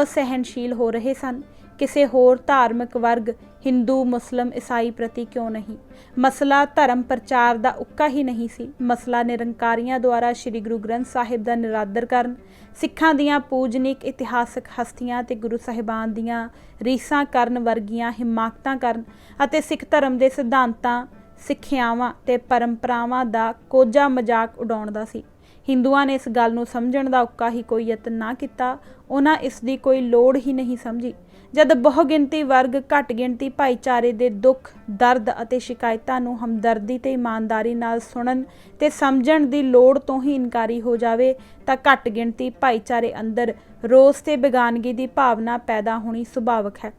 ਅਸਹਿਣਸ਼ੀਲ ਹੋ ਰਹੇ ਸਨ, ਕਿਸੇ ਹੋਰ ਧਾਰਮਿਕ ਵਰਗ ਹਿੰਦੂ, ਮੁਸਲਿਮ, ਈਸਾਈ ਪ੍ਰਤੀ ਕਿਉਂ ਨਹੀਂ। ਮਸਲਾ ਧਰਮ ਪ੍ਰਚਾਰ ਦਾ ਉੱਕਾ ਹੀ ਨਹੀਂ ਸੀ। ਮਸਲਾ ਨਿਰੰਕਾਰੀਆਂ ਦੁਆਰਾ ਸ੍ਰੀ ਗੁਰੂ ਗ੍ਰੰਥ ਸਾਹਿਬ ਦਾ ਨਿਰਾਦਰ ਕਰਨ, ਸਿੱਖਾਂ ਦੀਆਂ ਪੂਜਨੀਕ ਇਤਿਹਾਸਕ ਹਸਤੀਆਂ ਤੇ ਗੁਰੂ ਸਾਹਿਬਾਨ ਦੀਆਂ ਰੀਸਾਂ ਕਰਨ ਵਰਗੀਆਂ ਹਿਮਾਕਤਾਂ ਕਰਨ ਅਤੇ ਸਿੱਖ ਧਰਮ ਦੇ ਸਿਧਾਂਤਾਂ, ਸਿੱਖਿਆਵਾਂ ਤੇ ਪਰੰਪਰਾਵਾਂ ਦਾ ਕੋਝਾ ਮਜ਼ਾਕ ਉਡਾਉਣ ਦਾ ਸੀ। ਹਿੰਦੂਆਂ ਨੇ ਇਸ ਗੱਲ ਨੂੰ ਸਮਝਣ ਦਾ ਉੱਕਾ ਹੀ ਕੋਈ ਯਤਨ ਨਾ ਕੀਤਾ। ਉਹਨਾਂ ਇਸ ਦੀ ਕੋਈ ਲੋੜ ਹੀ ਨਹੀਂ ਸਮਝੀ। ਜਦ ਬਹੁਗਿਣਤੀ ਵਰਗ ਘੱਟ ਗਿਣਤੀ ਭਾਈਚਾਰੇ ਦੇ ਦੁੱਖ, ਦਰਦ ਅਤੇ ਸ਼ਿਕਾਇਤਾਂ ਨੂੰ ਹਮਦਰਦੀ ਤੇ ਇਮਾਨਦਾਰੀ ਨਾਲ ਸੁਣਨ ਤੇ ਸਮਝਣ ਦੀ ਲੋੜ ਤੋਂ ਹੀ ਇਨਕਾਰੀ ਹੋ ਜਾਵੇ, ਤਾਂ ਘੱਟ ਗਿਣਤੀ ਭਾਈਚਾਰੇ ਅੰਦਰ ਰੋਸ ਤੇ ਬੇਗਾਨਗੀ ਦੀ ਭਾਵਨਾ ਪੈਦਾ ਹੋਣੀ ਸੁਭਾਵਕ ਹੈ।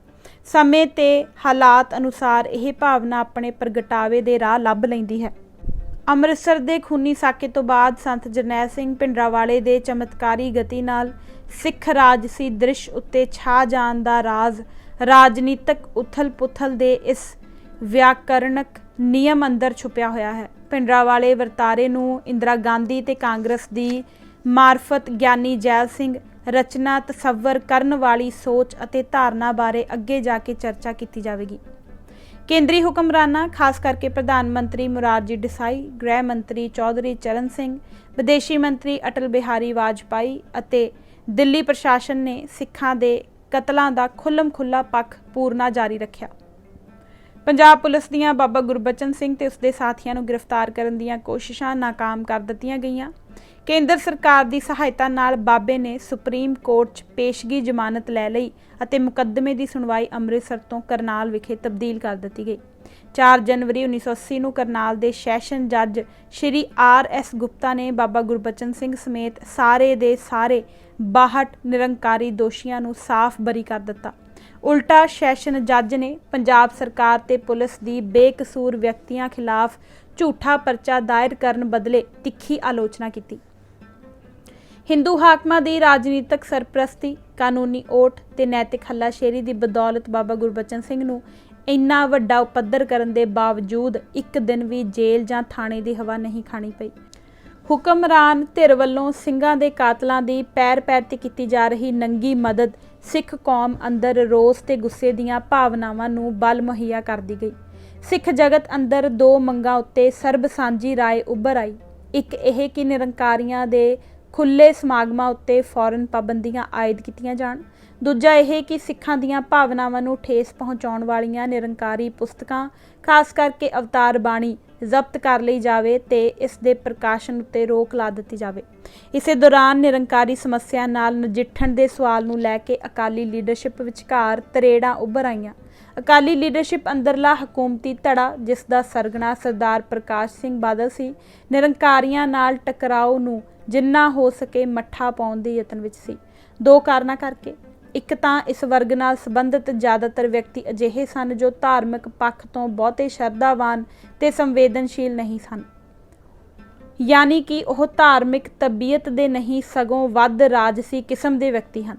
ਸਮੇਂ ਤੇ ਹਾਲਾਤ ਅਨੁਸਾਰ ਇਹ ਭਾਵਨਾ ਆਪਣੇ ਪ੍ਰਗਟਾਵੇ ਦੇ ਰਾਹ ਲੱਭ ਲੈਂਦੀ ਹੈ। ਅੰਮ੍ਰਿਤਸਰ ਦੇ ਖੂਨੀ ਸਾਕੇ ਤੋਂ ਬਾਅਦ ਸੰਤ ਜਰਨੈਲ ਸਿੰਘ ਭਿੰਡਰਾਂਵਾਲੇ ਦੇ ਚਮਤਕਾਰੀ ਗਤੀ ਨਾਲ ਸਿੱਖ ਰਾਜਸੀ ਦ੍ਰਿਸ਼ ਉੱਤੇ ਛਾ ਜਾਣ ਦਾ ਰਾਜ਼ ਰਾਜਨੀਤਿਕ ਉਥਲ-ਪੁਥਲ ਦੇ ਇਸ ਵਿਆਕਰਣਕ ਨਿਯਮ ਅੰਦਰ ਛੁਪਿਆ ਹੋਇਆ ਹੈ। ਭਿੰਡਰਾਂਵਾਲੇ ਵਰਤਾਰੇ ਨੂੰ ਇੰਦਰਾ ਗਾਂਧੀ ਤੇ ਕਾਂਗਰਸ ਦੀ ਮਾਰਫਤ ਗਿਆਨੀ ਜੈਲ ਸਿੰਘ ਰਚਨਾ ਤਸੱਵਰ ਕਰਨ ਵਾਲੀ ਸੋਚ ਅਤੇ ਧਾਰਨਾ ਬਾਰੇ ਅੱਗੇ ਜਾ ਕੇ ਚਰਚਾ ਕੀਤੀ ਜਾਵੇਗੀ। ਕੇਂਦਰੀ ਹੁਕਮਰਾਨਾਂ, ਖਾਸ ਕਰਕੇ ਪ੍ਰਧਾਨ ਮੰਤਰੀ ਮੁਰਾਰਜੀ ਦੇਸਾਈ, ਗ੍ਰਹਿ ਮੰਤਰੀ ਚੌਧਰੀ ਚਰਨ ਸਿੰਘ, ਵਿਦੇਸ਼ੀ ਮੰਤਰੀ ਅਟਲ ਬਿਹਾਰੀ ਵਾਜਪਾਈ ਅਤੇ ਦਿੱਲੀ ਪ੍ਰਸ਼ਾਸਨ ਨੇ ਸਿੱਖਾਂ ਦੇ ਕਤਲਾਂ ਦਾ ਖੁੱਲ੍ਹਮ-ਖੁੱਲ੍ਹਾ ਪੱਖ ਪੂਰਨਾ ਜਾਰੀ ਰੱਖਿਆ। ਪੰਜਾਬ ਪੁਲਿਸ ਦੀਆਂ ਬਾਬਾ ਗੁਰਬਚਨ ਸਿੰਘ ਤੇ ਉਸਦੇ ਸਾਥੀਆਂ ਨੂੰ ਗ੍ਰਿਫਤਾਰ ਕਰਨ ਦੀਆਂ ਕੋਸ਼ਿਸ਼ਾਂ ਨਾਕਾਮ ਕਰ ਦਿੱਤੀਆਂ ਗਈਆਂ। ਕੇਂਦਰ ਸਰਕਾਰ ਦੀ ਸਹਾਇਤਾ ਨਾਲ ਬਾਬੇ ਨੇ ਸੁਪਰੀਮ ਕੋਰਟ 'ਚ ਪੇਸ਼ਗੀ ਜ਼ਮਾਨਤ ਲੈ ਲਈ ਅਤੇ ਮੁਕੱਦਮੇ ਦੀ ਸੁਣਵਾਈ ਅੰਮ੍ਰਿਤਸਰ ਤੋਂ ਕਰਨਾਲ ਵਿਖੇ ਤਬਦੀਲ ਕਰ ਦਿੱਤੀ ਗਈ। 4 ਜਨਵਰੀ 1980 ਨੂੰ ਕਰਨਾਲ ਦੇ ਸੈਸ਼ਨ ਜੱਜ ਸ਼੍ਰੀ R.S. ਗੁਪਤਾ ਨੇ ਬਾਬਾ ਗੁਰਬਚਨ ਸਿੰਘ ਸਮੇਤ ਸਾਰੇ ਦੇ ਸਾਰੇ 62 ਨਿਰੰਕਾਰੀ ਦੋਸ਼ੀਆਂ ਨੂੰ ਸਾਫ਼ ਬਰੀ ਕਰ ਦਿੱਤਾ। ਉਲਟਾ ਸੈਸ਼ਨ ਜੱਜ ਨੇ ਪੰਜਾਬ ਸਰਕਾਰ ਤੇ ਪੁਲਿਸ ਦੀ ਬੇਕਸੂਰ ਵਿਅਕਤੀਆਂ ਖਿਲਾਫ ਝੂਠਾ ਪਰਚਾ ਦਾਇਰ ਕਰਨ ਬਦਲੇ ਤਿੱਖੀ ਆਲੋਚਨਾ ਕੀਤੀ। ਹਿੰਦੂ ਹਾਕਮਾਂ ਦੀ ਰਾਜਨੀਤਿਕ ਸਰਪ੍ਰਸਤੀ, ਕਾਨੂੰਨੀ ਓਟ ਤੇ ਨੈਤਿਕ ਹੱਲਾਸ਼ੇਰੀ ਦੀ ਬਦੌਲਤ ਬਾਬਾ ਗੁਰਬਚਨ ਸਿੰਘ ਨੂੰ ਇੰਨਾ ਵੱਡਾ ਉਪੱਦਰ ਕਰਨ ਦੇ ਬਾਵਜੂਦ ਇੱਕ ਦਿਨ ਵੀ ਜੇਲ੍ਹ ਜਾਂ ਥਾਣੇ ਦੀ ਹਵਾ ਨਹੀਂ ਖਾਣੀ ਪਈ। ਹੁਕਮਰਾਨ ਧਿਰ ਵੱਲੋਂ ਸਿੰਘਾਂ ਦੇ ਕਾਤਲਾਂ ਦੀ ਪੈਰ-ਪੈਰ ਤੇ ਕੀਤੀ ਜਾ ਰਹੀ ਨੰਗੀ ਮਦਦ ਸਿੱਖ ਕੌਮ ਅੰਦਰ ਰੋਸ ਤੇ ਗੁੱਸੇ ਦੀਆਂ ਭਾਵਨਾਵਾਂ ਨੂੰ ਬਲ ਮੁਹੱਈਆ ਕਰਦੀ ਗਈ। ਸਿੱਖ ਜਗਤ ਅੰਦਰ 2 ਮੰਗਾਂ ਉੱਤੇ ਸਰਬ ਸਾਂਝੀ ਰਾਏ ਉੱਭਰ ਆਈ। ਇੱਕ ਇਹ ਕਿ ਨਿਰੰਕਾਰੀਆਂ ਦੇ ਖੁੱਲ੍ਹੇ ਸਮਾਗਮਾਂ ਉੱਤੇ ਫੌਰਨ ਪਾਬੰਦੀਆਂ ਆਇਦ ਕੀਤੀਆਂ ਜਾਣ। ਦੂਜਾ ਇਹ ਕਿ ਸਿੱਖਾਂ ਦੀਆਂ ਭਾਵਨਾਵਾਂ ਨੂੰ ਠੇਸ ਪਹੁੰਚਾਉਣ ਵਾਲੀਆਂ ਨਿਰੰਕਾਰੀ ਪੁਸਤਕਾਂ, ਖਾਸ ਕਰਕੇ ਅਵਤਾਰ ਬਾਣੀ, ਜ਼ਬਤ ਕਰ ਲਈ ਜਾਵੇ ਤੇ ਇਸ ਦੇ ਪ੍ਰਕਾਸ਼ਨ ਉੱਤੇ ਰੋਕ ਲਾ ਦਿੱਤੀ ਜਾਵੇ। ਇਸੇ ਦੌਰਾਨ ਨਿਰੰਕਾਰੀ ਸਮੱਸਿਆ ਨਾਲ ਨਜਿੱਠਣ ਦੇ ਸਵਾਲ ਨੂੰ ਲੈ ਕੇ ਅਕਾਲੀ ਲੀਡਰਸ਼ਿਪ ਵਿਚਕਾਰ ਤਰੇੜਾਂ ਉੱਭਰ ਆਈਆਂ। ਅਕਾਲੀ ਲੀਡਰਸ਼ਿਪ ਅੰਦਰਲਾ ਹਕੂਮਤੀ ਧੜਾ, ਜਿਸ ਦਾ ਸਰਗਨਾ ਸਰਦਾਰ ਪ੍ਰਕਾਸ਼ ਸਿੰਘ ਬਾਦਲ ਸੀ, ਨਿਰੰਕਾਰੀਆਂ ਨਾਲ ਟਕਰਾਓ ਨੂੰ ਜਿੰਨਾ ਹੋ ਸਕੇ ਮੱਠਾ ਪਾਉਣ ਦੇ ਯਤਨ ਵਿੱਚ ਸੀ। 2 ਕਾਰਨਾਂ ਕਰਕੇ। ਇੱਕ ਤਾਂ ਇਸ ਵਰਗ ਨਾਲ ਸੰਬੰਧਿਤ ਜ਼ਿਆਦਾਤਰ ਵਿਅਕਤੀ ਅਜਿਹੇ ਸਨ ਜੋ ਧਾਰਮਿਕ ਪੱਖ ਤੋਂ ਬਹੁਤੇ ਸ਼ਰਧਾਵਾਨ ਤੇ ਸੰਵੇਦਨਸ਼ੀਲ ਨਹੀਂ ਸਨ। यानी कि ਉਹ ਧਾਰਮਿਕ ਤਬੀਅਤ ਦੇ ਨਹੀਂ ਸਗੋਂ ਵੱਧ ਰਾਜਸੀ ਕਿਸਮ ਦੇ ਵਿਅਕਤੀ ਹਨ।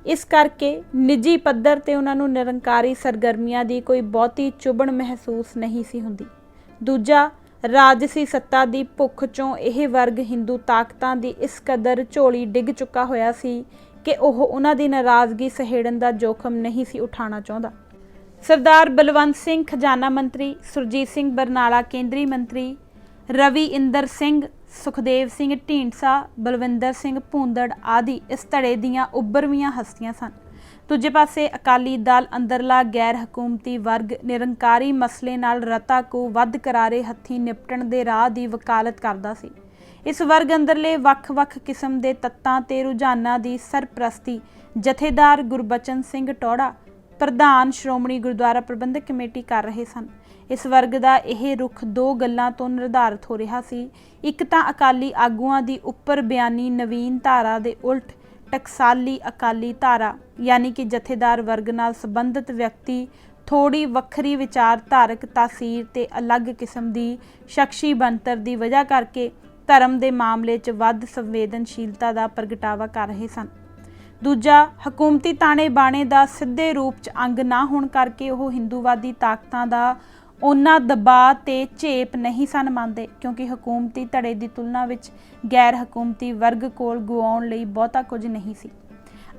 ਇਸ ਕਰਕੇ ਨਿੱਜੀ ਪੱਧਰ ਤੇ ਉਹਨਾਂ ਨੂੰ ਨਿਰੰਕਾਰੀ ਸਰਗਰਮੀਆਂ ਦੀ ਕੋਈ ਬਹੁਤੀ ਚੁਭਣ ਮਹਿਸੂਸ ਨਹੀਂ ਸੀ ਹੁੰਦੀ। ਦੂਜਾ, ਰਾਜਸੀ ਸੱਤਾ ਦੀ ਭੁੱਖ ਚੋਂ ਇਹ ਵਰਗ ਹਿੰਦੂ ਤਾਕਤਾਂ ਦੀ ਇਸ ਕਦਰ ਝੋਲੀ ਡਿੱਗ ਚੁੱਕਾ ਹੋਇਆ ਸੀ ਕਿ ਉਹ ਉਹਨਾਂ ਦੀ ਨਾਰਾਜ਼ਗੀ ਸਹੇੜਨ ਦਾ ਜੋਖਮ ਨਹੀਂ ਸੀ ਉਠਾਉਣਾ ਚਾਹੁੰਦਾ। ਸਰਦਾਰ ਬਲਵੰਤ ਸਿੰਘ ਖਜ਼ਾਨਾ ਮੰਤਰੀ, ਸੁਰਜੀਤ ਸਿੰਘ ਬਰਨਾਲਾ ਕੇਂਦਰੀ ਮੰਤਰੀ, ਰਵੀ ਇੰਦਰ ਸਿੰਘ, ਸੁਖਦੇਵ ਸਿੰਘ ਢੀਂਡਸਾ, ਬਲਵਿੰਦਰ ਸਿੰਘ ਭੂੰਦੜ ਆਦਿ ਇਸ ਧੜੇ ਦੀਆਂ ਉੱਭਰਵੀਆਂ ਹਸਤੀਆਂ ਸਨ। ਦੂਜੇ ਪਾਸੇ ਅਕਾਲੀ ਦਲ ਅੰਦਰਲਾ ਗੈਰ ਹਕੂਮਤੀ ਵਰਗ ਨਿਰੰਕਾਰੀ ਮਸਲੇ ਨਾਲ ਰਤਾ ਕੁ ਵੱਧ ਕਰਾਰੇ ਹੱਥੀਂ ਨਿਪਟਣ ਦੇ ਰਾਹ ਦੀ ਵਕਾਲਤ ਕਰਦਾ ਸੀ। ਇਸ ਵਰਗ ਅੰਦਰਲੇ ਵੱਖ-ਵੱਖ ਕਿਸਮ ਦੇ ਤੱਤਾਂ ਤੇ ਰੁਝਾਨਾਂ ਦੀ ਸਰਪ੍ਰਸਤੀ ਜਥੇਦਾਰ ਗੁਰਬਚਨ ਸਿੰਘ ਟੌੜਾ, ਪ੍ਰਧਾਨ ਸ਼੍ਰੋਮਣੀ ਗੁਰਦੁਆਰਾ ਪ੍ਰਬੰਧਕ ਕਮੇਟੀ ਕਰ ਰਹੇ ਸਨ। ਇਸ ਵਰਗ ਦਾ ਇਹ ਰੁਖ ਦੋ ਗੱਲਾਂ ਤੋਂ ਨਿਰਧਾਰਿਤ ਹੋ ਰਿਹਾ ਸੀ। ਇੱਕ ਤਾਂ ਅਕਾਲੀ ਆਗੂਆਂ ਦੀ ਉੱਪਰ ਬਿਆਨੀ ਨਵੀਨ ਧਾਰਾ ਦੇ ਉਲਟ ਟਕਸਾਲੀ ਅਕਾਲੀ ਧਾਰਾ, ਯਾਨੀ ਕਿ ਜਥੇਦਾਰ ਵਰਗ ਨਾਲ ਸੰਬੰਧਿਤ ਵਿਅਕਤੀ ਥੋੜੀ ਵੱਖਰੀ ਵਿਚਾਰਧਾਰਕ ਤਾਸੀਰ ਤੇ ਅਲੱਗ ਕਿਸਮ ਦੀ ਸ਼ਖਸੀ ਬਣਤਰ ਦੀ ਵਜ੍ਹਾ ਕਰਕੇ ਧਰਮ ਦੇ ਮਾਮਲੇ 'ਚ ਵੱਧ ਸੰਵੇਦਨਸ਼ੀਲਤਾ ਦਾ ਪ੍ਰਗਟਾਵਾ ਕਰ ਰਹੇ ਸਨ। ਦੂਜਾ, ਹਕੂਮਤੀ ਤਾਣੇ ਬਾਣੇ ਦਾ ਸਿੱਧੇ ਰੂਪ 'ਚ ਅੰਗ ਨਾ ਹੋਣ ਕਰਕੇ ਉਹ ਹਿੰਦੂਵਾਦੀ ਤਾਕਤਾਂ ਦਾ ਉਹਨਾਂ ਦਬਾਅ ਤੇ ਝੇਪ ਨਹੀਂ ਸਨ ਮੰਨਦੇ, ਕਿਉਂਕਿ ਹਕੂਮਤੀ ਧੜੇ ਦੀ ਤੁਲਨਾ ਵਿੱਚ ਗੈਰ ਹਕੂਮਤੀ ਵਰਗ ਕੋਲ ਗਵਾਉਣ ਲਈ ਬਹੁਤਾ ਕੁਝ ਨਹੀਂ ਸੀ।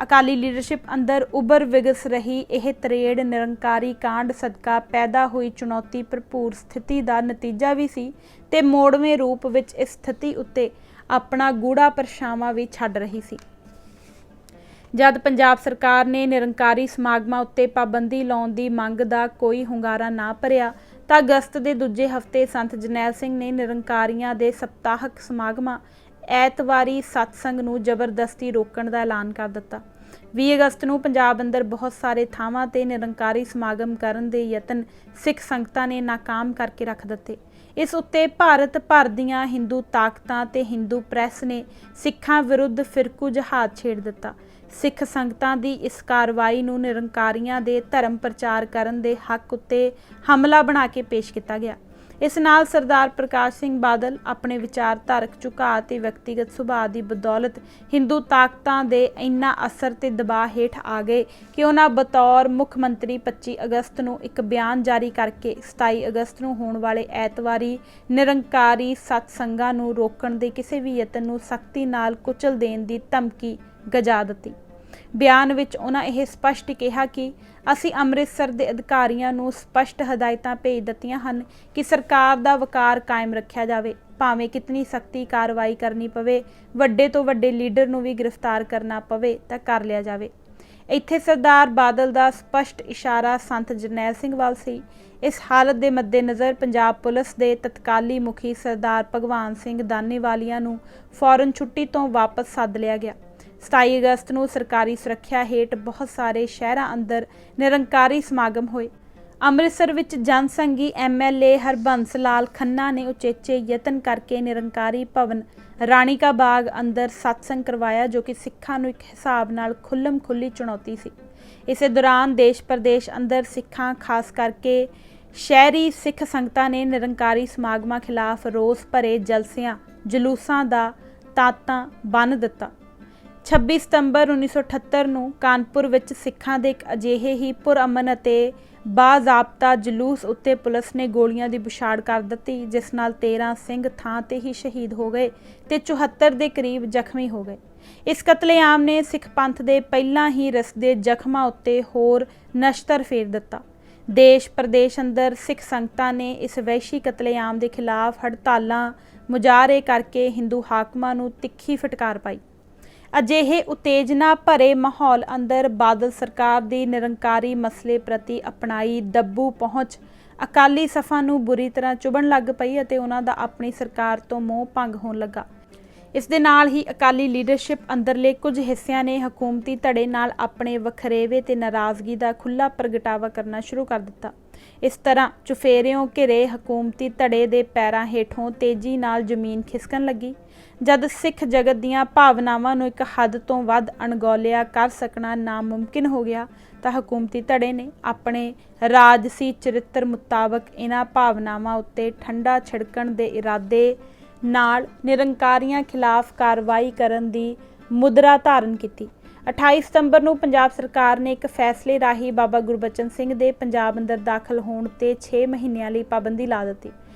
ਅਕਾਲੀ ਲੀਡਰਸ਼ਿਪ ਅੰਦਰ ਉੱਭਰ ਵਿਗਸ ਰਹੀ ਇਹ ਤਰੇੜ ਨਿਰੰਕਾਰੀ ਕਾਂਡ ਸਦਕਾ ਪੈਦਾ ਹੋਈ ਚੁਣੌਤੀ ਭਰਪੂਰ ਸਥਿਤੀ ਦਾ ਨਤੀਜਾ ਵੀ ਸੀ ਤੇ ਮੋੜਵੇਂ ਰੂਪ ਵਿੱਚ ਇਸ ਸਥਿਤੀ ਉੱਤੇ ਆਪਣਾ ਗੂੜਾ ਪਰਛਾਵਾਂ ਵੀ ਛੱਡ ਰਹੀ ਸੀ। ਜਦ ਪੰਜਾਬ ਸਰਕਾਰ ਨੇ ਨਿਰੰਕਾਰੀ ਸਮਾਗਮਾਂ ਉੱਤੇ ਪਾਬੰਦੀ ਲਾਉਣ ਦੀ ਮੰਗ ਦਾ ਕੋਈ ਹੁੰਗਾਰਾ ਨਾ ਭਰਿਆ ਤਾਂ ਅਗਸਤ ਦੇ ਦੂਜੇ ਹਫ਼ਤੇ ਸੰਤ ਜਰਨੈਲ ਸਿੰਘ ਨੇ ਨਿਰੰਕਾਰੀਆਂ ਦੇ ਸਪਤਾਹਕ ਸਮਾਗਮਾਂ ਐਤਵਾਰੀ ਸਤਸੰਗ ਨੂੰ ਜ਼ਬਰਦਸਤੀ ਰੋਕਣ ਦਾ ਐਲਾਨ ਕਰ ਦਿੱਤਾ। 20 ਅਗਸਤ ਨੂੰ ਪੰਜਾਬ ਅੰਦਰ ਬਹੁਤ ਸਾਰੇ ਥਾਵਾਂ ਤੇ ਨਿਰੰਕਾਰੀ ਸਮਾਗਮ ਕਰਨ ਦੇ ਯਤਨ ਸਿੱਖ ਸੰਗਤਾਂ ਨੇ ਨਾਕਾਮ ਕਰਕੇ ਰੱਖ ਦਿੱਤੇ। ਇਸ ਉੱਤੇ ਭਾਰਤ ਭਰ ਦੀਆਂ ਹਿੰਦੂ ਤਾਕਤਾਂ ਤੇ ਹਿੰਦੂ ਪ੍ਰੈਸ ਨੇ ਸਿੱਖਾਂ ਵਿਰੁੱਧ ਫਿਰਕੂ ਜਹਾਦ ਛੇੜ ਦਿੱਤਾ। ਸਿੱਖ ਸੰਗਤਾਂ ਦੀ ਇਸ ਕਾਰਵਾਈ ਨੂੰ ਨਿਰੰਕਾਰੀਆਂ ਦੇ ਧਰਮ ਪ੍ਰਚਾਰ ਕਰਨ ਦੇ ਹੱਕ ਉੱਤੇ ਹਮਲਾ ਬਣਾ ਕੇ ਪੇਸ਼ ਕੀਤਾ ਗਿਆ। ਇਸ ਨਾਲ ਸਰਦਾਰ ਪ੍ਰਕਾਸ਼ ਸਿੰਘ ਬਾਦਲ ਆਪਣੇ ਵਿਚਾਰਧਾਰਕ ਝੁਕਾਅ ਤੇ ਵਿਅਕਤੀਗਤ ਸੁਭਾਅ ਦੀ ਬਦੌਲਤ ਹਿੰਦੂ ਤਾਕਤਾਂ ਦੇ ਇੰਨਾ ਅਸਰ ਤੇ ਦਬਾਅ ਹੇਠ ਆ ਗਏ ਕਿ ਉਹਨਾਂ ਬਤੌਰ ਮੁੱਖ ਮੰਤਰੀ 25 ਅਗਸਤ ਨੂੰ ਇੱਕ ਬਿਆਨ ਜਾਰੀ ਕਰਕੇ 27 ਅਗਸਤ ਨੂੰ ਹੋਣ ਵਾਲੇ ਐਤਵਾਰੀ ਨਿਰੰਕਾਰੀ ਸਤਸੰਗਾਂ ਨੂੰ ਰੋਕਣ ਦੇ ਕਿਸੇ ਵੀ ਯਤਨ ਨੂੰ ਸਖਤੀ ਨਾਲ ਕੁਚਲ ਦੇਣ ਦੀ ਧਮਕੀ ਗਜਾ ਦਿੱਤੀ। ਬਿਆਨ ਵਿੱਚ ਉਹਨਾਂ ਇਹ ਸਪਸ਼ਟ ਕਿਹਾ ਕਿ ਅਸੀਂ ਅੰਮ੍ਰਿਤਸਰ ਦੇ ਅਧਿਕਾਰੀਆਂ ਨੂੰ ਸਪਸ਼ਟ ਹਦਾਇਤਾਂ ਭੇਜ ਦਿੱਤੀਆਂ ਹਨ ਕਿ ਸਰਕਾਰ ਦਾ ਵਕਾਰ ਕਾਇਮ ਰੱਖਿਆ ਜਾਵੇ, ਭਾਵੇਂ ਕਿਤਨੀ ਸਖਤੀ ਕਾਰਵਾਈ ਕਰਨੀ ਪਵੇ, ਵੱਡੇ ਤੋਂ ਵੱਡੇ ਲੀਡਰ ਨੂੰ ਵੀ ਗ੍ਰਿਫਤਾਰ ਕਰਨਾ ਪਵੇ ਤਾਂ ਕਰ ਲਿਆ ਜਾਵੇ। ਇੱਥੇ ਸਰਦਾਰ ਬਾਦਲ ਦਾ ਸਪਸ਼ਟ ਇਸ਼ਾਰਾ ਸੰਤ ਜਰਨੈਲ ਸਿੰਘ ਵੱਲ ਸੀ। ਇਸ ਹਾਲਤ ਦੇ ਮੱਦੇਨਜ਼ਰ ਪੰਜਾਬ ਪੁਲਿਸ ਦੇ ਤਤਕਾਲੀ ਮੁਖੀ ਸਰਦਾਰ ਭਗਵਾਨ ਸਿੰਘ ਦਾਨੇਵਾਲੀਆ ਨੂੰ ਫੌਰਨ ਛੁੱਟੀ ਤੋਂ ਵਾਪਸ ਸੱਦ ਲਿਆ ਗਿਆ। 27 ਅਗਸਤ ਨੂੰ ਸਰਕਾਰੀ ਸੁਰੱਖਿਆ ਹੇਠ ਬਹੁਤ ਸਾਰੇ ਸ਼ਹਿਰਾਂ ਅੰਦਰ ਨਿਰੰਕਾਰੀ ਸਮਾਗਮ ਹੋਏ। ਅੰਮ੍ਰਿਤਸਰ ਵਿੱਚ ਜਨਸੰਘੀ MLA ਹਰਬੰਸ ਲਾਲ ਖੰਨਾ ਨੇ ਉਚੇਚੇ ਯਤਨ ਕਰਕੇ ਨਿਰੰਕਾਰੀ ਭਵਨ ਰਾਣੀ ਕਾ ਬਾਗ ਅੰਦਰ ਸਤਸੰਗ ਕਰਵਾਇਆ, ਜੋ ਕਿ ਸਿੱਖਾਂ ਨੂੰ ਇੱਕ ਹਿਸਾਬ ਨਾਲ ਖੁੱਲ੍ਹਮ ਖੁੱਲ੍ਹੀ ਚੁਣੌਤੀ ਸੀ। ਇਸੇ ਦੌਰਾਨ ਦੇਸ਼ ਪ੍ਰਦੇਸ਼ ਅੰਦਰ ਸਿੱਖਾਂ, ਖਾਸ ਕਰਕੇ ਸ਼ਹਿਰੀ ਸਿੱਖ ਸੰਗਤਾਂ ਨੇ ਨਿਰੰਕਾਰੀ ਸਮਾਗਮਾਂ ਖਿਲਾਫ ਰੋਸ ਭਰੇ ਜਲਸਿਆਂ ਜਲੂਸਾਂ ਦਾ ਤਾਂਤਾ ਬੰਨ੍ਹ ਦਿੱਤਾ। 26 ਸਤੰਬਰ 1978 ਨੂੰ ਕਾਨਪੁਰ ਵਿੱਚ ਸਿੱਖਾਂ ਦੇ ਇੱਕ ਅਜਿਹੇ ਹੀ ਪੁਰਅਮਨ ਅਤੇ ਬਾਜ਼ਾਬਤਾ ਜਲੂਸ ਉੱਤੇ ਪੁਲਿਸ ਨੇ ਗੋਲੀਆਂ ਦੀ ਬੁਛਾੜ ਕਰ ਦਿੱਤੀ, ਜਿਸ ਨਾਲ 13 ਸਿੰਘ ਥਾਂ ਤੇ ਹੀ ਸ਼ਹੀਦ ਹੋ ਗਏ ਤੇ 74 ਦੇ ਕਰੀਬ ਜ਼ਖਮੀ ਹੋ ਗਏ। ਇਸ ਕਤਲੇਆਮ ਨੇ ਸਿੱਖ ਪੰਥ ਦੇ ਪਹਿਲਾਂ ਹੀ ਰਸਦੇ ਜ਼ਖਮਾਂ ਉੱਤੇ ਹੋਰ ਨਸ਼ਤਰ ਫੇਰ ਦਿੱਤਾ। ਦੇਸ਼ ਪ੍ਰਦੇਸ਼ ਅੰਦਰ ਸਿੱਖ ਸੰਗਤਾਂ ਨੇ ਇਸ ਵਹਿਸ਼ੀ ਕਤਲੇਆਮ ਦੇ ਖਿਲਾਫ ਹੜਤਾਲਾਂ ਮੁਜ਼ਾਹਰੇ ਕਰਕੇ ਹਿੰਦੂ ਹਾਕਮਾਂ ਨੂੰ ਤਿੱਖੀ ਫਟਕਾਰ ਪਾਈ। ਅਜਿਹੇ ਉਤੇਜਨਾ ਭਰੇ ਮਾਹੌਲ ਅੰਦਰ ਬਾਦਲ ਸਰਕਾਰ ਦੀ ਨਿਰੰਕਾਰੀ ਮਸਲੇ ਪ੍ਰਤੀ ਅਪਣਾਈ ਦੱਬੂ ਪਹੁੰਚ ਅਕਾਲੀ ਸਫਾ ਨੂੰ ਬੁਰੀ ਤਰ੍ਹਾਂ ਚੁਭਣ ਲੱਗ ਪਈ ਅਤੇ ਉਹਨਾਂ ਦਾ ਆਪਣੀ ਸਰਕਾਰ ਤੋਂ ਮੋਹ ਭੰਗ ਹੋਣ ਲੱਗਾ। ਇਸ ਦੇ ਨਾਲ ਹੀ ਅਕਾਲੀ ਲੀਡਰਸ਼ਿਪ ਅੰਦਰਲੇ ਕੁਝ ਹਿੱਸਿਆਂ ਨੇ ਹਕੂਮਤੀ ਧੜੇ ਨਾਲ ਆਪਣੇ ਵਖਰੇਵੇ ਤੇ ਨਾਰਾਜ਼ਗੀ ਦਾ ਖੁੱਲ੍ਹਾ ਪ੍ਰਗਟਾਵਾ ਕਰਨਾ ਸ਼ੁਰੂ ਕਰ ਦਿੱਤਾ। ਇਸ ਤਰ੍ਹਾਂ ਚੁਫੇਰਿਓਂ ਘਿਰੇ ਹਕੂਮਤੀ ਧੜੇ ਦੇ ਪੈਰਾਂ ਹੇਠੋਂ ਤੇਜ਼ੀ ਨਾਲ ਜ਼ਮੀਨ ਖਿਸਕਣ ਲੱਗੀ। ਜਦ ਸਿੱਖ ਜਗਤ ਦੀਆਂ ਭਾਵਨਾਵਾਂ ਨੂੰ ਇੱਕ ਹੱਦ ਤੋਂ ਵੱਧ ਅਣਗੌਲਿਆ ਕਰ ਸਕਣਾ ਨਾਮੁਮਕਿਨ ਹੋ ਗਿਆ ਤਾਂ ਹਕੂਮਤੀ ਧੜੇ ਨੇ ਆਪਣੇ ਰਾਜਸੀ ਚਰਿੱਤਰ ਮੁਤਾਬਕ ਇਹਨਾਂ ਭਾਵਨਾਵਾਂ ਉੱਤੇ ਠੰਡਾ ਛਿੜਕਣ ਦੇ ਇਰਾਦੇ ਨਾਲ ਨਿਰੰਕਾਰੀਆਂ ਖਿਲਾਫ ਕਾਰਵਾਈ ਕਰਨ ਦੀ ਮੁਦਰਾ ਧਾਰਨ ਕੀਤੀ। 28 ਸਤੰਬਰ ਨੂੰ ਪੰਜਾਬ ਸਰਕਾਰ ਨੇ ਇੱਕ ਫੈਸਲੇ ਰਾਹੀਂ ਬਾਬਾ ਗੁਰਬਚਨ ਸਿੰਘ ਦੇ ਪੰਜਾਬ ਅੰਦਰ ਦਾਖਲ ਹੋਣ ਤੇ 6 ਮਹੀਨਿਆਂ ਲਈ ਪਾਬੰਦੀ ਲਾ ਦਿੱਤੀ,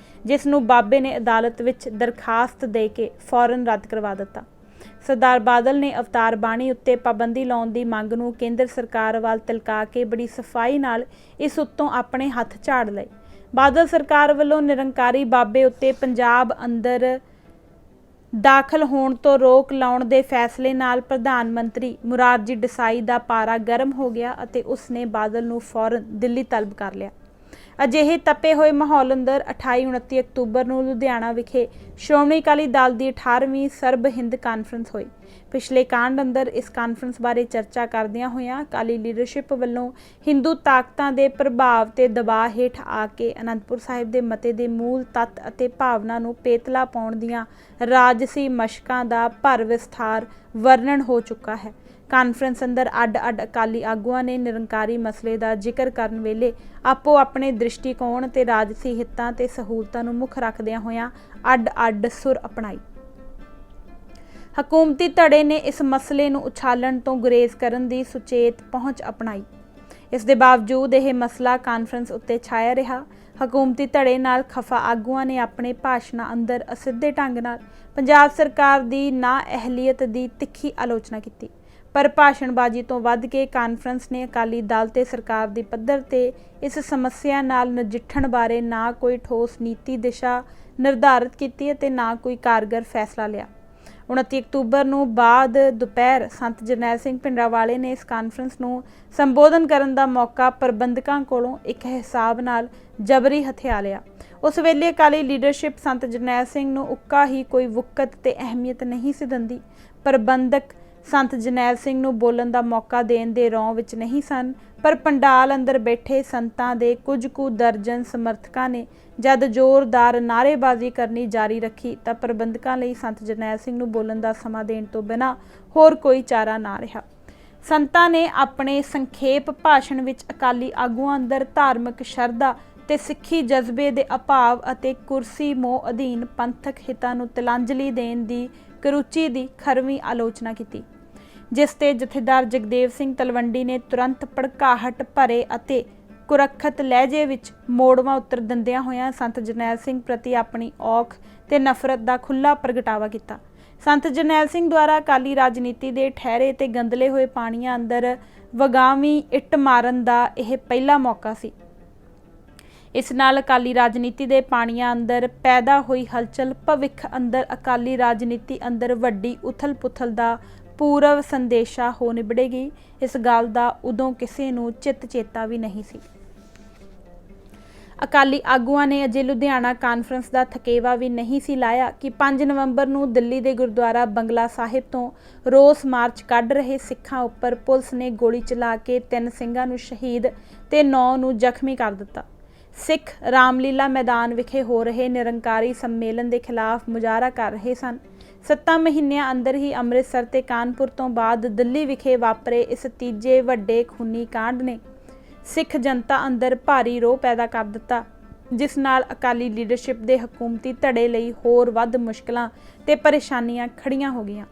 ਜਿਸ ਨੂੰ ਬਾਬੇ ਨੇ ਅਦਾਲਤ ਵਿੱਚ ਦਰਖਾਸਤ ਦੇ ਕੇ ਫੌਰਨ ਰੱਦ ਕਰਵਾ ਦਿੱਤਾ। ਸਰਦਾਰ ਬਾਦਲ ਨੇ ਅਵਤਾਰ ਬਾਣੀ ਉੱਤੇ ਪਾਬੰਦੀ ਲਾਉਣ ਦੀ ਮੰਗ ਨੂੰ ਕੇਂਦਰ ਸਰਕਾਰ ਵੱਲ ਤਿਲਕਾ ਕੇ ਬੜੀ ਸਫਾਈ ਨਾਲ ਇਸ ਉੱਤੋਂ ਆਪਣੇ ਹੱਥ ਝਾੜ ਲਏ। ਬਾਦਲ ਸਰਕਾਰ ਵੱਲੋਂ ਨਿਰੰਕਾਰੀ ਬਾਬੇ ਉੱਤੇ ਪੰਜਾਬ ਅੰਦਰ ਦਾਖਲ ਹੋਣ ਤੋਂ ਰੋਕ ਲਾਉਣ ਦੇ ਫੈਸਲੇ ਨਾਲ ਪ੍ਰਧਾਨ ਮੰਤਰੀ ਮੁਰਾਰਜੀ ਦੇਸਾਈ ਦਾ ਪਾਰਾ ਗਰਮ ਹੋ ਗਿਆ ਅਤੇ ਉਸ ਨੇ ਬਾਦਲ ਨੂੰ ਫੌਰਨ ਦਿੱਲੀ ਤਲਬ ਕਰ ਲਿਆ। ਅਜਿਹੇ ਤਪੇ ਹੋਏ ਮਾਹੌਲ ਅੰਦਰ 28-29 ਅਕਤੂਬਰ ਨੂੰ ਲੁਧਿਆਣਾ ਵਿਖੇ ਸ਼੍ਰੋਮਣੀ ਅਕਾਲੀ ਦਲ ਦੀ 18ਵੀਂ ਸਰਬ ਹਿੰਦ ਕਾਨਫਰੰਸ ਹੋਈ। ਪਿਛਲੇ ਕਾਂਡ ਅੰਦਰ ਇਸ ਕਾਨਫਰੰਸ ਬਾਰੇ ਚਰਚਾ ਕਰਦਿਆਂ ਹੋਇਆਂ ਅਕਾਲੀ ਲੀਡਰਸ਼ਿਪ ਵੱਲੋਂ ਹਿੰਦੂ ਤਾਕਤਾਂ ਦੇ ਪ੍ਰਭਾਵ ਤੇ ਦਬਾਅ ਹੇਠ ਆ ਕੇ ਅਨੰਦਪੁਰ ਸਾਹਿਬ ਦੇ ਮਤੇ ਦੇ ਮੂਲ ਤੱਤ ਅਤੇ ਭਾਵਨਾ ਨੂੰ ਪੇਤਲਾ ਪਾਉਣ ਦੀਆਂ ਰਾਜਸੀ ਮਸ਼ਕਾਂ ਦਾ ਭਰ ਵਿਸਥਾਰ ਵਰਣਨ ਹੋ ਚੁੱਕਾ ਹੈ। ਕਾਨਫਰੰਸ ਅੰਦਰ ਅੱਡ-ਅੱਡ ਅਕਾਲੀ ਆਗੂਆਂ ਨੇ ਨਿਰੰਕਾਰੀ ਮਸਲੇ ਦਾ ਜ਼ਿਕਰ ਕਰਨ ਵੇਲੇ ਆਪੋ ਆਪਣੇ ਦ੍ਰਿਸ਼ਟੀਕੋਣ ਤੇ ਰਾਜਸੀ ਹਿੱਤਾਂ ਤੇ ਸਹੂਲਤਾਂ ਨੂੰ ਮੁੱਖ ਰੱਖਦਿਆਂ ਹੋਇਆਂ ਅੱਡ-ਅੱਡ ਸੁਰ ਅਪਣਾਈ। ਹਕੂਮਤੀ ਧੜੇ ਨੇ ਇਸ ਮਸਲੇ ਨੂੰ ਉਛਾਲਣ ਤੋਂ ਗੁਰੇਜ਼ ਕਰਨ ਦੀ ਸੁਚੇਤ ਪਹੁੰਚ ਅਪਣਾਈ। ਇਸ ਦੇ ਬਾਵਜੂਦ ਇਹ ਮਸਲਾ ਕਾਨਫਰੰਸ ਉੱਤੇ ਛਾਇਆ ਰਿਹਾ। ਹਕੂਮਤੀ ਧੜੇ ਨਾਲ ਖਫਾ ਆਗੂਆਂ ਨੇ ਆਪਣੇ ਭਾਸ਼ਣਾਂ ਅੰਦਰ ਅਸਿੱਧੇ ਢੰਗ ਨਾਲ ਪੰਜਾਬ ਸਰਕਾਰ ਦੀ ਨਾਅਹਿਲੀਅਤ ਦੀ ਤਿੱਖੀ ਆਲੋਚਨਾ ਕੀਤੀ, ਪਰ ਭਾਸ਼ਣਬਾਜ਼ੀ ਤੋਂ ਵੱਧ ਕੇ ਕਾਨਫਰੰਸ ਨੇ ਅਕਾਲੀ ਦਲ ਤੇ ਸਰਕਾਰ ਦੀ ਪੱਧਰ ਤੇ ਇਸ ਸਮੱਸਿਆ ਨਾਲ ਨਜਿੱਠਣ ਬਾਰੇ ਨਾ ਕੋਈ ਠੋਸ ਨੀਤੀ ਦਿਸ਼ਾ ਨਿਰਧਾਰਿਤ ਕੀਤੀ ਅਤੇ ਨਾ ਕੋਈ ਕਾਰਗਰ ਫੈਸਲਾ ਲਿਆ। 29 ਅਕਤੂਬਰ ਨੂੰ ਬਾਅਦ ਦੁਪਹਿਰ ਸੰਤ ਜਰਨੈਲ ਸਿੰਘ ਭਿੰਡਰਾਂਵਾਲੇ ਨੇ ਇਸ ਕਾਨਫਰੰਸ ਨੂੰ ਸੰਬੋਧਨ ਕਰਨ ਦਾ ਮੌਕਾ ਪ੍ਰਬੰਧਕਾਂ ਕੋਲੋਂ ਇੱਕ ਹਿਸਾਬ ਨਾਲ ਜਬਰੀ ਹਥਿਆ ਲਿਆ। ਉਸ ਵੇਲੇ ਅਕਾਲੀ ਲੀਡਰਸ਼ਿਪ ਸੰਤ ਜਰਨੈਲ ਸਿੰਘ ਨੂੰ ਉੱਕਾ ਹੀ ਕੋਈ ਵੁਕਤ ਤੇ ਅਹਿਮੀਅਤ ਨਹੀਂ ਸੀ ਦਿੰਦੀ। ਪ੍ਰਬੰਧਕ ਸੰਤ ਜਰਨੈਲ ਸਿੰਘ ਨੂੰ ਬੋਲਣ ਦਾ ਮੌਕਾ ਦੇਣ ਦੇ ਰੌਂ ਵਿੱਚ ਨਹੀਂ ਸਨ, ਪਰ ਪੰਡਾਲ ਅੰਦਰ ਬੈਠੇ ਸੰਤਾਂ ਦੇ ਕੁਝ ਕੁ ਦਰਜਨ ਸਮਰਥਕਾਂ ਨੇ ਜਦ ਜ਼ੋਰਦਾਰ ਨਾਅਰੇਬਾਜ਼ੀ ਕਰਨੀ ਜਾਰੀ ਰੱਖੀ ਤਾਂ ਪ੍ਰਬੰਧਕਾਂ ਲਈ ਸੰਤ ਜਰਨੈਲ ਸਿੰਘ ਨੂੰ ਬੋਲਣ ਦਾ ਸਮਾਂ ਦੇਣ ਤੋਂ ਬਿਨਾਂ ਹੋਰ ਕੋਈ ਚਾਰਾ ਨਾ ਰਿਹਾ। ਸੰਤਾਂ ਨੇ ਆਪਣੇ ਸੰਖੇਪ ਭਾਸ਼ਣ ਵਿੱਚ ਅਕਾਲੀ ਆਗੂਆਂ ਅੰਦਰ ਧਾਰਮਿਕ ਸ਼ਰਧਾ ਤੇ ਸਿੱਖੀ ਜਜ਼ਬੇ ਦੇ ਅਭਾਵ ਅਤੇ ਕੁਰਸੀ ਮੋਹ ਅਧੀਨ ਪੰਥਕ ਹਿੱਤਾਂ ਨੂੰ ਤਿਲਾਂਜਲੀ ਦੇਣ ਦੀ ਕਰੂਚੀ ਦੀ ਖਰਵੀਂ ਆਲੋਚਨਾ ਕੀਤੀ, ਜਿਸ ਤੇ ਜਥੇਦਾਰ ਜਗਦੇਵ ਸਿੰਘ ਤਲਵੰਡੀ ਨੇ ਤੁਰੰਤ ਭੜਕਾਹਟ ਭਰੇ ਅਤੇ ਕੁਰੱਖਤ ਲਹਿਜੇ ਵਿੱਚ ਮੋੜਵਾਂ ਉੱਤਰ ਦਿੰਦਿਆਂ ਹੋਇਆਂ ਸੰਤ ਜਰਨੈਲ ਸਿੰਘ ਪ੍ਰਤੀ ਆਪਣੀ ਔਖ ਤੇ ਨਫ਼ਰਤ ਦਾ ਖੁੱਲ੍ਹਾ ਪ੍ਰਗਟਾਵਾ ਕੀਤਾ। ਸੰਤ ਜਰਨੈਲ ਸਿੰਘ ਦੁਆਰਾ ਅਕਾਲੀ ਰਾਜਨੀਤੀ ਦੇ ਠਹਿਰੇ ਤੇ ਗੰਦਲੇ ਹੋਏ ਪਾਣੀਆਂ ਅੰਦਰ ਵਗਾਵੀਂ ਇੱਟ ਮਾਰਨ ਦਾ ਇਹ ਪਹਿਲਾ ਮੌਕਾ ਸੀ। ਇਸ ਨਾਲ ਅਕਾਲੀ ਰਾਜਨੀਤੀ ਦੇ ਪਾਣੀਆਂ ਅੰਦਰ ਪੈਦਾ ਹੋਈ ਹਲਚਲ ਭਵਿੱਖ ਅੰਦਰ ਅਕਾਲੀ ਰਾਜਨੀਤੀ ਅੰਦਰ ਵੱਡੀ ਉਥਲ-ਪੁਥਲ ਦਾ ਪੂਰਵ ਸੰਦੇਸ਼ਾ ਹੋ ਨਿਬੜੇਗੀ। ਇਸ ਗੱਲ ਦਾ ਉਦੋਂ ਕਿਸੇ ਨੂੰ ਚਿੱਤ ਚੇਤਾ ਵੀ ਨਹੀਂ ਸੀ। ਅਕਾਲੀ ਆਗੂਆਂ ਨੇ ਅਜੇ ਲੁਧਿਆਣਾ ਕਾਨਫਰੰਸ ਦਾ ਥਕੇਵਾ ਵੀ ਨਹੀਂ ਸੀ ਲਾਇਆ ਕਿ 5 ਨਵੰਬਰ ਨੂੰ ਦਿੱਲੀ ਦੇ ਗੁਰਦੁਆਰਾ ਬੰਗਲਾ ਸਾਹਿਬ ਤੋਂ ਰੋਸ ਮਾਰਚ ਕੱਢ ਰਹੇ ਸਿੱਖਾਂ ਉੱਪਰ ਪੁਲਿਸ ਨੇ ਗੋਲੀ ਚਲਾ ਕੇ 3 ਸਿੰਘਾਂ ਨੂੰ ਸ਼ਹੀਦ ਤੇ 9 ਨੂੰ ਜ਼ਖਮੀ ਕਰ ਦਿੱਤਾ। ਸਿੱਖ ਰਾਮਲੀਲਾ ਮੈਦਾਨ ਵਿਖੇ ਹੋ ਰਹੇ ਨਿਰੰਕਾਰੀ ਸੰਮੇਲਨ ਦੇ ਖਿਲਾਫ ਮੁਜ਼ਾਹਰਾ ਕਰ ਰਹੇ ਸਨ। 7 ਮਹੀਨਿਆਂ ਅੰਦਰ ਹੀ ਅੰਮ੍ਰਿਤਸਰ ਤੇ ਕਾਨਪੁਰ ਤੋਂ ਬਾਅਦ ਦਿੱਲੀ ਵਿਖੇ ਵਾਪਰੇ ਇਸ ਤੀਜੇ ਵੱਡੇ ਖੂਨੀ ਕਾਂਡ ਨੇ ਸਿੱਖ ਜਨਤਾ ਅੰਦਰ ਭਾਰੀ ਰੋਹ ਪੈਦਾ ਕਰ ਦਿੱਤਾ, ਜਿਸ ਨਾਲ ਅਕਾਲੀ ਲੀਡਰਸ਼ਿਪ ਦੇ ਹਕੂਮਤੀ ਧੜੇ ਲਈ ਹੋਰ ਵੱਧ ਮੁਸ਼ਕਲਾਂ ਤੇ ਪਰੇਸ਼ਾਨੀਆਂ ਖੜੀਆਂ ਹੋ ਗਈਆਂ।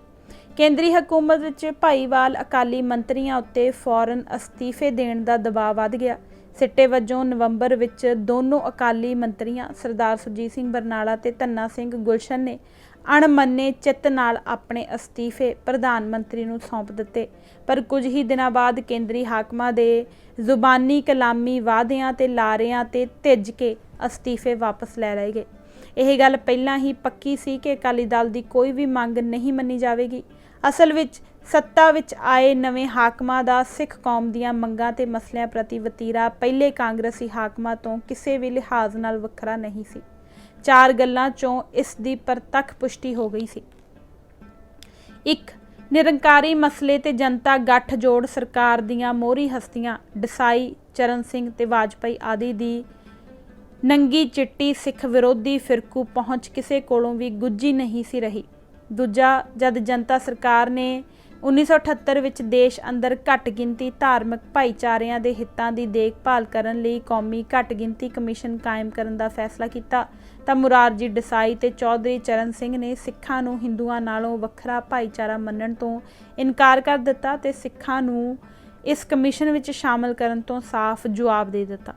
ਕੇਂਦਰੀ ਹਕੂਮਤ ਵਿੱਚ ਭਾਈਵਾਲ ਅਕਾਲੀ ਮੰਤਰੀਆਂ ਉੱਤੇ ਫੌਰਨ ਅਸਤੀਫੇ ਦੇਣ ਦਾ ਦਬਾਅ ਵੱਧ ਗਿਆ। ਸਿੱਟੇ ਵਜੋਂ ਨਵੰਬਰ ਵਿੱਚ ਦੋਨੋਂ ਅਕਾਲੀ ਮੰਤਰੀਆਂ ਸਰਦਾਰ ਸੁਰਜੀਤ ਸਿੰਘ ਬਰਨਾਲਾ ਤੇ ਧੰਨਾ ਸਿੰਘ ਗੁਲਸ਼ਨ ਨੇ ਅਣਮੰਨੇ ਚਿੱਤ ਨਾਲ ਆਪਣੇ ਅਸਤੀਫੇ ਪ੍ਰਧਾਨ ਮੰਤਰੀ ਨੂੰ ਸੌਂਪ ਦਿੱਤੇ, ਪਰ ਕੁਝ ਹੀ ਦਿਨਾਂ ਬਾਅਦ ਕੇਂਦਰੀ ਹਾਕਮਾਂ ਦੇ ਜ਼ੁਬਾਨੀ ਕਲਾਮੀ ਵਾਅਦਿਆਂ ਤੇ ਲਾਰਿਆਂ ਤੇ ਧਿੱਜ ਕੇ ਅਸਤੀਫੇ ਵਾਪਸ ਲੈ ਲਏ ਗਏ। ਇਹ ਗੱਲ ਪਹਿਲਾਂ ਹੀ ਪੱਕੀ ਸੀ ਕਿ ਅਕਾਲੀ ਦਲ ਦੀ ਕੋਈ ਵੀ ਮੰਗ ਨਹੀਂ ਮੰਨੀ ਜਾਵੇਗੀ। ਅਸਲ ਵਿੱਚ ਸੱਤਾ ਵਿੱਚ ਆਏ ਨਵੇਂ ਹਾਕਮਾਂ ਦਾ ਸਿੱਖ ਕੌਮ ਦੀਆਂ ਮੰਗਾਂ ਤੇ ਮਸਲਿਆਂ ਪ੍ਰਤੀ ਵਤੀਰਾ ਪਹਿਲੇ ਕਾਂਗਰਸੀ ਹਾਕਮਾਂ ਤੋਂ ਕਿਸੇ ਵੀ ਲਿਹਾਜ਼ ਨਾਲ ਵੱਖਰਾ ਨਹੀਂ ਸੀ। 4 ਗੱਲਾਂ ਚੋਂ ਇਸ ਦੀ ਪ੍ਰਤੱਖ ਪੁਸ਼ਟੀ ਹੋ ਗਈ ਸੀ। 1. ਨਿਰੰਕਾਰੀ ਮਸਲੇ ਤੇ ਜਨਤਾ ਗੱਠਜੋੜ ਸਰਕਾਰ ਦੀਆਂ ਮੋਹਰੀ ਹਸਤੀਆਂ ਦੇਸਾਈ, ਚਰਨ ਸਿੰਘ ਤੇ ਵਾਜਪਾਈ ਆਦਿ ਦੀ ਨੰਗੀ ਚਿੱਟੀ ਸਿੱਖ ਵਿਰੋਧੀ ਫਿਰਕੂ ਪਹੁੰਚ ਕਿਸੇ ਕੋਲੋਂ ਵੀ ਗੁੱਝੀ ਨਹੀਂ ਸੀ ਰਹੀ। ਦੂਜਾ, ਜਦ ਜਨਤਾ ਸਰਕਾਰ ਨੇ 1978 ਵਿੱਚ ਦੇਸ਼ ਅੰਦਰ ਘੱਟ ਗਿਣਤੀ ਧਾਰਮਿਕ ਭਾਈਚਾਰਿਆਂ ਦੇ ਹਿੱਤਾਂ ਦੀ ਦੇਖਭਾਲ ਕਰਨ ਲਈ ਕੌਮੀ ਘੱਟ ਗਿਣਤੀ ਕਮਿਸ਼ਨ ਕਾਇਮ ਕਰਨ ਦਾ ਫੈਸਲਾ ਕੀਤਾ ਤਾਂ ਮੁਰਾਰਜੀ ਦੇਸਾਈ ਤੇ ਚੌਧਰੀ ਚਰਨ ਸਿੰਘ ਨੇ ਸਿੱਖਾਂ ਨੂੰ ਹਿੰਦੂਆਂ ਨਾਲੋਂ ਵੱਖਰਾ ਭਾਈਚਾਰਾ ਮੰਨਣ ਤੋਂ ਇਨਕਾਰ ਕਰ ਦਿੱਤਾ ਤੇ ਸਿੱਖਾਂ ਨੂੰ ਇਸ ਕਮਿਸ਼ਨ ਵਿੱਚ ਸ਼ਾਮਲ ਕਰਨ ਤੋਂ ਸਾਫ਼ ਜਵਾਬ ਦੇ ਦਿੱਤਾ।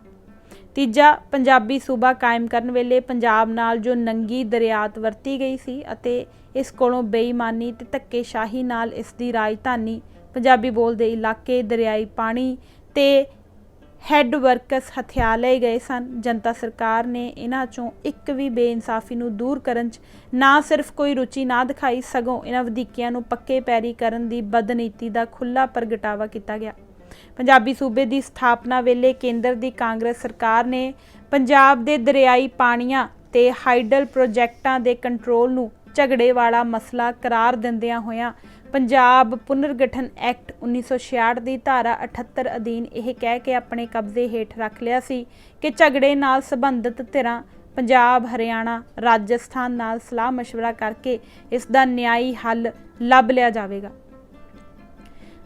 ਤੀਜਾ, ਪੰਜਾਬੀ ਸੂਬਾ ਕਾਇਮ ਕਰਨ ਵੇਲੇ ਪੰਜਾਬ ਨਾਲ ਜੋ ਨੰਗੀ ਦਰਿਆਤ ਵਰਤੀ ਗਈ ਸੀ ਅਤੇ ਇਸ ਕੋਲੋਂ ਬੇਈਮਾਨੀ ਤੇ ਧੱਕੇਸ਼ਾਹੀ ਨਾਲ ਇਸ ਦੀ ਰਾਜਧਾਨੀ ਪੰਜਾਬੀ ਬੋਲਦੇ ਇਲਾਕੇ ਦਰਿਆਈ ਪਾਣੀ ਤੇ ਹੈੱਡ ਵਰਕਸ ਹਥਿਆ ਲਏ ਗਏ ਸਨ। ਜਨਤਾ ਸਰਕਾਰ ਨੇ ਇਹਨਾਂ ਚੋਂ ਇੱਕ ਵੀ ਬੇਇਨਸਾਫੀ ਨੂੰ ਦੂਰ ਕਰਨ 'ਚ ਨਾ ਸਿਰਫ ਕੋਈ ਰੁਚੀ ਨਾ ਦਿਖਾਈ, ਸਗੋਂ ਇਹਨਾਂ ਵਧੀਕੀਆਂ ਨੂੰ ਪੱਕੇ ਪੈਰੀ ਕਰਨ ਦੀ ਬਦਨੀਤੀ ਦਾ ਖੁੱਲ੍ਹਾ ਪ੍ਰਗਟਾਵਾ ਕੀਤਾ ਗਿਆ। ਪੰਜਾਬੀ ਸੂਬੇ ਦੀ ਸਥਾਪਨਾ ਵੇਲੇ ਕੇਂਦਰ ਦੀ ਕਾਂਗਰਸ ਸਰਕਾਰ ਨੇ ਪੰਜਾਬ ਦੇ ਦਰਿਆਈ ਪਾਣੀਆਂ ਤੇ ਹਾਈਡਲ ਪ੍ਰੋਜੈਕਟਾਂ ਦੇ ਕੰਟਰੋਲ ਨੂੰ ਝਗੜੇ ਵਾਲਾ ਮਸਲਾ ਕਰਾਰ ਦਿੰਦਿਆਂ ਹੋਇਆਂ ਪੰਜਾਬ ਪੁਨਰਗਠਨ ਐਕਟ 1966 ਦੀ ਧਾਰਾ 78 ਅਧੀਨ ਇਹ ਕਹਿ ਕੇ ਆਪਣੇ ਕਬਜ਼ੇ ਹੇਠ ਰੱਖ ਲਿਆ ਸੀ ਕਿ ਝਗੜੇ ਨਾਲ ਸੰਬੰਧਿਤ ਧਿਰਾਂ ਪੰਜਾਬ, ਹਰਿਆਣਾ, ਰਾਜਸਥਾਨ ਨਾਲ ਸਲਾਹ ਮਸ਼ਵਰਾ ਕਰਕੇ ਇਸ ਦਾ ਨਿਆਂਈ ਹੱਲ ਲੱਭ ਲਿਆ ਜਾਵੇਗਾ।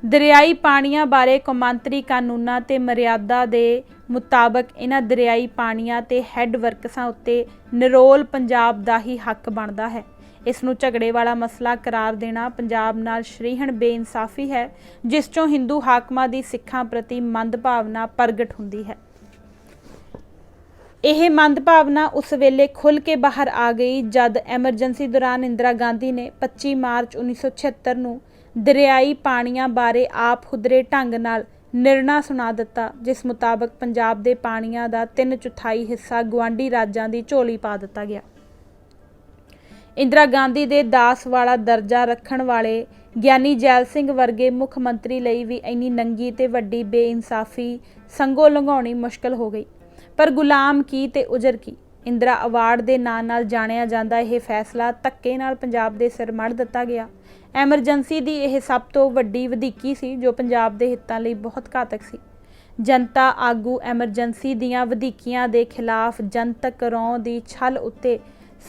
ਦਰਿਆਈ ਪਾਣੀਆਂ ਬਾਰੇ ਕੌਮਾਂਤਰੀ ਕਾਨੂੰਨਾਂ ਤੇ ਮਰਿਆਦਾ ਦੇ ਮੁਤਾਬਕ ਇਹਨਾਂ ਦਰਿਆਈ ਪਾਣੀਆਂ ਤੇ ਹੈੱਡ ਵਰਕਸਾਂ ਉੱਤੇ ਨਿਰੋਲ ਪੰਜਾਬ ਦਾ ਹੀ ਹੱਕ ਬਣਦਾ ਹੈ। ਇਸ ਨੂੰ ਝਗੜੇ ਵਾਲਾ ਮਸਲਾ ਕਰਾਰ ਦੇਣਾ ਪੰਜਾਬ ਨਾਲ ਸ਼ਰੀਹਣ ਬੇਇਨਸਾਫੀ ਹੈ, ਜਿਸ ਚੋਂ ਹਿੰਦੂ ਹਾਕਮਾਂ ਦੀ ਸਿੱਖਾਂ ਪ੍ਰਤੀ ਮੰਦਭਾਵਨਾ ਪ੍ਰਗਟ ਹੁੰਦੀ ਹੈ। ਇਹ ਮੰਦਭਾਵਨਾ ਉਸ ਵੇਲੇ ਖੁੱਲ੍ਹ ਕੇ ਬਾਹਰ ਆ ਗਈ ਜਦ ਐਮਰਜੈਂਸੀ ਦੌਰਾਨ ਇੰਦਰਾ ਗਾਂਧੀ ਨੇ 25 ਮਾਰਚ 1976 ਨੂੰ ਦਰਿਆਈ ਪਾਣੀਆਂ ਬਾਰੇ ਆਪ ਹੁਦਰੇ ਢੰਗ ਨਾਲ ਨਿਰਣਾ ਸੁਣਾ ਦਿੱਤਾ, ਜਿਸ ਮੁਤਾਬਕ ਪੰਜਾਬ ਦੇ ਪਾਣੀਆਂ ਦਾ 3/4 ਹਿੱਸਾ ਗੁਆਂਢੀ ਰਾਜਾਂ ਦੀ ਝੋਲੀ ਪਾ ਦਿੱਤਾ ਗਿਆ। ਇੰਦਰਾ ਗਾਂਧੀ ਦੇ ਦਾਸ ਵਾਲਾ ਦਰਜਾ ਰੱਖਣ ਵਾਲੇ ਗਿਆਨੀ ਜੈਲ ਸਿੰਘ ਵਰਗੇ ਮੁੱਖ ਮੰਤਰੀ ਲਈ ਵੀ ਇੰਨੀ ਨੰਗੀ ਤੇ ਵੱਡੀ ਬੇਇਨਸਾਫੀ ਸੰਗੋਂ ਲੰਘਾਉਣੀ ਮੁਸ਼ਕਲ ਹੋ ਗਈ। ਪਰ ਗੁਲਾਮ ਕੀ ਤੇ ਉਜਰ ਕੀ, ਇੰਦਰਾ ਅਵਾਰਡ ਦੇ ਨਾਂ ਨਾਲ ਜਾਣਿਆ ਜਾਂਦਾ ਇਹ ਫੈਸਲਾ ਧੱਕੇ ਨਾਲ ਪੰਜਾਬ ਦੇ ਸਿਰ ਮੜ ਦਿੱਤਾ ਗਿਆ। ਐਮਰਜੈਂਸੀ ਦੀ ਇਹ ਸਭ ਤੋਂ ਵੱਡੀ ਵਧੀਕੀ ਸੀ ਜੋ ਪੰਜਾਬ ਦੇ ਹਿੱਤਾਂ ਲਈ ਬਹੁਤ ਘਾਤਕ ਸੀ। ਜਨਤਾ ਆਗੂ ਐਮਰਜੈਂਸੀ ਦੀਆਂ ਵਧੀਕੀਆਂ ਦੇ ਖਿਲਾਫ ਜਨਤਕ ਰੌਂ ਦੀ ਛਲ ਉੱਤੇ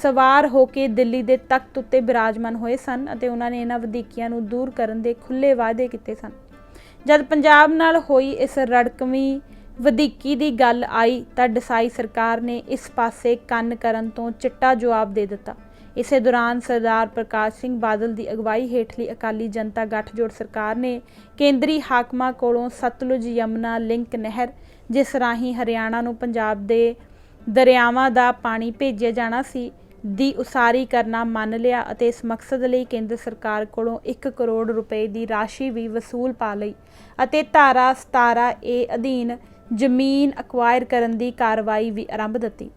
ਸਵਾਰ ਹੋ ਕੇ ਦਿੱਲੀ ਦੇ ਤਖਤ ਉੱਤੇ ਬਿਰਾਜਮਾਨ ਹੋਏ ਸਨ ਅਤੇ ਉਹਨਾਂ ਨੇ ਇਹਨਾਂ ਵਧੀਕੀਆਂ ਨੂੰ ਦੂਰ ਕਰਨ ਦੇ ਖੁੱਲ੍ਹੇ ਵਾਅਦੇ ਕੀਤੇ ਸਨ। ਜਦ ਪੰਜਾਬ ਨਾਲ ਹੋਈ ਇਸ ਰੜਕਵੀਂ ਵਧੀਕੀ ਦੀ ਗੱਲ ਆਈ ਤਾਂ ਦੇਸਾਈ ਸਰਕਾਰ ਨੇ ਇਸ ਪਾਸੇ ਕੰਨ ਕਰਨ ਤੋਂ ਚਿੱਟਾ ਜਵਾਬ ਦੇ ਦਿੱਤਾ। ਇਸੇ ਦੌਰਾਨ ਸਰਦਾਰ ਪ੍ਰਕਾਸ਼ ਸਿੰਘ ਬਾਦਲ ਦੀ ਅਗਵਾਈ ਹੇਠਲੀ ਅਕਾਲੀ ਜਨਤਾ ਗੱਠਜੋੜ ਸਰਕਾਰ ਨੇ ਕੇਂਦਰੀ ਹਾਕਮਾਂ ਕੋਲੋਂ ਸਤਲੁਜ ਯਮੁਨਾ ਲਿੰਕ ਨਹਿਰ, ਜਿਸ ਰਾਹੀਂ ਹਰਿਆਣਾ ਨੂੰ ਪੰਜਾਬ ਦੇ ਦਰਿਆਵਾਂ ਦਾ ਪਾਣੀ ਭੇਜਿਆ ਜਾਣਾ ਸੀ, ਦੀ ਉਸਾਰੀ ਕਰਨਾ ਮੰਨ ਲਿਆ ਅਤੇ ਇਸ ਮਕਸਦ ਲਈ ਕੇਂਦਰ ਸਰਕਾਰ ਕੋਲੋਂ 1 ਕਰੋੜ ਰੁਪਏ ਦੀ ਰਾਸ਼ੀ ਵੀ ਵਸੂਲ ਪਾ ਲਈ ਅਤੇ ਧਾਰਾ 17A ਅਧੀਨ ਜ਼ਮੀਨ ਅਕਵਾਇਰ ਕਰਨ ਦੀ ਕਾਰਵਾਈ ਵੀ ਆਰੰਭ ਦਿੱਤੀ।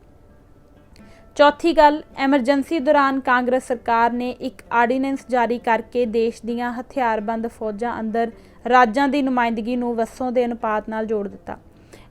ਚੌਥੀ ਗੱਲ, ਐਮਰਜੈਂਸੀ ਦੌਰਾਨ ਕਾਂਗਰਸ ਸਰਕਾਰ ਨੇ ਇੱਕ ਆਰਡੀਨੈਂਸ ਜਾਰੀ ਕਰਕੇ ਦੇਸ਼ ਦੀਆਂ ਹਥਿਆਰਬੰਦ ਫੌਜਾਂ ਅੰਦਰ ਰਾਜਾਂ ਦੀ ਨੁਮਾਇੰਦਗੀ ਨੂੰ ਵਸੋਂ ਦੇ ਅਨੁਪਾਤ ਨਾਲ ਜੋੜ ਦਿੱਤਾ।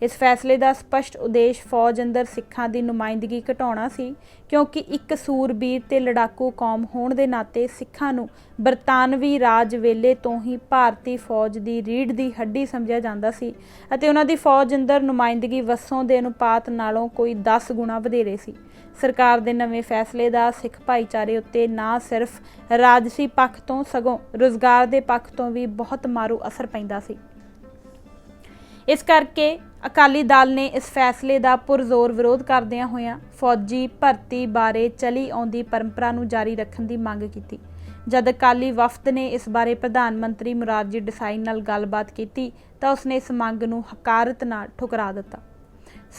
ਇਸ ਫੈਸਲੇ ਦਾ ਸਪਸ਼ਟ ਉਦੇਸ਼ ਫੌਜ ਅੰਦਰ ਸਿੱਖਾਂ ਦੀ ਨੁਮਾਇੰਦਗੀ ਘਟਾਉਣਾ ਸੀ, ਕਿਉਂਕਿ ਇੱਕ ਸੂਰਬੀਰ ਤੇ ਲੜਾਕੂ ਕੌਮ ਹੋਣ ਦੇ ਨਾਤੇ ਸਿੱਖਾਂ ਨੂੰ ਬਰਤਾਨਵੀ ਰਾਜ ਵੇਲੇ ਤੋਂ ਹੀ ਭਾਰਤੀ ਫੌਜ ਦੀ ਰੀੜ੍ਹ ਦੀ ਹੱਡੀ ਸਮਝਿਆ ਜਾਂਦਾ ਸੀ ਅਤੇ ਉਹਨਾਂ ਦੀ ਫੌਜ ਅੰਦਰ ਨੁਮਾਇੰਦਗੀ ਵਸੋਂ ਦੇ ਅਨੁਪਾਤ ਨਾਲੋਂ ਕੋਈ 10 ਗੁਣਾ ਵਧੇਰੇ ਸੀ। ਸਰਕਾਰ ਦੇ ਨਵੇਂ ਫੈਸਲੇ ਦਾ ਸਿੱਖ ਭਾਈਚਾਰੇ ਉੱਤੇ ਨਾ ਸਿਰਫ ਰਾਜਸੀ ਪੱਖ ਤੋਂ ਸਗੋਂ ਰੁਜ਼ਗਾਰ ਦੇ ਪੱਖ ਤੋਂ ਵੀ ਬਹੁਤ ਮਾਰੂ ਅਸਰ ਪੈਂਦਾ ਸੀ। ਇਸ ਕਰਕੇ ਅਕਾਲੀ ਦਲ ਨੇ ਇਸ ਫੈਸਲੇ ਦਾ ਪੁਰਜ਼ੋਰ ਵਿਰੋਧ ਕਰਦਿਆਂ ਹੋਇਆਂ ਫੌਜੀ ਭਰਤੀ ਬਾਰੇ ਚਲੀ ਆਉਂਦੀ ਪਰੰਪਰਾ ਨੂੰ ਜਾਰੀ ਰੱਖਣ ਦੀ ਮੰਗ ਕੀਤੀ। ਜਦ ਅਕਾਲੀ ਵਫਦ ਨੇ ਇਸ ਬਾਰੇ ਪ੍ਰਧਾਨ ਮੰਤਰੀ ਮੁਰਾਰਜੀ ਦੇਸਾਈ ਨਾਲ ਗੱਲਬਾਤ ਕੀਤੀ ਤਾਂ ਉਸਨੇ ਇਸ ਮੰਗ ਨੂੰ ਹਕਾਰਤ ਨਾਲ ਠੁਕਰਾ ਦਿੱਤਾ।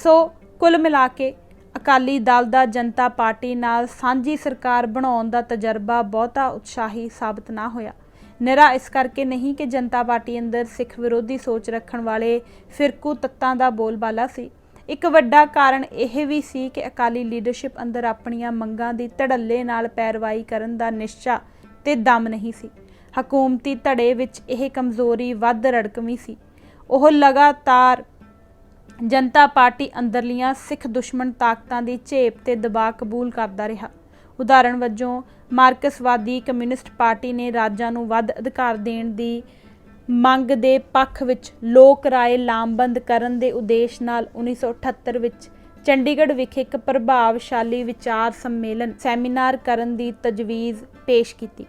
ਸੋ ਕੁੱਲ ਮਿਲਾ ਕੇ ਅਕਾਲੀ ਦਲ ਦਾ ਜਨਤਾ ਪਾਰਟੀ ਨਾਲ ਸਾਂਝੀ ਸਰਕਾਰ ਬਣਾਉਣ ਦਾ ਤਜਰਬਾ ਬਹੁਤਾ ਉਤਸ਼ਾਹੀ ਸਾਬਤ ਨਾ ਹੋਇਆ। ਨਿਰਾ ਇਸ ਕਰਕੇ ਨਹੀਂ ਕਿ ਜਨਤਾ ਪਾਰਟੀ ਅੰਦਰ ਸਿੱਖ ਵਿਰੋਧੀ ਸੋਚ ਰੱਖਣ ਵਾਲੇ ਫਿਰਕੂ ਤੱਤਾਂ ਦਾ ਬੋਲਬਾਲਾ ਸੀ। ਇੱਕ ਵੱਡਾ ਕਾਰਨ ਇਹ ਵੀ ਸੀ ਕਿ ਅਕਾਲੀ ਲੀਡਰਸ਼ਿਪ ਅੰਦਰ ਆਪਣੀਆਂ ਮੰਗਾਂ ਦੀ ਧੜੱਲੇ ਨਾਲ ਪੈਰਵਾਈ ਕਰਨ ਦਾ ਨਿਸ਼ਚਾ ਤੇ ਦਮ ਨਹੀਂ ਸੀ। ਹਕੂਮਤੀ ਧੜੇ ਵਿੱਚ ਇਹ ਕਮਜ਼ੋਰੀ ਵੱਧ ਰੜਕਵੀਂ ਸੀ। ਉਹ ਲਗਾਤਾਰ ਜਨਤਾ ਪਾਰਟੀ ਅੰਦਰਲੀਆਂ ਸਿੱਖ ਦੁਸ਼ਮਣ ਤਾਕਤਾਂ ਦੀ ਝੇਪ ਤੇ ਦਬਾਅ ਕਬੂਲ ਕਰਦਾ ਰਿਹਾ। ਉਦਾਹਰਣ ਵਜੋਂ ਮਾਰਕਸਵਾਦੀ ਕਮਿਊਨਿਸਟ ਪਾਰਟੀ ਨੇ ਰਾਜਾਂ ਨੂੰ ਵੱਧ ਅਧਿਕਾਰ ਦੇਣ ਦੀ ਮੰਗ ਦੇ ਪੱਖ ਵਿੱਚ ਲੋਕ ਰਾਏ ਲਾਮਬੰਦ ਕਰਨ ਦੇ ਉਦੇਸ਼ ਨਾਲ 1978 ਵਿੱਚ ਚੰਡੀਗੜ੍ਹ ਵਿਖੇ ਇੱਕ ਪ੍ਰਭਾਵਸ਼ਾਲੀ ਵਿਚਾਰ ਸੰਮੇਲਨ ਸੈਮੀਨਾਰ ਕਰਨ ਦੀ ਤਜਵੀਜ਼ ਪੇਸ਼ ਕੀਤੀ।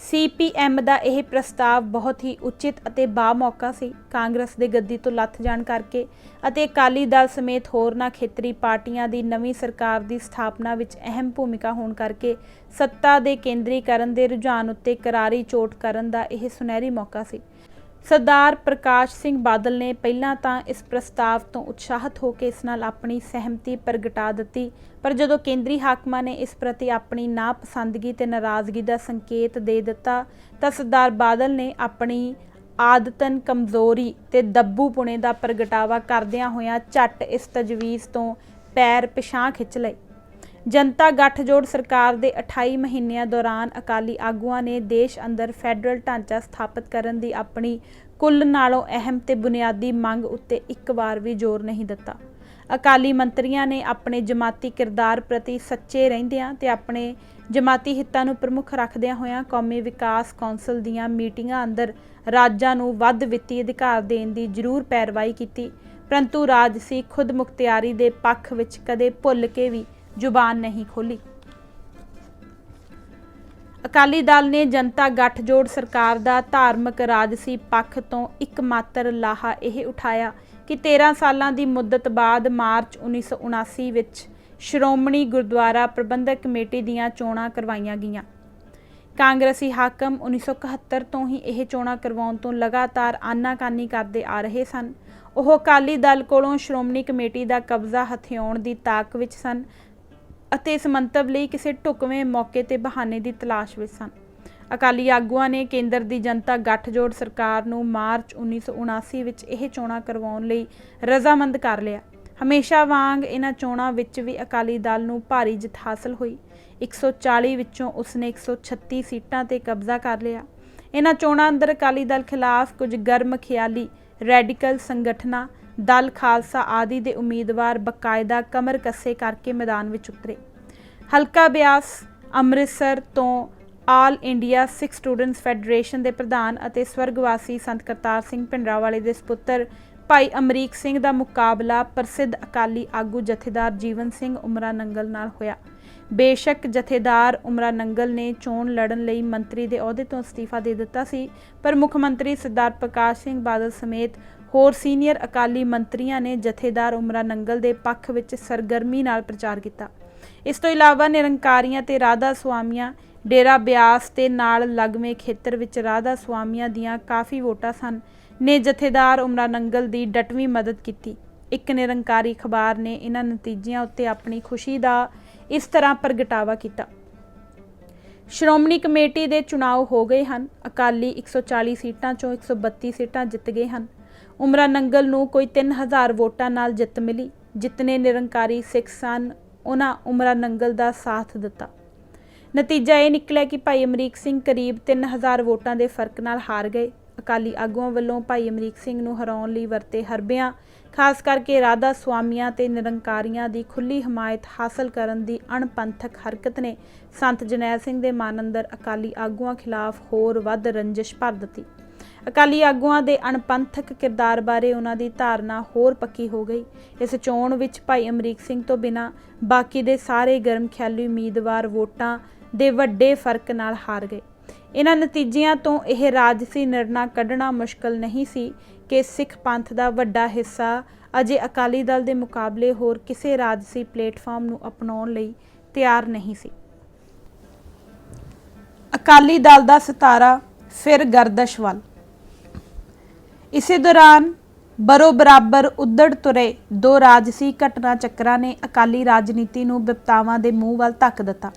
CPM ਦਾ ਇਹ ਪ੍ਰਸਤਾਵ ਬਹੁਤ ਹੀ ਉਚਿਤ ਅਤੇ ਬਾਮੌਕਾ ਸੀ। ਕਾਂਗਰਸ ਦੇ ਗੱਦੀ ਤੋਂ ਲੱਥ ਜਾਣ ਕਰਕੇ ਅਤੇ ਅਕਾਲੀ ਦਲ ਸਮੇਤ ਹੋਰਨਾਂ ਖੇਤਰੀ ਪਾਰਟੀਆਂ ਦੀ ਨਵੀਂ ਸਰਕਾਰ ਦੀ ਸਥਾਪਨਾ ਵਿੱਚ ਅਹਿਮ ਭੂਮਿਕਾ ਹੋਣ ਕਰਕੇ ਸੱਤਾ ਦੇ ਕੇਂਦਰੀਕਰਨ ਦੇ ਰੁਝਾਨ ਉੱਤੇ ਕਰਾਰੀ ਚੋਟ ਕਰਨ ਦਾ ਇਹ ਸੁਨਹਿਰੀ ਮੌਕਾ ਸੀ। ਸਰਦਾਰ ਪ੍ਰਕਾਸ਼ ਸਿੰਘ ਬਾਦਲ ਨੇ ਪਹਿਲਾਂ ਤਾਂ ਇਸ ਪ੍ਰਸਤਾਵ ਤੋਂ ਉਤਸ਼ਾਹਿਤ ਹੋ ਕੇ ਇਸ ਨਾਲ ਆਪਣੀ ਸਹਿਮਤੀ ਪ੍ਰਗਟਾ ਦਿੱਤੀ, ਪਰ ਜਦੋਂ ਕੇਂਦਰੀ ਹਾਕਮਾਂ ਨੇ ਇਸ ਪ੍ਰਤੀ ਆਪਣੀ ਨਾਪਸੰਦਗੀ ਤੇ ਨਾਰਾਜ਼ਗੀ ਦਾ ਸੰਕੇਤ ਦੇ ਦਿੱਤਾ ਤਾਂ ਸਰਦਾਰ ਬਾਦਲ ਨੇ ਆਪਣੀ ਆਦਤਨ ਕਮਜ਼ੋਰੀ ਤੇ ਦੱਬੂਪੁਣੇ ਦਾ ਪ੍ਰਗਟਾਵਾ ਕਰਦਿਆਂ ਹੋਇਆਂ ਝੱਟ ਇਸ ਤਜਵੀਜ਼ ਤੋਂ ਪੈਰ ਪਿਛਾਂਹ ਖਿੱਚ ਲਏ। ਜਨਤਾ ਗੱਠਜੋੜ ਸਰਕਾਰ ਦੇ 28 ਮਹੀਨਿਆਂ ਦੌਰਾਨ ਅਕਾਲੀ ਆਗੂਆਂ ਨੇ ਦੇਸ਼ ਅੰਦਰ ਫੈਡਰਲ ਢਾਂਚਾ ਸਥਾਪਿਤ ਕਰਨ ਦੀ ਆਪਣੀ ਕੁੱਲ ਨਾਲੋਂ ਅਹਿਮ ਤੇ ਬੁਨਿਆਦੀ ਮੰਗ ਉੱਤੇ ਇੱਕ ਵਾਰ ਵੀ ਜ਼ੋਰ ਨਹੀਂ ਦਿੱਤਾ। ਅਕਾਲੀ ਮੰਤਰੀਆਂ ਨੇ ਆਪਣੇ ਜਮਾਤੀ ਕਿਰਦਾਰ ਪ੍ਰਤੀ ਸੱਚੇ ਰਹਿੰਦਿਆਂ ਤੇ ਆਪਣੇ ਜਮਾਤੀ ਹਿੱਤਾਂ ਨੂੰ ਪ੍ਰਮੁੱਖ ਰੱਖਦਿਆਂ ਹੋਇਆਂ ਕੌਮੀ ਵਿਕਾਸ ਕੌਂਸਲ ਦੀਆਂ ਮੀਟਿੰਗਾਂ ਅੰਦਰ ਰਾਜਾਂ ਨੂੰ ਵੱਧ ਵਿੱਤੀ ਅਧਿਕਾਰ ਦੇਣ ਦੀ ਜ਼ਰੂਰ ਪੈਰਵਾਈ ਕੀਤੀ, ਪਰੰਤੂ ਰਾਜਸੀ ਖੁਦਮੁਖਤਿਆਰੀ ਦੇ ਪੱਖ ਵਿੱਚ ਕਦੇ ਭੁੱਲ ਕੇ ਵੀ ਜ਼ੁਬਾਨ ਨਹੀਂ ਖੋਲ੍ਹੀ। ਅਕਾਲੀ ਦਲ ਨੇ ਜਨਤਾ ਗੱਠਜੋੜ ਸਰਕਾਰ ਦਾ ਧਾਰਮਿਕ ਰਾਜਸੀ ਪੱਖ ਤੋਂ ਇੱਕਮਾਤਰ ਲਾਹਾ ਇਹ ਉਠਾਇਆ ਕਿ 13 ਸਾਲਾਂ ਦੀ ਮੁੱਦਤ ਬਾਅਦ ਮਾਰਚ 1979 ਵਿੱਚ ਸ਼੍ਰੋਮਣੀ ਗੁਰਦੁਆਰਾ ਪ੍ਰਬੰਧਕ ਕਮੇਟੀ ਦੀਆਂ ਚੋਣਾਂ ਕਰਵਾਈਆਂ ਗਈਆਂ। ਕਾਂਗਰਸੀ ਹਾਕਮ 1971 ਤੋਂ ਹੀ ਇਹ ਚੋਣਾਂ ਕਰਵਾਉਣ ਤੋਂ ਲਗਾਤਾਰ ਆਨਾਕਾਨੀ ਕਰਦੇ ਆ ਰਹੇ ਸਨ। ਉਹ ਅਕਾਲੀ ਦਲ ਕੋਲੋਂ ਸ਼੍ਰੋਮਣੀ ਕਮੇਟੀ ਦਾ ਕਬਜ਼ਾ ਹਥਿਆਉਣ ਦੀ ਤਾਕ ਵਿੱਚ ਸਨ ਅਤੇ ਇਸ ਮੰਤਵ ਲਈ ਕਿਸੇ ਢੁਕਵੇਂ ਮੌਕੇ ਤੇ ਬਹਾਨੇ ਦੀ ਤਲਾਸ਼ ਵਿੱਚ ਸਨ। ਅਕਾਲੀ ਆਗੂਆਂ ਨੇ ਕੇਂਦਰ ਦੀ ਜਨਤਾ ਗੱਠਜੋੜ ਸਰਕਾਰ ਨੂੰ ਮਾਰਚ 1979 ਵਿੱਚ ਇਹ ਚੋਣਾਂ ਕਰਵਾਉਣ ਲਈ ਰਜ਼ਾਮੰਦ ਕਰ ਲਿਆ। ਹਮੇਸ਼ਾ ਵਾਂਗ ਇਹਨਾਂ ਚੋਣਾਂ ਵਿੱਚ ਵੀ ਅਕਾਲੀ ਦਲ ਨੂੰ ਭਾਰੀ ਜਿੱਤ ਹਾਸਲ ਹੋਈ। 140 ਵਿੱਚੋਂ ਉਸਨੇ 136 ਸੀਟਾਂ ਤੇ ਕਬਜ਼ਾ ਕਰ ਲਿਆ। ਇਹਨਾਂ ਚੋਣਾਂ ਅੰਦਰ ਅਕਾਲੀ ਦਲ ਖਿਲਾਫ ਕੁਝ ਗਰਮ ਖਿਆਲੀ ਰੈਡੀਕਲ ਸੰਗਠਨਾਂ, ਦਲ ਖਾਲਸਾ ਆਦਿ ਦੇ ਉਮੀਦਵਾਰ ਬਕਾਇਦਾ ਕਮਰ ਕੱਸੇ ਕਰਕੇ ਮੈਦਾਨ ਵਿੱਚ ਉਤਰੇ। ਹਲਕਾ ਬਿਆਸ ਅੰਮ੍ਰਿਤਸਰ ਤੋਂ ਆਲ ਇੰਡੀਆ ਸਿੱਖ ਸਟੂਡੈਂਟਸ ਫੈਡਰੇਸ਼ਨ ਦੇ ਪ੍ਰਧਾਨ ਅਤੇ ਸਵਰਗਵਾਸੀ ਸੰਤ ਕਰਤਾਰ ਸਿੰਘ ਭਿੰਡਰਾਂਵਾਲੇ ਦੇ ਸਪੁੱਤਰ ਭਾਈ ਅਮਰੀਕ ਸਿੰਘ ਦਾ ਮੁਕਾਬਲਾ ਪ੍ਰਸਿੱਧ ਅਕਾਲੀ ਆਗੂ ਜਥੇਦਾਰ ਜੀਵਨ ਸਿੰਘ ਉਮਰਾ ਨੰਗਲ ਨਾਲ ਹੋਇਆ। ਬੇਸ਼ੱਕ ਜਥੇਦਾਰ ਉਮਰਾ ਨੰਗਲ ਨੇ ਚੋਣ ਲੜਨ ਲਈ ਮੰਤਰੀ ਦੇ ਅਹੁਦੇ ਤੋਂ ਅਸਤੀਫਾ ਦੇ ਦਿੱਤਾ ਸੀ, ਪਰ ਮੁੱਖ ਮੰਤਰੀ ਸਰਦਾਰ ਪ੍ਰਕਾਸ਼ ਸਿੰਘ ਬਾਦਲ ਸਮੇਤ ਹੋਰ ਸੀਨੀਅਰ ਅਕਾਲੀ ਮੰਤਰੀਆਂ ਨੇ ਜਥੇਦਾਰ ਉਮਰਾ ਨੰਗਲ ਦੇ ਪੱਖ ਵਿੱਚ ਸਰਗਰਮੀ ਨਾਲ ਪ੍ਰਚਾਰ ਕੀਤਾ। ਇਸ ਤੋਂ ਇਲਾਵਾ ਨਿਰੰਕਾਰੀਆਂ ਤੇ ਰਾਧਾ ਸੁਆਮੀਆਂ, ਡੇਰਾ ਬਿਆਸ ਤੇ ਨਾਲ ਲੱਗਵੇਂ ਖੇਤਰ ਵਿੱਚ ਰਾਧਾ ਸੁਆਮੀਆਂ ਦੀਆਂ ਕਾਫੀ ਵੋਟਾਂ ਸਨ, ਨੇ ਜਥੇਦਾਰ ਉਮਰਾ ਨੰਗਲ ਦੀ ਡਟਵੀਂ ਮਦਦ ਕੀਤੀ। ਇੱਕ ਨਿਰੰਕਾਰੀ ਅਖਬਾਰ ਨੇ ਇਹਨਾਂ ਨਤੀਜਿਆਂ ਉੱਤੇ ਆਪਣੀ ਖੁਸ਼ੀ ਦਾ ਇਸ ਤਰ੍ਹਾਂ ਪ੍ਰਗਟਾਵਾ ਕੀਤਾ। ਸ਼੍ਰੋਮਣੀ ਕਮੇਟੀ ਦੇ ਚੁਣਾਵ ਹੋ ਗਏ ਹਨ। ਅਕਾਲੀ 140 ਸੀਟਾਂ ਚੋਂ 132 ਸੀਟਾਂ ਜਿੱਤ ਗਏ ਹਨ। ਉਮਰਾ ਨੰਗਲ ਨੂੰ ਕੋਈ 3000 ਵੋਟਾਂ ਨਾਲ ਜਿੱਤ ਮਿਲੀ। ਜਿਤਨੇ ਨਿਰੰਕਾਰੀ ਸਿੱਖ ਸਨ ਉਹਨਾਂ ਉਮਰਾ ਨੰਗਲ ਦਾ ਸਾਥ ਦਿੱਤਾ। ਨਤੀਜਾ ਇਹ ਨਿਕਲਿਆ ਕਿ ਭਾਈ ਅਮਰੀਕ ਸਿੰਘ ਕਰੀਬ 3000 ਵੋਟਾਂ ਦੇ ਫਰਕ ਨਾਲ ਹਾਰ ਗਏ। ਅਕਾਲੀ ਆਗੂਆਂ ਵੱਲੋਂ ਭਾਈ ਅਮਰੀਕ ਸਿੰਘ ਨੂੰ ਹਰਾਉਣ ਲਈ ਵਰਤੇ ਹਰਬਿਆਂ, ਖਾਸ ਕਰਕੇ ਰਾਧਾ ਸੁਆਮੀਆਂ ਤੇ ਨਿਰੰਕਾਰੀਆਂ ਦੀ ਖੁੱਲ੍ਹੀ ਹਮਾਇਤ ਹਾਸਲ ਕਰਨ ਦੀ ਅਣਪੰਥਕ ਹਰਕਤ ਨੇ ਸੰਤ ਜਰਨੈਲ ਸਿੰਘ ਦੇ ਮਨ ਅੰਦਰ ਅਕਾਲੀ ਆਗੂਆਂ ਖਿਲਾਫ ਹੋਰ ਵੱਧ ਰੰਜਿਸ਼ ਭਰ ਦਿੱਤੀ। ਅਕਾਲੀ ਆਗੂਆਂ ਦੇ ਅਣਪੰਥਕ ਕਿਰਦਾਰ ਬਾਰੇ ਉਹਨਾਂ ਦੀ ਧਾਰਨਾ ਹੋਰ ਪੱਕੀ ਹੋ ਗਈ। ਇਸ ਚੋਣ ਵਿੱਚ ਭਾਈ ਅਮਰੀਕ ਸਿੰਘ ਤੋਂ ਬਿਨਾਂ ਬਾਕੀ ਦੇ ਸਾਰੇ ਗਰਮ ਖਿਆਲੀ ਉਮੀਦਵਾਰ ਵੋਟਾਂ ਦੇ ਵੱਡੇ ਫਰਕ ਨਾਲ ਹਾਰ ਗਏ। ਇਹਨਾਂ ਨਤੀਜਿਆਂ ਤੋਂ ਇਹ ਰਾਜਸੀ ਨਿਰਣਾ ਕੱਢਣਾ ਮੁਸ਼ਕਲ ਨਹੀਂ ਸੀ ਕਿ ਸਿੱਖ ਪੰਥ ਦਾ ਵੱਡਾ ਹਿੱਸਾ ਅਜੇ ਅਕਾਲੀ ਦਲ ਦੇ ਮੁਕਾਬਲੇ ਹੋਰ ਕਿਸੇ ਰਾਜਸੀ ਪਲੇਟਫਾਰਮ ਨੂੰ ਅਪਣਾਉਣ ਲਈ ਤਿਆਰ ਨਹੀਂ ਸੀ। ਅਕਾਲੀ ਦਲ ਦਾ ਸਿਤਾਰਾ ਫਿਰ ਗਰਦਸ਼ ਵੱਲ। ਇਸੇ ਦੌਰਾਨ ਬਰੋ ਬਰਾਬਰ ਉੱਧੜ ਤੁਰੇ ਦੋ ਰਾਜਸੀ ਘਟਨਾ ਚੱਕਰਾਂ ਨੇ ਅਕਾਲੀ ਰਾਜਨੀਤੀ ਨੂੰ ਵਿਪਤਾਵਾਂ ਦੇ ਮੂੰਹ ਵੱਲ ਧੱਕ ਦਿੱਤਾ।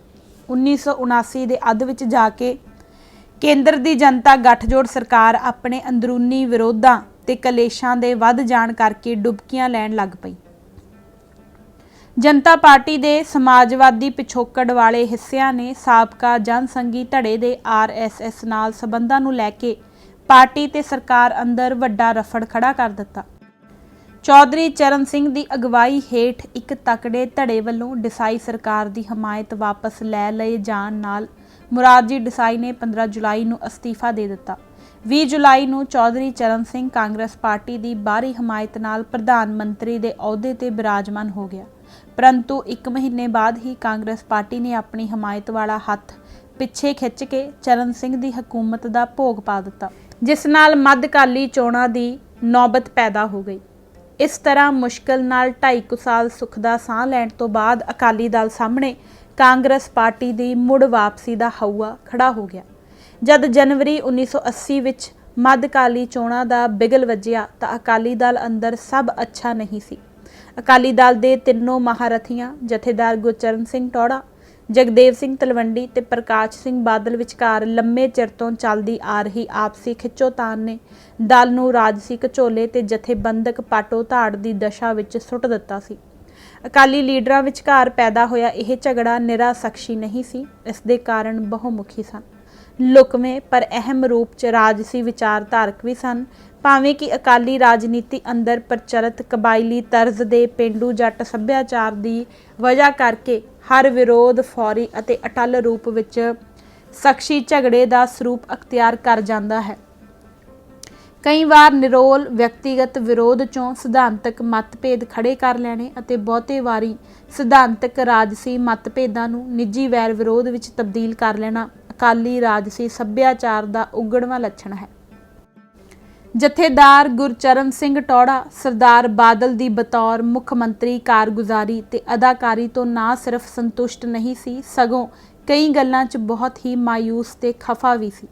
1979 ਦੇ ਅੱਧ ਵਿੱਚ ਜਾ ਕੇ ਕੇਂਦਰ ਦੀ ਜਨਤਾ ਗੱਠਜੋੜ ਸਰਕਾਰ ਆਪਣੇ ਅੰਦਰੂਨੀ ਵਿਰੋਧਾਂ ਤੇ ਕਲੇਸ਼ਾਂ ਦੇ ਵੱਧ ਜਾਣ ਕਰਕੇ ਡੁਬਕੀਆਂ ਲੈਣ ਲੱਗ ਪਈ। ਜਨਤਾ ਪਾਰਟੀ ਦੇ ਸਮਾਜਵਾਦੀ ਪਿਛੋਕੜ ਵਾਲੇ ਹਿੱਸਿਆਂ ਨੇ ਸਾਬਕਾ ਜਨਸੰਘੀ ਧੜੇ ਦੇ RSS ਨਾਲ ਸਬੰਧਾਂ ਨੂੰ ਲੈ ਕੇ ਪਾਰਟੀ ਤੇ ਸਰਕਾਰ ਅੰਦਰ ਵੱਡਾ ਰਫੜ ਖੜਾ ਕਰ ਦਿੱਤਾ। ਚੌਧਰੀ ਚਰਨ ਸਿੰਘ ਦੀ ਅਗਵਾਈ ਹੇਠ ਇੱਕ ਤਕੜੇ ਧੜੇ ਵੱਲੋਂ ਡਿਸਾਈ ਸਰਕਾਰ ਦੀ ਹਮਾਇਤ ਵਾਪਸ ਲੈ ਲਏ ਜਾਣ ਨਾਲ ਮੁਰਾਰਜੀ ਡਿਸਾਈ ਨੇ 15 ਜੁਲਾਈ ਨੂੰ ਅਸਤੀਫਾ ਦੇ ਦਿੱਤਾ। 20 ਜੁਲਾਈ ਨੂੰ ਚੌਧਰੀ ਚਰਨ ਸਿੰਘ ਕਾਂਗਰਸ ਪਾਰਟੀ ਦੀ ਬਾਹਰੀ ਹਮਾਇਤ ਨਾਲ ਪ੍ਰਧਾਨ ਮੰਤਰੀ ਦੇ ਅਹੁਦੇ ਤੇ ਬਿਰਾਜਮਾਨ ਹੋ ਗਿਆ, ਪਰੰਤੂ 1 ਮਹੀਨੇ ਬਾਅਦ ਹੀ ਕਾਂਗਰਸ ਪਾਰਟੀ ਨੇ ਆਪਣੀ ਹਮਾਇਤ ਵਾਲਾ ਹੱਥ ਪਿੱਛੇ ਖਿੱਚ ਕੇ ਚਰਨ ਸਿੰਘ ਦੀ ਹਕੂਮਤ ਦਾ ਭੋਗ ਪਾ ਦਿੱਤਾ, ਜਿਸ ਨਾਲ ਮੱਧਕਾਲੀ ਚੋਣਾਂ ਦੀ ਨੌਬਤ ਪੈਦਾ ਹੋ ਗਈ। ਇਸ ਤਰ੍ਹਾਂ ਮੁਸ਼ਕਲ ਨਾਲ 2.5 ਸਾਲ ਸੁੱਖ ਦਾ ਸਾਹ ਲੈਣ ਤੋਂ ਬਾਅਦ ਅਕਾਲੀ ਦਲ ਸਾਹਮਣੇ ਕਾਂਗਰਸ ਪਾਰਟੀ ਦੀ ਮੁੜ ਵਾਪਸੀ ਦਾ ਹਊਆ ਖੜਾ ਹੋ ਗਿਆ। ਜਦ ਜਨਵਰੀ 1980 ਵਿੱਚ ਮੱਧਕਾਲੀ ਚੋਣਾਂ ਦਾ ਬਿਗਲ ਵੱਜਿਆ ਤਾਂ ਅਕਾਲੀ ਦਲ ਅੰਦਰ ਸਭ ਅੱਛਾ ਨਹੀਂ ਸੀ। ਅਕਾਲੀ ਦਲ ਦੇ ਤਿੰਨੋਂ ਮਹਾਰਥੀਆਂ ਜਥੇਦਾਰ ਗੁਰਚਰਨ ਸਿੰਘ ਟੌੜਾ, ਜਗਦੇਵ ਸਿੰਘ ਤਲਵੰਡੀ ਤੇ ਪ੍ਰਕਾਸ਼ ਸਿੰਘ ਬਾਦਲ ਵਿਚਕਾਰ ਲੰਮੇ ਚਿਰ ਤੋਂ ਚੱਲਦੀ ਆ ਰਹੀ ਆਪਸੀ ਖਿੱਚੋਤਾਣ ਨੇ ਦਲ ਨੂੰ ਰਾਜਸੀ ਘਚੋਲੇ ਤੇ ਜਥੇਬੰਦਕ ਪਾਟੋ ਧਾੜ ਦੀ ਦਸ਼ਾ ਵਿੱਚ ਸੁੱਟ ਦਿੱਤਾ ਸੀ। ਅਕਾਲੀ ਲੀਡਰਾਂ ਵਿਚਕਾਰ ਪੈਦਾ ਹੋਇਆ ਇਹ ਝਗੜਾ ਨਿਰਾ ਸ਼ਖਸੀ ਨਹੀਂ ਸੀ, ਇਸ ਦੇ ਕਾਰਨ ਬਹੁਮੁਖੀ ਸਨ। ਲੁਕਵੇਂ ਪਰ ਅਹਿਮ ਰੂਪ 'ਚ ਰਾਜਸੀ ਵਿਚਾਰਧਾਰਕ ਵੀ ਸਨ। ਭਾਵੇਂ ਕਿ ਅਕਾਲੀ ਰਾਜਨੀਤੀ ਅੰਦਰ ਪ੍ਰਚਲਿਤ ਕਬਾਇਲੀ ਤਰਜ਼ ਦੇ ਪੇਂਡੂ ਜੱਟ ਸੱਭਿਆਚਾਰ ਦੀ ਵਜ੍ਹਾ ਕਰਕੇ ਹਰ ਵਿਰੋਧ ਫੌਰੀ ਅਤੇ ਅਟੱਲ ਰੂਪ ਵਿੱਚ ਸ਼ਖਸੀ ਝਗੜੇ ਦਾ ਸਰੂਪ ਅਖਤਿਆਰ ਕਰ ਜਾਂਦਾ ਹੈ। ਕਈ ਵਾਰ ਨਿਰੋਲ ਵਿਅਕਤੀਗਤ ਵਿਰੋਧ 'ਚੋਂ ਸਿਧਾਂਤਕ ਮਤਭੇਦ ਖੜੇ ਕਰ ਲੈਣੇ ਅਤੇ ਬਹੁਤੇ ਵਾਰੀ ਸਿਧਾਂਤਕ ਰਾਜਸੀ ਮਤਭੇਦਾਂ ਨੂੰ ਨਿੱਜੀ ਵੈਰ ਵਿਰੋਧ ਵਿੱਚ ਤਬਦੀਲ ਕਰ ਲੈਣਾ ਅਕਾਲੀ ਰਾਜਸੀ ਸੱਭਿਆਚਾਰ ਦਾ ਉਗੜਵਾਂ ਲੱਛਣ ਹੈ। ਜਥੇਦਾਰ ਗੁਰਚਰਨ ਸਿੰਘ ਟੌੜਾ ਸਰਦਾਰ ਬਾਦਲ ਦੀ ਬਤੌਰ ਮੁੱਖ ਮੰਤਰੀ ਕਾਰਗੁਜ਼ਾਰੀ ਤੇ ਅਦਾਕਾਰੀ ਤੋਂ ਨਾ ਸਿਰਫ ਸੰਤੁਸ਼ਟ ਨਹੀਂ ਸੀ, ਸਗੋਂ ਕਈ ਗੱਲਾਂ 'ਚ ਬਹੁਤ ਹੀ ਮਾਯੂਸ ਤੇ ਖਫਾ ਵੀ ਸੀ।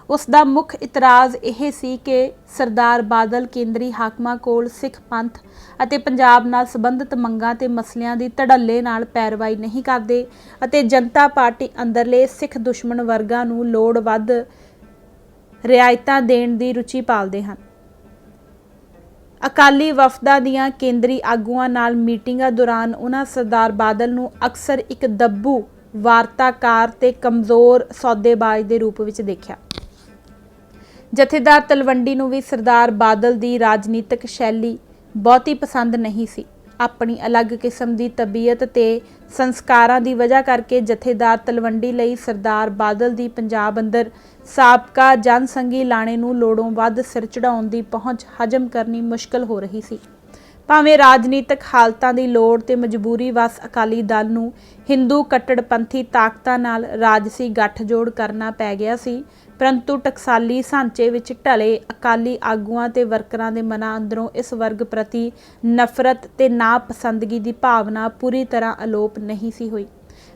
ਉਸ ਦਾ ਮੁੱਖ ਇਤਰਾਜ਼ ਇਹ ਸੀ ਕਿ ਸਰਦਾਰ ਬਾਦਲ ਕੇਂਦਰੀ ਹਾਕਮਾਂ ਕੋਲ ਸਿੱਖ ਪੰਥ ਅਤੇ ਪੰਜਾਬ ਨਾਲ ਸੰਬੰਧਿਤ ਮੰਗਾਂ ਤੇ ਮਸਲਿਆਂ ਦੀ ਧੜੱਲੇ ਨਾਲ ਪੈਰਵਾਈ ਨਹੀਂ ਕਰਦੇ ਅਤੇ ਜਨਤਾ ਪਾਰਟੀ ਅੰਦਰਲੇ ਸਿੱਖ ਦੁਸ਼ਮਣ ਵਰਗਾਂ ਨੂੰ ਲੋੜ ਵੱਧ ਰਿਆਇਤਾਂ ਦੇਣ ਦੀ ਰੁਚੀ ਪਾਲਦੇ ਹਨ। ਅਕਾਲੀ ਵਫਦਾਂ ਦੀਆਂ ਕੇਂਦਰੀ ਆਗੂਆਂ ਨਾਲ ਮੀਟਿੰਗਾਂ ਦੌਰਾਨ ਉਹਨਾਂ ਸਰਦਾਰ ਬਾਦਲ ਨੂੰ ਅਕਸਰ ਇੱਕ ਦੱਬੂ ਵਾਰਤਾਕਾਰ ਤੇ ਕਮਜ਼ੋਰ ਸੌਦੇਬਾਜ਼ ਦੇ ਰੂਪ ਵਿੱਚ ਦੇਖਿਆ। ਜਥੇਦਾਰ ਤਲਵੰਡੀ ਨੂੰ ਵੀ ਸਰਦਾਰ ਬਾਦਲ ਦੀ ਰਾਜਨੀਤਿਕ ਸ਼ੈਲੀ ਬਹੁਤੀ ਪਸੰਦ ਨਹੀਂ ਸੀ। ਆਪਣੀ ਅਲੱਗ ਕਿਸਮ ਦੀ ਤਬੀਅਤ ਤੇ ਸੰਸਕਾਰਾਂ ਦੀ ਵਜ੍ਹਾ ਕਰਕੇ ਜਥੇਦਾਰ ਤਲਵੰਡੀ ਲਈ ਸਰਦਾਰ ਬਾਦਲ ਦੀ ਪੰਜਾਬ ਅੰਦਰ ਸਾਬਕਾ ਜਨਸੰਘੀ ਲਾਣੇ ਨੂੰ ਲੋੜੋਂ ਵੱਧ ਸਿਰ ਚੜਾਉਣ ਦੀ ਪਹੁੰਚ ਹਜਮ ਕਰਨੀ ਮੁਸ਼ਕਲ ਹੋ ਰਹੀ ਸੀ। ਭਾਵੇਂ ਰਾਜਨੀਤਿਕ ਹਾਲਤਾਂ ਦੀ ਲੋੜ ਤੇ ਮਜਬੂਰੀ ਵਸ ਅਕਾਲੀ ਦਲ ਨੂੰ ਹਿੰਦੂ ਕੱਟੜਪੰਥੀ ਤਾਕਤਾਂ ਨਾਲ ਰਾਜਸੀ ਗੱਠਜੋੜ ਕਰਨਾ ਪੈ ਗਿਆ ਸੀ, ਪਰੰਤੂ ਟਕਸਾਲੀ ਸਾਂਚੇ ਵਿੱਚ ਢਲੇ ਅਕਾਲੀ ਆਗੂਆਂ ਤੇ ਵਰਕਰਾਂ ਦੇ ਮਨਾਂ ਅੰਦਰੋਂ ਇਸ ਵਰਗ ਪ੍ਰਤੀ ਨਫ਼ਰਤ ਤੇ ਨਾਪਸੰਦਗੀ ਦੀ ਭਾਵਨਾ ਪੂਰੀ ਤਰ੍ਹਾਂ ਅਲੋਪ ਨਹੀਂ ਸੀ ਹੋਈ।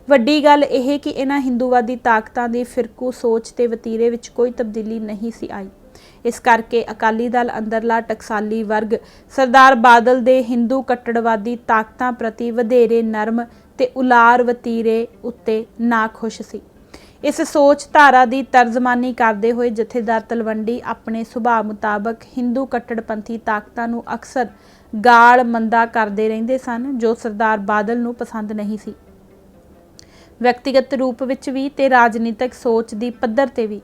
ਵੱਡੀ ਗੱਲ ਇਹ ਕਿ ਇਹਨਾਂ ਹਿੰਦੂਵਾਦੀ ਤਾਕਤਾਂ ਦੀ ਫਿਰਕੂ ਸੋਚ ਤੇ ਵਤੀਰੇ ਵਿੱਚ ਕੋਈ ਤਬਦੀਲੀ ਨਹੀਂ ਸੀ ਆਈ। ਇਸ ਕਰਕੇ ਅਕਾਲੀ ਦਲ ਅੰਦਰਲਾ ਟਕਸਾਲੀ ਵਰਗ ਸਰਦਾਰ ਬਾਦਲ ਦੇ ਹਿੰਦੂ ਕੱਟੜਵਾਦੀ ਤਾਕਤਾਂ ਪ੍ਰਤੀ ਵਧੇਰੇ ਨਰਮ ਤੇ ਉਲਾਰ ਵਤੀਰੇ ਉੱਤੇ ਨਾਖੁਸ਼ ਸੀ। ਇਸ ਸੋਚ ਧਾਰਾ ਦੀ ਤਰਜਮਾਨੀ ਕਰਦੇ ਹੋਏ ਜਥੇਦਾਰ ਤਲਵੰਡੀ ਆਪਣੇ ਸੁਭਾਅ ਮੁਤਾਬਕ ਹਿੰਦੂ ਕੱਟੜਪੰਥੀ ਤਾਕਤਾਂ ਨੂੰ ਅਕਸਰ ਗਾਲ ਮੰਦਾ ਕਰਦੇ ਰਹਿੰਦੇ ਸਨ, ਜੋ ਸਰਦਾਰ ਬਾਦਲ ਨੂੰ ਪਸੰਦ ਨਹੀਂ ਸੀ। ਵਿਅਕਤੀਗਤ ਰੂਪ ਵਿੱਚ ਵੀ ਤੇ ਰਾਜਨੀਤਿਕ ਸੋਚ ਦੀ ਪੱਧਰ ਤੇ ਵੀ।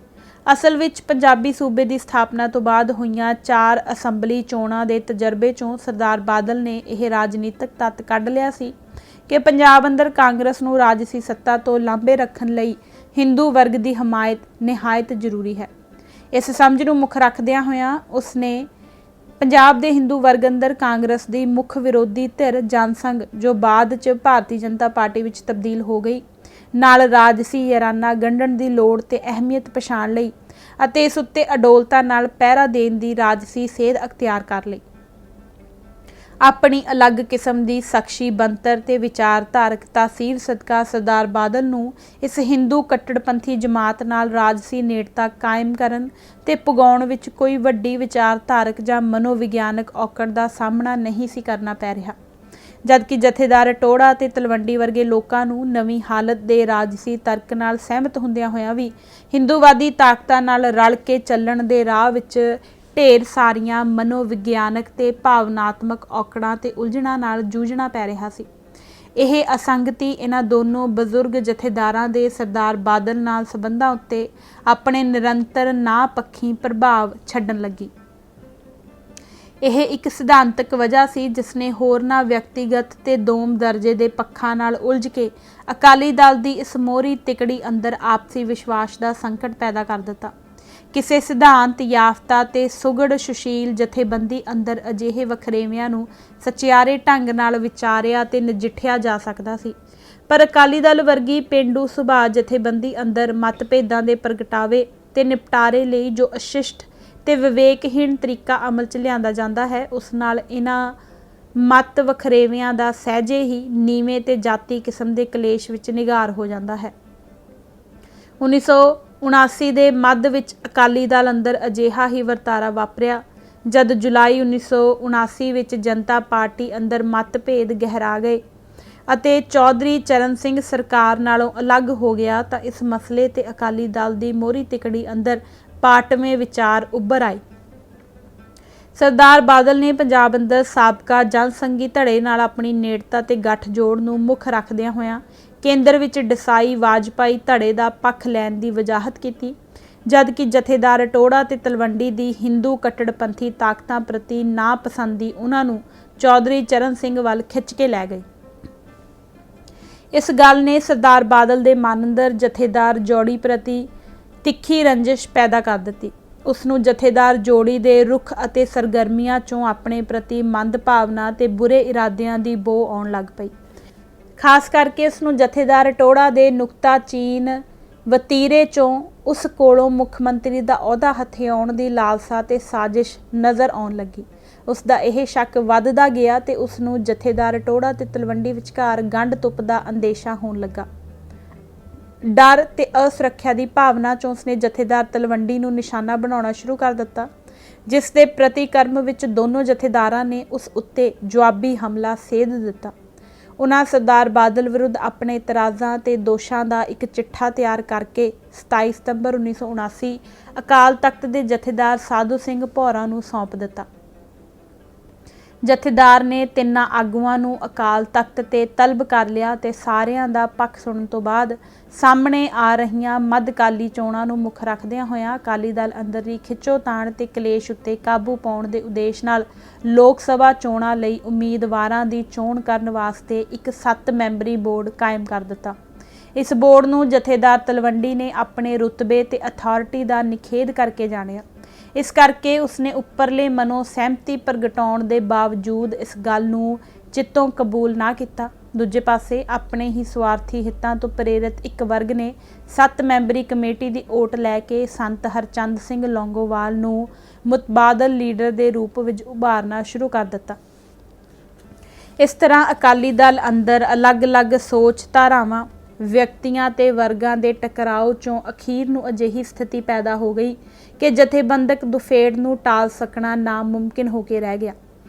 ਅਸਲ ਵਿੱਚ ਪੰਜਾਬੀ ਸੂਬੇ ਦੀ ਸਥਾਪਨਾ ਤੋਂ ਬਾਅਦ ਹੋਈਆਂ 4 ਅਸੈਂਬਲੀ ਚੋਣਾਂ ਦੇ ਤਜਰਬੇ 'ਚੋਂ ਸਰਦਾਰ ਬਾਦਲ ਨੇ ਇਹ ਰਾਜਨੀਤਿਕ ਤੱਤ ਕੱਢ ਲਿਆ ਸੀ ਕਿ ਪੰਜਾਬ ਅੰਦਰ ਕਾਂਗਰਸ ਨੂੰ ਰਾਜਸੀ ਸੱਤਾ ਤੋਂ ਲਾਂਭੇ ਰੱਖਣ ਲਈ ਹਿੰਦੂ ਵਰਗ ਦੀ ਹਮਾਇਤ ਨਿਹਾਇਤ ਜ਼ਰੂਰੀ ਹੈ। ਇਸ ਸਮਝ ਨੂੰ ਮੁੱਖ ਰੱਖਦਿਆਂ ਹੋਇਆਂ ਉਸ ਨੇ ਪੰਜਾਬ ਦੇ ਹਿੰਦੂ ਵਰਗ ਅੰਦਰ ਕਾਂਗਰਸ ਦੀ ਮੁੱਖ ਵਿਰੋਧੀ ਧਿਰ ਜਨਸੰਘ, ਜੋ ਬਾਅਦ 'ਚ ਭਾਰਤੀ ਜਨਤਾ ਪਾਰਟੀ ਵਿੱਚ ਤਬਦੀਲ ਹੋ ਗਈ, ਨਾਲ ਰਾਜਸੀ ਯਾਰਾਨਾ ਗੰਢਣ ਦੀ ਲੋੜ ਤੇ ਅਹਿਮੀਅਤ ਪਛਾਣ ਲਈ ਅਤੇ ਇਸ ਉੱਤੇ ਅਡੋਲਤਾ ਨਾਲ ਪਹਿਰਾ ਦੇਣ ਦੀ ਰਾਜਸੀ ਸੇਧ ਅਖਤਿਆਰ ਕਰ ਲਈ। ਆਪਣੀ ਅਲੱਗ ਕਿਸਮ ਦੀ ਸ਼ਖਸੀ ਬਣਤਰ ਤੇ ਵਿਚਾਰਧਾਰਕ ਤਾਸੀਰ ਸਦਕਾ ਸਰਦਾਰ ਬਾਦਲ ਨੂੰ ਇਸ ਹਿੰਦੂ ਕੱਟੜਪੰਥੀ ਜਮਾਤ ਨਾਲ ਰਾਜਸੀ ਨੇੜਤਾ ਕਾਇਮ ਕਰਨ ਤੇ ਪੁਗਾਉਣ ਵਿੱਚ ਕੋਈ ਵੱਡੀ ਵਿਚਾਰਧਾਰਕ ਜਾਂ ਮਨੋਵਿਗਿਆਨਕ ਔਕੜ ਦਾ ਸਾਹਮਣਾ ਨਹੀਂ ਸੀ ਕਰਨਾ ਪੈ ਰਿਹਾ। ਜਦਕਿ ਜਥੇਦਾਰ ਟੌੜਾ ਤੇ ਤਲਵੰਡੀ ਵਰਗੇ ਲੋਕਾਂ ਨੂੰ ਨਵੀਂ ਹਾਲਤ ਦੇ ਰਾਜਸੀ ਤਰਕ ਨਾਲ ਸਹਿਮਤ ਹੁੰਦਿਆਂ ਹੋਇਆਂ ਵੀ ਹਿੰਦੂਵਾਦੀ ਤਾਕਤਾਂ ਨਾਲ ਰਲ ਕੇ ਚੱਲਣ ਦੇ ਰਾਹ ਵਿੱਚ ਢੇਰ ਸਾਰੀਆਂ ਮਨੋਵਿਗਿਆਨਕ ਤੇ ਭਾਵਨਾਤਮਕ ਔਕੜਾਂ ਤੇ ਉਲਝਣਾਂ ਨਾਲ ਜੂਝਣਾ ਪੈ ਰਿਹਾ ਸੀ। ਇਹ ਅਸੰਗਤੀ ਇਹਨਾਂ ਦੋਨੋਂ ਬਜ਼ੁਰਗ ਜਥੇਦਾਰਾਂ ਦੇ ਸਰਦਾਰ ਬਾਦਲ ਨਾਲ ਸੰਬੰਧਾਂ ਉੱਤੇ ਆਪਣੇ ਨਿਰੰਤਰ ਨਾ ਪੱਖੀ ਪ੍ਰਭਾਵ ਛੱਡਣ ਲੱਗੀ। ਇਹ ਇੱਕ ਸਿਧਾਂਤਕ ਵਜ੍ਹਾ ਸੀ ਜਿਸ ਨੇ ਹੋਰਨਾਂ ਵਿਅਕਤੀਗਤ ਤੇ ਦੋਮ ਦਰਜੇ ਦੇ ਪੱਖਾਂ ਨਾਲ ਉਲਝ ਕੇ ਅਕਾਲੀ ਦਲ ਦੀ ਇਸ ਮੋਹਰੀ ਤਿਕੜੀ ਅੰਦਰ ਆਪਸੀ ਵਿਸ਼ਵਾਸ ਦਾ ਸੰਕਟ ਪੈਦਾ ਕਰ ਦਿੱਤਾ। ਕਿਸੇ ਸਿਧਾਂਤ ਯਾਫਤਾ ਤੇ ਸੁਗੜ ਸੁਸ਼ੀਲ ਜਥੇਬੰਦੀ ਅੰਦਰ ਅਜਿਹੇ ਵਖਰੇਵਿਆਂ ਨੂੰ ਸਚਿਆਰੇ ਢੰਗ ਨਾਲ ਵਿਚਾਰਿਆ ਤੇ ਨਜਿੱਠਿਆ ਜਾ ਸਕਦਾ ਸੀ, ਪਰ ਅਕਾਲੀ ਦਲ ਵਰਗੀ ਪੇਂਡੂ ਸੁਭਾਅ ਜਥੇਬੰਦੀ ਅੰਦਰ ਮਤਭੇਦਾਂ ਦੇ ਪ੍ਰਗਟਾਵੇ ਤੇ ਨਿਪਟਾਰੇ ਲਈ ਜੋ ਅਸ਼ਿਸ਼ਟ ਤੇ ਵਿਵੇਕਹੀਣ ਤਰੀਕਾ ਅਮਲ 'ਚ ਲਿਆਂਦਾ ਜਾਂਦਾ ਹੈ, ਉਸ ਨਾਲ ਇਹਨਾਂ ਮਤ ਵਖਰੇਵਿਆਂ ਦਾ ਸਹਿਜੇ ਹੀ ਨੀਵੇਂ ਤੇ ਜਾਤੀ ਕਿਸਮ ਦੇ ਕਲੇਸ਼ ਵਿੱਚ ਨਿਗਾਰ ਹੋ ਜਾਂਦਾ ਹੈ। 1979 ਦੇ ਮੱਧ ਵਿੱਚ ਅਕਾਲੀ ਦਲ ਅੰਦਰ ਅਜਿਹਾ ਹੀ ਵਰਤਾਰਾ ਵਾਪਰਿਆ ਜਦ ਜੁਲਾਈ 1979 ਵਿੱਚ ਜਨਤਾ ਪਾਰਟੀ ਅੰਦਰ ਮਤਭੇਦ ਗਹਿਰਾ ਗਏ ਅਤੇ ਚੌਧਰੀ ਚਰਨ ਸਿੰਘ ਸਰਕਾਰ ਨਾਲੋਂ ਅਲੱਗ ਹੋ ਗਿਆ ਤਾਂ ਇਸ ਮਸਲੇ ਤੇ ਅਕਾਲੀ ਦਲ ਦੀ ਮੋਹਰੀ ਤਿਕੜੀ ਅੰਦਰ ਪਾਟਵੇਂ ਵਿਚਾਰ ਉੱਭਰ ਆਏ। ਸਰਦਾਰ ਬਾਦਲ ਨੇ ਪੰਜਾਬ ਅੰਦਰ ਸਾਬਕਾ ਜਨਸੰਘੀ ਧੜੇ ਨਾਲ ਆਪਣੀ ਨੇੜਤਾ ਤੇ ਗੱਠਜੋੜ ਨੂੰ ਮੁੱਖ ਰੱਖਦਿਆਂ ਹੋਇਆਂ ਕੇਂਦਰ ਵਿੱਚ ਡਸਾਈ ਵਾਜਪਾਈ ਧੜੇ ਦਾ ਪੱਖ ਲੈਣ ਦੀ ਵਜਾਹਤ ਕੀਤੀ, ਜਦਕਿ ਜਥੇਦਾਰ ਅਟੋੜਾ ਤੇ ਤਲਵੰਡੀ ਦੀ ਹਿੰਦੂ ਕੱਟੜਪੰਥੀ ਤਾਕਤਾਂ ਪ੍ਰਤੀ ਨਾਪਸੰਦੀ ਉਹਨਾਂ ਨੂੰ ਚੌਧਰੀ ਚਰਨ ਸਿੰਘ ਵੱਲ ਖਿੱਚ ਕੇ ਲੈ ਗਈ। ਇਸ ਗੱਲ ਨੇ ਸਰਦਾਰ ਬਾਦਲ ਦੇ ਮਨ ਅੰਦਰ ਜਥੇਦਾਰ ਜੋੜੀ ਪ੍ਰਤੀ ਤਿੱਖੀ ਰੰਜਿਸ਼ ਪੈਦਾ ਕਰ ਦਿੱਤੀ। ਉਸ ਨੂੰ ਜਥੇਦਾਰ ਜੋੜੀ ਦੇ ਰੁਖ ਅਤੇ ਸਰਗਰਮੀਆਂ ਚੋਂ ਆਪਣੇ ਪ੍ਰਤੀ ਮੰਦ ਭਾਵਨਾ ਤੇ ਬੁਰੇ ਇਰਾਦਿਆਂ ਦੀ ਬੋ ਆਉਣ ਲੱਗ ਪਈ। ਖਾਸ ਕਰਕੇ ਉਸ ਨੂੰ ਜਥੇਦਾਰ ਅਟੋੜਾ ਦੇ ਨੁਕਤਾਚੀਨ ਵਤੀਰੇ ਚੋਂ ਉਸ ਕੋਲੋਂ ਮੁੱਖ ਮੰਤਰੀ ਦਾ ਅਹੁਦਾ ਹੱਥੇ ਆਉਣ ਦੀ ਲਾਲਸਾ ਤੇ ਸਾਜ਼ਿਸ਼ ਨਜ਼ਰ ਆਉਣ ਲੱਗੀ। ਉਸ ਦਾ ਇਹ ਸ਼ੱਕ ਵੱਧਦਾ ਗਿਆ ਤੇ ਉਸ ਨੂੰ ਜਥੇਦਾਰ ਅਟੋੜਾ ਤੇ ਤਲਵੰਡੀ ਵਿਚਕਾਰ ਗੰਢ ਤੁੱਪ ਦਾ ਅੰਦੇਸ਼ਾ ਹੋਣ ਲੱਗਾ। ਡਰ ਤੇ ਅਸੁਰੱਖਿਆ ਦੀ ਭਾਵਨਾ ਚੋਂ ਉਸਨੇ ਜਥੇਦਾਰ ਤਲਵੰਡੀ ਨੂੰ ਨਿਸ਼ਾਨਾ ਬਣਾਉਣਾ ਸ਼ੁਰੂ ਕਰ ਦਿੱਤਾ, ਜਿਸ ਦੇ ਪ੍ਰਤੀਕਰਮ ਵਿੱਚ ਦੋਨੋਂ ਜਥੇਦਾਰਾਂ ਨੇ ਉਸ ਉੱਤੇ ਜਵਾਬੀ ਹਮਲਾ ਸੇਧ ਦਿੱਤਾ। ਉਹਨਾਂ ਸਰਦਾਰ ਬਾਦਲ ਵਿਰੁੱਧ ਆਪਣੇ ਇਤਰਾਜ਼ਾਂ ਤੇ ਦੋਸ਼ਾਂ ਦਾ ਇੱਕ ਚਿੱਠਾ ਤਿਆਰ ਕਰਕੇ 27 ਸਤੰਬਰ 1979 ਅਕਾਲ ਤਖਤ ਦੇ ਜਥੇਦਾਰ ਸਾਧੂ ਸਿੰਘ ਭੌਰਾ ਨੂੰ ਸੌਂਪ ਦਿੱਤਾ। ਜਥੇਦਾਰ ਨੇ ਤਿੰਨਾਂ ਆਗੂਆਂ ਨੂੰ ਅਕਾਲ ਤਖਤ ਤੇ ਤਲਬ ਕਰ ਲਿਆ ਤੇ ਸਾਰਿਆਂ ਦਾ ਪੱਖ ਸੁਣਨ ਤੋਂ ਬਾਅਦ ਸਾਹਮਣੇ ਆ ਰਹੀਆਂ ਮੱਧਕਾਲੀ ਚੋਣਾਂ ਨੂੰ ਮੁੱਖ ਰੱਖਦਿਆਂ ਹੋਇਆਂ ਅਕਾਲੀ ਦਲ ਅੰਦਰਲੀ ਖਿੱਚੋਤਾਣ ਤੇ ਕਲੇਸ਼ ਉੱਤੇ ਕਾਬੂ ਪਾਉਣ ਦੇ ਉਦੇਸ਼ ਨਾਲ ਲੋਕ ਸਭਾ ਚੋਣਾਂ ਲਈ ਉਮੀਦਵਾਰਾਂ ਦੀ ਚੋਣ ਕਰਨ ਵਾਸਤੇ ਇੱਕ 7 ਮੈਂਬਰੀ ਬੋਰਡ ਕਾਇਮ ਕਰ ਦਿੱਤਾ। ਇਸ ਬੋਰਡ ਨੂੰ ਜਥੇਦਾਰ ਤਲਵੰਡੀ ਨੇ ਆਪਣੇ ਰੁਤਬੇ ਤੇ ਅਥਾਰਟੀ ਦਾ ਨਿਖੇਧ ਕਰਕੇ ਜਾਣਿਆ। ਇਸ ਕਰਕੇ ਉਸਨੇ ਉੱਪਰਲੇ ਮਨੋਂ ਸਹਿਮਤੀ ਪ੍ਰਗਟਾਉਣ ਦੇ ਬਾਵਜੂਦ ਇਸ ਗੱਲ ਨੂੰ ਚਿੱਤੋਂ ਕਬੂਲ ਨਾ ਕੀਤਾ। ਦੂਜੇ ਪਾਸੇ ਆਪਣੇ ਹੀ ਸਵਾਰਥੀ ਹਿੱਤਾਂ ਤੋਂ ਪ੍ਰੇਰਿਤ ਇੱਕ ਵਰਗ ਨੇ 7 ਮੈਂਬਰੀ ਕਮੇਟੀ ਦੀ ਓਟ ਲੈ ਕੇ ਸੰਤ ਹਰਚੰਦ ਸਿੰਘ ਲੌਂਗੋਵਾਲ ਨੂੰ ਮੁਤਬਾਦਲ ਲੀਡਰ ਦੇ ਰੂਪ ਵਿੱਚ ਉਭਾਰਨਾ ਸ਼ੁਰੂ ਕਰ ਦਿੱਤਾ। ਇਸ ਤਰ੍ਹਾਂ ਅਕਾਲੀ ਦਲ ਅੰਦਰ ਅਲੱਗ-ਅਲੱਗ ਸੋਚ ਧਾਰਾਵਾਂ, ਵਿਅਕਤੀਆਂ ਤੇ ਵਰਗਾਂ ਦੇ ਟਕਰਾਓ ਚੋਂ ਅਖੀਰ ਨੂੰ ਅਜਿਹੀ ਸਥਿਤੀ ਪੈਦਾ ਹੋ ਗਈ ਕਿ ਜਥੇਬੰਦਕ ਦੁਫੇੜ ਨੂੰ ਟਾਲ ਸਕਣਾ ਨਾਮੁਮਕਿਨ ਹੋ ਕੇ ਰਹਿ ਗਿਆ।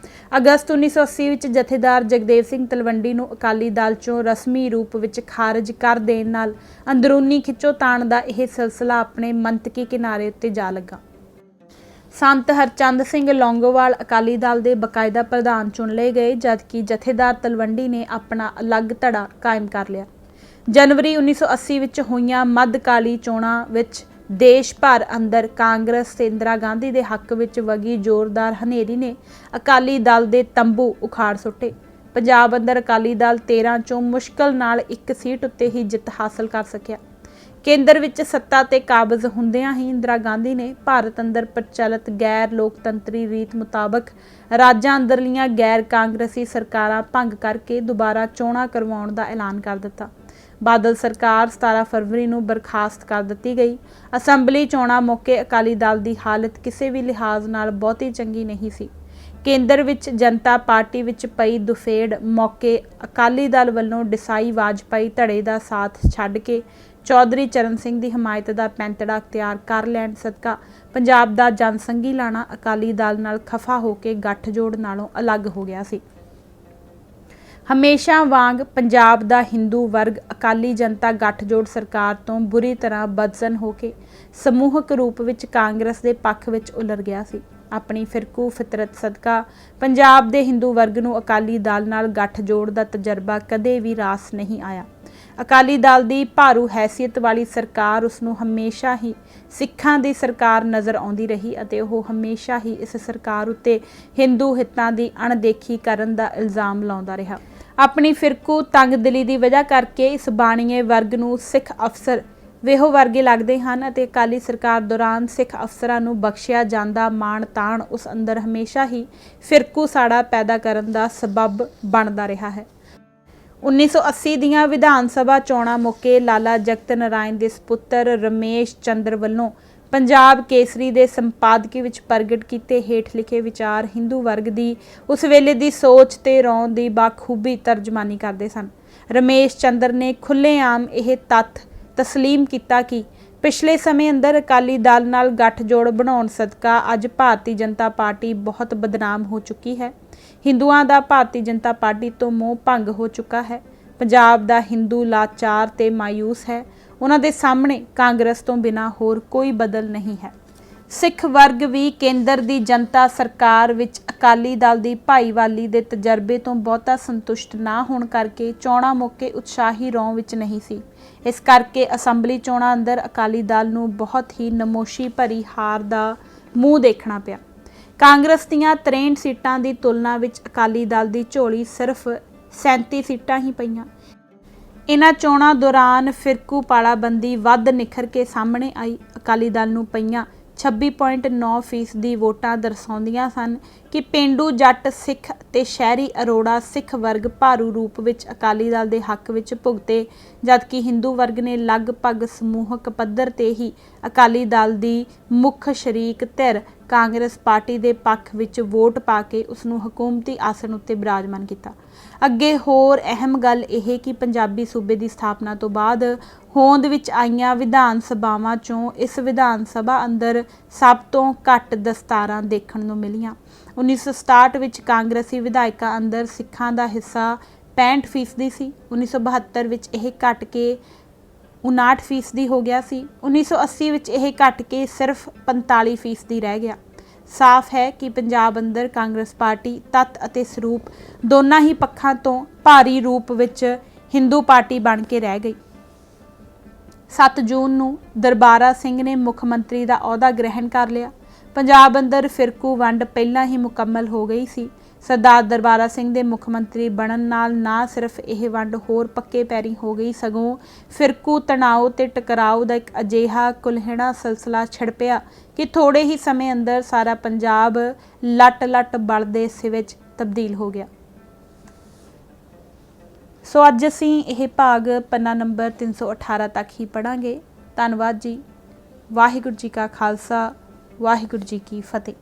ਅਗਸਤ 1980 ਵਿੱਚ ਜਥੇਦਾਰ ਜਗਦੇਵ ਸਿੰਘ ਤਲਵੰਡੀ ਨੂੰ ਅਕਾਲੀ ਦਲ ਚੋਂ ਰਸਮੀ ਰੂਪ ਵਿੱਚ ਖਾਰਜ ਕਰ ਦੇਣ ਨਾਲ ਅੰਦਰੂਨੀ ਖਿੱਚੋਤਾਣ ਦਾ ਇਹ ਸਿਲਸਿਲਾ ਆਪਣੇ ਮੰਤਕੀ ਕਿਨਾਰੇ ਉੱਤੇ ਜਾ ਲੱਗਾ। ਸੰਤ ਹਰਚੰਦ ਸਿੰਘ ਲੌਂਗੋਵਾਲ ਅਕਾਲੀ ਦਲ ਦੇ ਬਕਾਇਦਾ ਪ੍ਰਧਾਨ ਚੁਣ ਲਏ ਗਏ, ਜਦਕਿ ਜਥੇਦਾਰ ਤਲਵੰਡੀ ਨੇ ਆਪਣਾ ਅਲੱਗ ਧੜਾ ਕਾਇਮ ਕਰ ਲਿਆ। ਜਨਵਰੀ 1980 ਵਿੱਚ ਹੋਈਆਂ ਮੱਧਕਾਲੀ ਚੋਣਾਂ ਵਿੱਚ ਦੇਸ਼ ਭਰ ਅੰਦਰ ਕਾਂਗਰਸ ਤੇ ਇੰਦਰਾ ਗਾਂਧੀ ਦੇ ਹੱਕ ਵਿੱਚ ਵਗੀ ਜ਼ੋਰਦਾਰ ਹਨੇਰੀ ਨੇ ਅਕਾਲੀ ਦਲ ਦੇ ਤੰਬੂ ਉਖਾੜ ਸੁੱਟੇ। ਪੰਜਾਬ ਅੰਦਰ ਅਕਾਲੀ ਦਲ 13 ਚੋਂ ਮੁਸ਼ਕਲ ਨਾਲ ਇੱਕ ਸੀਟ ਉੱਤੇ ਹੀ ਜਿੱਤ ਹਾਸਲ ਕਰ ਸਕਿਆ। ਕੇਂਦਰ ਵਿੱਚ ਸੱਤਾ ਤੇ ਕਾਬਜ਼ ਹੁੰਦਿਆਂ ਹੀ ਇੰਦਰਾ ਗਾਂਧੀ ਨੇ ਭਾਰਤ ਅੰਦਰ ਪ੍ਰਚਲਿਤ ਗੈਰ ਲੋਕਤੰਤਰੀ ਰੀਤ ਮੁਤਾਬਕ ਰਾਜਾਂ ਅੰਦਰਲੀਆਂ ਗੈਰ ਕਾਂਗਰਸੀ ਸਰਕਾਰਾਂ ਭੰਗ ਕਰਕੇ ਦੁਬਾਰਾ ਚੋਣਾਂ ਕਰਵਾਉਣ ਦਾ ਐਲਾਨ ਕਰ ਦਿੱਤਾ। ਬਾਦਲ ਸਰਕਾਰ 17 ਫਰਵਰੀ ਨੂੰ ਬਰਖਾਸਤ ਕਰ ਦਿੱਤੀ ਗਈ। ਅਸੈਂਬਲੀ ਚੋਣਾਂ ਮੌਕੇ ਅਕਾਲੀ ਦਲ ਦੀ ਹਾਲਤ ਕਿਸੇ ਵੀ ਲਿਹਾਜ਼ ਨਾਲ ਬਹੁਤੀ ਚੰਗੀ ਨਹੀਂ ਸੀ। ਕੇਂਦਰ ਵਿੱਚ ਜਨਤਾ ਪਾਰਟੀ ਵਿੱਚ ਪਈ ਦੁਫੇੜ ਮੌਕੇ ਅਕਾਲੀ ਦਲ ਵੱਲੋਂ ਡਸਾਈ ਵਾਜਪਾਈ ਧੜੇ ਦਾ ਸਾਥ ਛੱਡ ਕੇ ਚੌਧਰੀ ਚਰਨ ਸਿੰਘ ਦੀ ਹਮਾਇਤ ਦਾ ਪੈਂਤੜਾ ਅਖਤਿਆਰ ਕਰ ਲੈਣ ਸਦਕਾ ਪੰਜਾਬ ਦਾ ਜਨਸੰਘੀ ਲਾਣਾ ਅਕਾਲੀ ਦਲ ਨਾਲ ਖਫਾ ਹੋ ਕੇ ਗੱਠਜੋੜ ਨਾਲੋਂ ਅਲੱਗ ਹੋ ਗਿਆ ਸੀ। ਹਮੇਸ਼ਾ ਵਾਂਗ ਪੰਜਾਬ ਦਾ ਹਿੰਦੂ ਵਰਗ ਅਕਾਲੀ ਜਨਤਾ ਗੱਠਜੋੜ ਸਰਕਾਰ ਤੋਂ ਬੁਰੀ ਤਰ੍ਹਾਂ ਬਦਜ਼ਨ ਹੋ ਕੇ ਸਮੂਹਕ ਰੂਪ ਵਿੱਚ ਕਾਂਗਰਸ ਦੇ ਪੱਖ ਵਿੱਚ ਉਲਰ ਗਿਆ ਸੀ। ਆਪਣੀ ਫਿਰਕੂ ਫਿਤਰਤ ਸਦਕਾ ਪੰਜਾਬ ਦੇ ਹਿੰਦੂ ਵਰਗ ਨੂੰ ਅਕਾਲੀ ਦਲ ਨਾਲ ਗੱਠਜੋੜ ਦਾ ਤਜਰਬਾ ਕਦੇ ਵੀ ਰਾਸ ਨਹੀਂ ਆਇਆ। ਅਕਾਲੀ ਦਲ ਦੀ ਭਾਰੂ ਹੈਸੀਅਤ ਵਾਲੀ ਸਰਕਾਰ ਉਸ ਨੂੰ ਹਮੇਸ਼ਾ ਹੀ ਸਿੱਖਾਂ ਦੀ ਸਰਕਾਰ ਨਜ਼ਰ ਆਉਂਦੀ ਰਹੀ ਅਤੇ ਉਹ ਹਮੇਸ਼ਾ ਹੀ ਇਸ ਸਰਕਾਰ ਉੱਤੇ ਹਿੰਦੂ ਹਿੱਤਾਂ ਦੀ ਅਣਦੇਖੀ ਕਰਨ ਦਾ ਇਲਜ਼ਾਮ ਲਾਉਂਦਾ ਰਿਹਾ। ਆਪਣੀ ਫਿਰਕੂ ਤੰਗਦਿਲੀ ਦੀ ਵਜ੍ਹਾ ਕਰਕੇ ਇਸ ਬਾਣੀਏ ਵਰਗ ਨੂੰ ਸਿੱਖ ਅਫਸਰ ਵੇਹੋ ਵਰਗੇ ਲੱਗਦੇ ਹਨ ਅਤੇ ਅਕਾਲੀ ਸਰਕਾਰ ਦੌਰਾਨ ਸਿੱਖ ਅਫਸਰਾਂ ਨੂੰ ਬਖਸ਼ਿਆ ਜਾਂਦਾ ਮਾਣ ਤਾਣ ਉਸ ਅੰਦਰ ਹਮੇਸ਼ਾ ਹੀ ਫਿਰਕੂ ਸਾੜਾ ਪੈਦਾ ਕਰਨ ਦਾ ਸਬੱਬ ਬਣਦਾ ਰਿਹਾ ਹੈ। 1980 ਦੀਆਂ ਵਿਧਾਨ ਸਭਾ ਚੋਣਾਂ ਮੌਕੇ ਲਾਲਾ ਜਗਤ ਨਾਰਾਇਣ ਦੇ ਸੁਪੁੱਤਰ ਰਮੇਸ਼ ਚੰਦਰ ਵੱਲੋਂ ਪੰਜਾਬ ਕੇਸਰੀ ਦੇ ਸੰਪਾਦਕੀ ਵਿੱਚ ਪ੍ਰਗਟ ਕੀਤੇ ਹੇਠ ਲਿਖੇ ਵਿਚਾਰ ਹਿੰਦੂ ਵਰਗ ਦੀ ਉਸ ਵੇਲੇ ਦੀ ਸੋਚ ਤੇ ਰੌਂ ਦੀ ਬਾਖੂਬੀ ਤਰਜਮਾਨੀ ਕਰਦੇ ਸਨ। ਰਮੇਸ਼ ਚੰਦਰ ਨੇ ਖੁੱਲ੍ਹੇਆਮ ਇਹ ਤੱਥ ਤਸਲੀਮ ਕੀਤਾ ਕਿ ਪਿਛਲੇ ਸਮੇਂ ਅੰਦਰ ਅਕਾਲੀ ਦਲ ਨਾਲ ਗੱਠਜੋੜ ਬਣਾਉਣ ਸਦਕਾ ਅੱਜ ਭਾਰਤੀ ਜਨਤਾ ਪਾਰਟੀ ਬਹੁਤ ਬਦਨਾਮ ਹੋ ਚੁੱਕੀ ਹੈ। ਹਿੰਦੂਆਂ ਦਾ ਭਾਰਤੀ ਜਨਤਾ ਪਾਰਟੀ ਤੋਂ ਮੋਹ ਭੰਗ ਹੋ ਚੁੱਕਾ ਹੈ। ਪੰਜਾਬ ਦਾ ਹਿੰਦੂ ਲਾਚਾਰ ਤੇ ਮਾਯੂਸ ਹੈ। ਉਹਨਾਂ ਦੇ ਸਾਹਮਣੇ ਕਾਂਗਰਸ ਤੋਂ ਬਿਨਾਂ ਹੋਰ ਕੋਈ ਬਦਲ ਨਹੀਂ ਹੈ। ਸਿੱਖ ਵਰਗ ਵੀ ਕੇਂਦਰ ਦੀ ਜਨਤਾ ਸਰਕਾਰ ਵਿੱਚ ਅਕਾਲੀ ਦਲ ਦੀ ਭਾਈਵਾਲੀ ਦੇ ਤਜਰਬੇ ਤੋਂ ਬਹੁਤਾ ਸੰਤੁਸ਼ਟ ਨਾ ਹੋਣ ਕਰਕੇ ਚੋਣਾਂ ਮੌਕੇ ਉਤਸ਼ਾਹੀ ਰੌਂ ਵਿੱਚ ਨਹੀਂ ਸੀ। ਇਸ ਕਰਕੇ ਅਸੈਂਬਲੀ ਚੋਣਾਂ ਅੰਦਰ ਅਕਾਲੀ ਦਲ ਨੂੰ ਬਹੁਤ ਹੀ ਨਮੋਸ਼ੀ ਭਰੀ ਹਾਰ ਦਾ ਮੂੰਹ ਦੇਖਣਾ ਪਿਆ। ਕਾਂਗਰਸ ਦੀਆਂ 63 ਸੀਟਾਂ ਦੀ ਤੁਲਨਾ ਵਿੱਚ ਅਕਾਲੀ ਦਲ ਦੀ ਝੋਲੀ ਸਿਰਫ 37 ਸੀਟਾਂ ਹੀ ਪਈਆਂ। ਇਹਨਾਂ ਚੋਣਾਂ ਦੌਰਾਨ ਫਿਰਕੂ ਪਾਲਾਬੰਦੀ ਵੱਧ ਨਿਖਰ ਕੇ ਸਾਹਮਣੇ ਆਈ। ਅਕਾਲੀ ਦਲ ਨੂੰ ਪਈਆਂ 26.9% ਵੋਟਾਂ ਦਰਸਾਉਂਦੀਆਂ ਸਨ ਕਿ ਪੇਂਡੂ ਜੱਟ ਸਿੱਖ ਤੇ ਸ਼ਹਿਰੀ ਅਰੋੜਾ ਸਿੱਖ ਵਰਗ ਭਾਰੂ ਰੂਪ ਵਿੱਚ ਅਕਾਲੀ ਦਲ ਦੇ ਹੱਕ ਵਿੱਚ ਭੁਗਤੇ, ਜਦਕਿ ਹਿੰਦੂ ਵਰਗ ਨੇ ਲਗਭਗ ਸਮੂਹਕ ਪੱਧਰ ਤੇ ਹੀ ਅਕਾਲੀ ਦਲ ਦੀ ਮੁੱਖ ਸ਼ਰੀਕ ਧਿਰ ਕਾਂਗਰਸ ਪਾਰਟੀ ਦੇ ਪੱਖ ਵਿੱਚ ਵੋਟ ਪਾ ਕੇ ਉਸ ਨੂੰ ਹਕੂਮਤੀ ਆਸਣ ਉੱਤੇ ਬਿਰਾਜਮਾਨ ਕੀਤਾ। ਅੱਗੇ ਹੋਰ ਅਹਿਮ ਗੱਲ ਇਹ ਕਿ ਪੰਜਾਬੀ ਸੂਬੇ ਦੀ ਸਥਾਪਨਾ ਤੋਂ ਬਾਅਦ ਹੋਂਦ ਵਿੱਚ ਆਈਆਂ ਵਿਧਾਨ ਸਭਾਵਾਂ 'ਚੋਂ ਇਸ ਵਿਧਾਨ ਸਭਾ ਅੰਦਰ ਸਭ ਤੋਂ ਘੱਟ ਦਸਤਾਰਾਂ ਦੇਖਣ ਨੂੰ ਮਿਲੀਆਂ। 1967 ਵਿੱਚ ਕਾਂਗਰਸੀ ਵਿਧਾਇਕਾਂ ਅੰਦਰ ਸਿੱਖਾਂ ਦਾ ਹਿੱਸਾ 65% ਸੀ। 1972 ਵਿੱਚ ਇਹ ਘਟ ਕੇ 59% ਹੋ ਗਿਆ ਸੀ। 1980 ਵਿੱਚ ਇਹ ਘਟ ਕੇ ਸਿਰਫ 45% ਰਹਿ ਗਿਆ। ਸਾਫ਼ ਹੈ ਕਿ ਪੰਜਾਬ ਅੰਦਰ ਕਾਂਗਰਸ ਪਾਰਟੀ ਤੱਤ ਅਤੇ ਸਰੂਪ ਦੋਨਾਂ ਹੀ ਪੱਖਾਂ ਤੋਂ ਭਾਰੀ ਰੂਪ ਵਿੱਚ ਹਿੰਦੂ ਪਾਰਟੀ ਬਣ ਕੇ ਰਹਿ ਗਈ। 7 ਜੂਨ ਨੂੰ ਦਰਬਾਰਾ ਸਿੰਘ ਨੇ ਮੁੱਖ ਮੰਤਰੀ ਦਾ ਅਹੁਦਾ ਗ੍ਰਹਿਣ ਕਰ ਲਿਆ। ਪੰਜਾਬ ਅੰਦਰ ਫਿਰਕੂ ਵੰਡ ਪਹਿਲਾਂ ਹੀ ਮੁਕੰਮਲ ਹੋ ਗਈ ਸੀ। ਸਰਦਾਰ ਦਰਬਾਰਾ ਸਿੰਘ ਦੇ ਮੁੱਖ ਮੰਤਰੀ ਬਣਨ ਨਾਲ ਨਾ ਸਿਰਫ ਇਹ ਵੰਡ ਹੋਰ ਪੱਕੇ ਪੈਰੀਂ ਹੋ ਗਈ, ਸਗੋਂ ਫਿਰਕੂ ਤਣਾਅ ਤੇ ਟਕਰਾਓ ਦਾ ਇੱਕ ਅਜਿਹਾ ਕੁਲਹਿਣਾ ਸਿਲਸਿਲਾ ਛਿੜ ਪਿਆ ਕਿ ਥੋੜੇ ਹੀ ਸਮੇਂ ਅੰਦਰ ਸਾਰਾ ਪੰਜਾਬ ਲੱਟ-ਲੱਟ ਬਲਦੇ ਹਿੱਸੇ ਵਿੱਚ ਤਬਦੀਲ ਹੋ ਗਿਆ। ਸੋ ਅੱਜ ਅਸੀਂ ਇਹ ਭਾਗ ਪੰਨਾ ਨੰਬਰ 318 ਤੱਕ ਹੀ ਪੜ੍ਹਾਂਗੇ। ਧੰਨਵਾਦ ਜੀ। ਵਾਹਿਗੁਰੂ ਜੀ ਕਾ ਖਾਲਸਾ, ਵਾਹਿਗੁਰੂ ਜੀ ਕੀ ਫਤਿਹ।